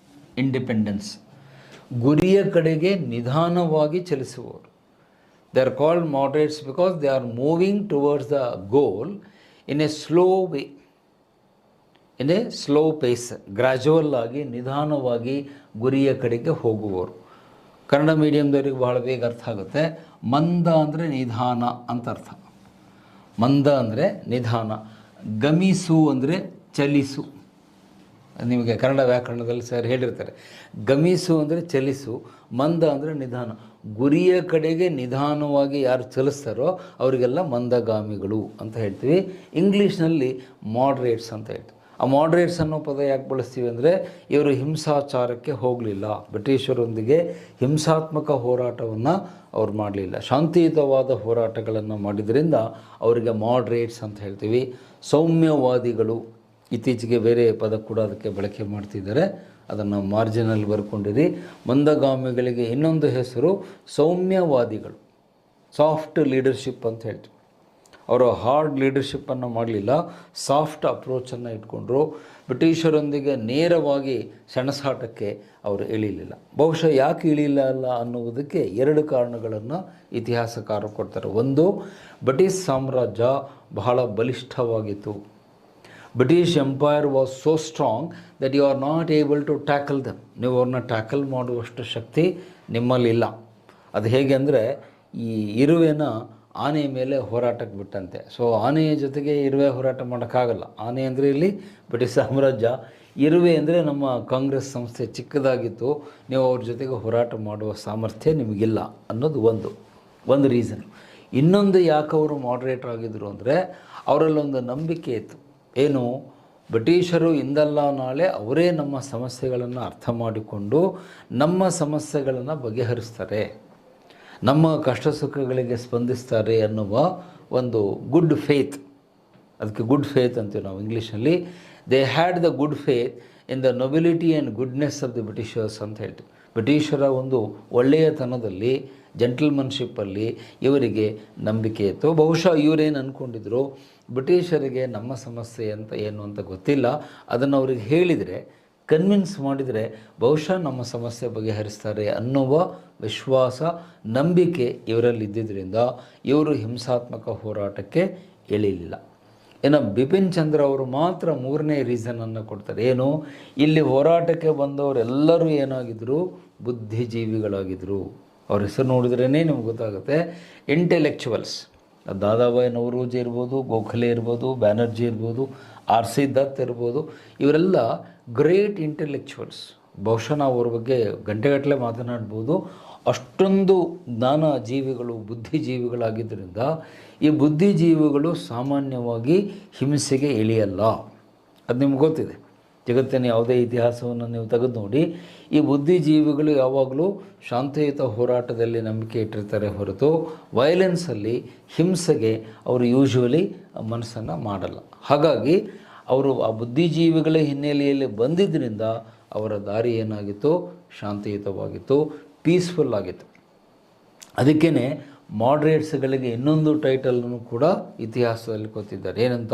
ಇಂಡಿಪೆಂಡೆನ್ಸ್. ಗುರಿಯ ಕಡೆಗೆ ನಿಧಾನವಾಗಿ ಚಲಿಸುವವರು. They are called moderates because they are moving towards the goal in a slow way, in a slow pace. Gradual ಆಗಿ ನಿಧಾನವಾಗಿ ಗುರಿಯ ಕಡೆಗೆ ಹೋಗುವವರು. ಕನ್ನಡ ಮೀಡಿಯಮ್ದವ್ರಿಗೆ ಬಹಳ ಬೇಗ ಅರ್ಥ ಆಗುತ್ತೆ. ಮಂದ ಅಂದರೆ ನಿಧಾನ ಅಂತ ಅರ್ಥ. ಮಂದ ಅಂದರೆ ನಿಧಾನ. ಗಮಿಸು ಅಂದರೆ ಚಲಿಸು. ನಿಮಗೆ ಕನ್ನಡ ವ್ಯಾಕರಣದಲ್ಲಿ ಸರ್ ಹೇಳಿರ್ತಾರೆ, ಗಮಿಸು ಅಂದರೆ ಚಲಿಸು, ಮಂದ ಅಂದರೆ ನಿಧಾನ. ಗುರಿಯ ಕಡೆಗೆ ನಿಧಾನವಾಗಿ ಯಾರು ಚಲಿಸ್ತಾರೋ ಅವರಿಗೆಲ್ಲ ಮಂದಗಾಮಿಗಳು ಅಂತ ಹೇಳ್ತೀವಿ. ಇಂಗ್ಲೀಷ್ನಲ್ಲಿ ಮಾಡ್ರೇಟ್ಸ್ ಅಂತ ಹೇಳ್ತೀವಿ. ಆ ಮಾಡ್ರೇಟ್ಸ್ ಅನ್ನೋ ಪದ ಯಾಕೆ ಬಳಸ್ತೀವಿ ಅಂದರೆ, ಇವರು ಹಿಂಸಾಚಾರಕ್ಕೆ ಹೋಗಲಿಲ್ಲ, ಬ್ರಿಟಿಷರೊಂದಿಗೆ ಹಿಂಸಾತ್ಮಕ ಹೋರಾಟವನ್ನು ಅವ್ರು ಮಾಡಲಿಲ್ಲ, ಶಾಂತಿಯುತವಾದ ಹೋರಾಟಗಳನ್ನು ಮಾಡಿದ್ರಿಂದ ಅವರಿಗೆ ಮಾಡ್ರೇಟ್ಸ್ ಅಂತ ಹೇಳ್ತೀವಿ. ಸೌಮ್ಯವಾದಿಗಳು, ಇತ್ತೀಚೆಗೆ ಬೇರೆ ಪದ ಕೂಡ ಅದಕ್ಕೆ ಬಳಕೆ ಮಾಡ್ತಿದ್ದಾರೆ, ಅದನ್ನು ಮಾರ್ಜಿನಲ್ಲಿ ಬರ್ಕೊಂಡಿರಿ. ಮಂದಗಾಮಿಗಳಿಗೆ ಇನ್ನೊಂದು ಹೆಸರು ಸೌಮ್ಯವಾದಿಗಳು, ಸಾಫ್ಟ್ ಲೀಡರ್ಶಿಪ್ ಅಂತ ಹೇಳ್ತೀವಿ. ಅವರು ಹಾರ್ಡ್ ಲೀಡರ್ಶಿಪ್ಪನ್ನು ಮಾಡಲಿಲ್ಲ, ಸಾಫ್ಟ್ ಅಪ್ರೋಚನ್ನು ಇಟ್ಕೊಂಡ್ರು. ಬ್ರಿಟಿಷರೊಂದಿಗೆ ನೇರವಾಗಿ ಸೆಣಸಾಟಕ್ಕೆ ಅವರು ಇಳಿಲಿಲ್ಲ. ಬಹುಶಃ ಯಾಕೆ ಇಳಿಲಿಲ್ಲ ಅನ್ನುವುದಕ್ಕೆ ಎರಡು ಕಾರಣಗಳನ್ನು ಇತಿಹಾಸಕಾರರು ಕೊಡ್ತಾರೆ. ಒಂದು, ಬ್ರಿಟಿಷ್ ಸಾಮ್ರಾಜ್ಯ ಬಹಳ ಬಲಿಷ್ಠವಾಗಿತ್ತು. British empire was so strong that you are not able to tackle them. ನೀವು ಅವ್ರನ್ನ ಟ್ಯಾಕಲ್ ಮಾಡುವಷ್ಟು ಶಕ್ತಿ ನಿಮ್ಮಲ್ಲಿಲ್ಲ. ಅದು ಹೇಗೆ ಅಂದರೆ, ಈ ಇರುವೆನ ಆನೆ ಮೇಲೆ ಹೋರಾಟಕ್ಕೆ ಬಿಟ್ಟಂತೆ. ಸೊ ಆನೆಯ ಜೊತೆಗೆ ಇರುವೆ ಹೋರಾಟ ಮಾಡೋಕ್ಕಾಗಲ್ಲ. ಆನೆ ಅಂದರೆ ಇಲ್ಲಿ ಬ್ರಿಟಿಷ್ ಸಾಮ್ರಾಜ್ಯ, ಇರುವೆ ಅಂದರೆ ನಮ್ಮ ಕಾಂಗ್ರೆಸ್ ಸಂಸ್ಥೆ ಚಿಕ್ಕದಾಗಿತ್ತು, ನೀವು ಅವ್ರ ಜೊತೆಗೆ ಹೋರಾಟ ಮಾಡುವ ಸಾಮರ್ಥ್ಯ ನಿಮಗಿಲ್ಲ ಅನ್ನೋದು ಒಂದು ರೀಸನ್. ಇನ್ನೊಂದು ಯಾಕೆ ಅವರು ಮಾಡ್ರೇಟರ್ ಆಗಿದ್ದರು ಅಂದರೆ, ಅವರಲ್ಲೊಂದು ನಂಬಿಕೆ ಇತ್ತು. ಏನು? ಬ್ರಿಟಿಷರು ಇಂದಲ್ಲ ನಾಳೆ ಅವರೇ ನಮ್ಮ ಸಮಸ್ಯೆಗಳನ್ನು ಅರ್ಥ ಮಾಡಿಕೊಂಡು ನಮ್ಮ ಸಮಸ್ಯೆಗಳನ್ನು ಬಗೆಹರಿಸ್ತಾರೆ, ನಮ್ಮ ಕಷ್ಟ ಸುಖಗಳಿಗೆ ಸ್ಪಂದಿಸ್ತಾರೆ ಅನ್ನುವ ಒಂದು ಗುಡ್ ಫೇತ್. ಅದಕ್ಕೆ ಗುಡ್ ಫೇತ್ ಅಂತೀವಿ ನಾವು ಇಂಗ್ಲೀಷಲ್ಲಿ. They had the good faith in the nobility and goodness of the Britishers ಅಂತ ಹೇಳ್ತೀವಿ. ಬ್ರಿಟಿಷರ ಒಂದು ಒಳ್ಳೆಯತನದಲ್ಲಿ, ಜೆಂಟಲ್ಮನ್ಶಿಪ್ಪಲ್ಲಿ ಇವರಿಗೆ ನಂಬಿಕೆ ಇತ್ತು. ಬಹುಶಃ ಇವರೇನು ಅಂದ್ಕೊಂಡಿದ್ರು, ಬ್ರಿಟಿಷರಿಗೆ ನಮ್ಮ ಸಮಸ್ಯೆ ಅಂತ ಏನು ಅಂತ ಗೊತ್ತಿಲ್ಲ, ಅದನ್ನು ಅವ್ರಿಗೆ ಹೇಳಿದರೆ, ಕನ್ವಿನ್ಸ್ ಮಾಡಿದರೆ ಬಹುಶಃ ನಮ್ಮ ಸಮಸ್ಯೆ ಬಗೆಹರಿಸ್ತಾರೆ ಅನ್ನುವ ವಿಶ್ವಾಸ, ನಂಬಿಕೆ ಇವರಲ್ಲಿ ಇದ್ದಿದ್ದರಿಂದ ಇವರು ಹಿಂಸಾತ್ಮಕ ಹೋರಾಟಕ್ಕೆ ಇಳಿಲಿಲ್ಲ. ಇನ್ನು ಬಿಪಿನ್ ಚಂದ್ರ ಅವರು ಮಾತ್ರ ಮೂರನೇ ರೀಸನನ್ನು ಕೊಡ್ತಾರೆ. ಏನು, ಇಲ್ಲಿ ಹೋರಾಟಕ್ಕೆ ಬಂದವರೆಲ್ಲರೂ ಏನಾಗಿದ್ದರು, ಬುದ್ಧಿಜೀವಿಗಳಾಗಿದ್ದರು. ಅವ್ರ ಹೆಸರು ನೋಡಿದ್ರೇ ನಿಮ್ಗೆ ಗೊತ್ತಾಗುತ್ತೆ. ಇಂಟೆಲೆಕ್ಚುವಲ್ಸ್, ದಾದಾಬಾಯಿ ನವರೋಜಿ ಇರ್ಬೋದು, ಗೋಖಲೆ ಇರ್ಬೋದು, ಬ್ಯಾನರ್ಜಿ ಇರ್ಬೋದು, ಆರ್ ಸಿ ದತ್ ಇರ್ಬೋದು, ಇವರೆಲ್ಲ ಗ್ರೇಟ್ ಇಂಟೆಲೆಕ್ಚುವಲ್ಸ್. ಬಹುಶಃ ನಾವು ಅವ್ರ ಬಗ್ಗೆ ಗಂಟೆಗಟ್ಟಲೆ ಮಾತನಾಡ್ಬೋದು. ಅಷ್ಟೊಂದು ಜ್ಞಾನ ಜೀವಿಗಳು, ಬುದ್ಧಿಜೀವಿಗಳಾಗಿದ್ದರಿಂದ ಈ ಬುದ್ಧಿಜೀವಿಗಳು ಸಾಮಾನ್ಯವಾಗಿ ಹಿಂಸೆಗೆ ಇಳಿಯಲ್ಲ. ಅದು ನಿಮ್ಗೆ ಗೊತ್ತಿದೆ. ಜಗತ್ತಿನ ಯಾವುದೇ ಇತಿಹಾಸವನ್ನು ನೀವು ತೆಗೆದು ನೋಡಿ, ಈ ಬುದ್ಧಿಜೀವಿಗಳು ಯಾವಾಗಲೂ ಶಾಂತಿಯುತ ಹೋರಾಟದಲ್ಲಿ ನಂಬಿಕೆ ಇಟ್ಟಿರ್ತಾರೆ ಹೊರತು ವೈಲೆನ್ಸಲ್ಲಿ, ಹಿಂಸೆಗೆ ಅವರು ಯೂಶ್ವಲಿ ಮನಸ್ಸನ್ನು ಮಾಡಲ್ಲ. ಹಾಗಾಗಿ ಅವರು ಆ ಬುದ್ಧಿಜೀವಿಗಳ ಹಿನ್ನೆಲೆಯಲ್ಲಿ ಬಂದಿದ್ದರಿಂದ ಅವರ ದಾರಿ ಏನಾಗಿತ್ತು, ಶಾಂತಿಯುತವಾಗಿತ್ತು, ಪೀಸ್ಫುಲ್ ಆಗಿತ್ತು. ಅದಕ್ಕೇ ಮಾಡ್ರೇಟ್ಸ್ಗಳಿಗೆ ಇನ್ನೊಂದು ಟೈಟಲನ್ನು ಕೂಡ ಇತಿಹಾಸದಲ್ಲಿ ಕೊಟ್ಟಿದ್ದಾರೆ. ಏನಂತ,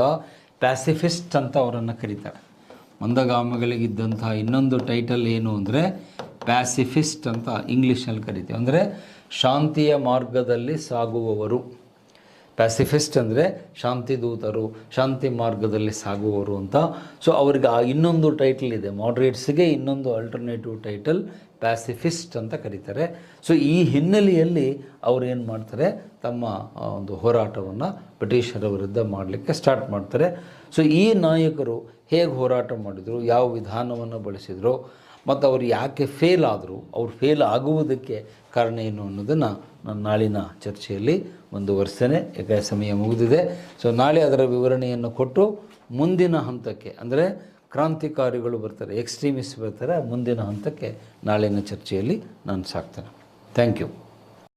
ಪ್ಯಾಸಿಫಿಸ್ಟ್ ಅಂತ ಅವರನ್ನು ಕರೀತಾರೆ. ಮಂದಗಾಮಿಗಳಿಗಿದ್ದಂಥ ಇನ್ನೊಂದು ಟೈಟಲ್ ಏನು ಅಂದರೆ ಪ್ಯಾಸಿಫಿಸ್ಟ್ ಅಂತ ಇಂಗ್ಲೀಷಲ್ಲಿ ಕರಿತೀವಿ. ಅಂದರೆ ಶಾಂತಿಯ ಮಾರ್ಗದಲ್ಲಿ ಸಾಗುವವರು. ಪ್ಯಾಸಿಫಿಸ್ಟ್ ಅಂದರೆ ಶಾಂತಿ ದೂತರು, ಶಾಂತಿ ಮಾರ್ಗದಲ್ಲಿ ಸಾಗುವವರು ಅಂತ. ಸೊ ಅವ್ರಿಗೆ ಆ ಇನ್ನೊಂದು ಟೈಟಲ್ ಇದೆ. ಮಾಡ್ರೇಟ್ಸ್ಗೆ ಇನ್ನೊಂದು ಆಲ್ಟರ್ನೇಟಿವ್ ಟೈಟಲ್ ಪ್ಯಾಸಿಫಿಸ್ಟ್ ಅಂತ ಕರೀತಾರೆ. ಸೊ ಈ ಹಿನ್ನೆಲೆಯಲ್ಲಿ ಅವರು ಏನು ಮಾಡ್ತಾರೆ, ತಮ್ಮ ಒಂದು ಹೋರಾಟವನ್ನು ಬ್ರಿಟಿಷರ ವಿರುದ್ಧ ಮಾಡಲಿಕ್ಕೆ ಸ್ಟಾರ್ಟ್ ಮಾಡ್ತಾರೆ. ಸೊ ಈ ನಾಯಕರು ಹೇಗೆ ಹೋರಾಟ ಮಾಡಿದರು, ಯಾವ ವಿಧಾನವನ್ನು ಬಳಸಿದರು, ಮತ್ತು ಅವರು ಯಾಕೆ ಫೇಲ್ ಆದರು, ಅವ್ರು ಫೇಲ್ ಆಗುವುದಕ್ಕೆ ಕಾರಣ ಏನು ಅನ್ನೋದನ್ನು ನಾನು ನಾಳಿನ ಚರ್ಚೆಯಲ್ಲಿ ಮುಂದುವರಿಸ್ತೇನೆ. ಯಾಕೆ ಸಮಯ ಮುಗಿದಿದೆ. ಸೊ ನಾಳೆ ಅದರ ವಿವರಣೆಯನ್ನು ಕೊಟ್ಟು ಮುಂದಿನ ಹಂತಕ್ಕೆ, ಅಂದರೆ ಕ್ರಾಂತಿಕಾರಿಗಳು ಬರ್ತಾರೆ, ಎಕ್ಸ್ಟ್ರೀಮಿಸ್ಟ್ ಬರ್ತಾರೆ, ಮುಂದಿನ ಹಂತಕ್ಕೆ ನಾಳಿನ ಚರ್ಚೆಯಲ್ಲಿ ನಾನು ಸಾಕ್ತೇನೆ. Thank you.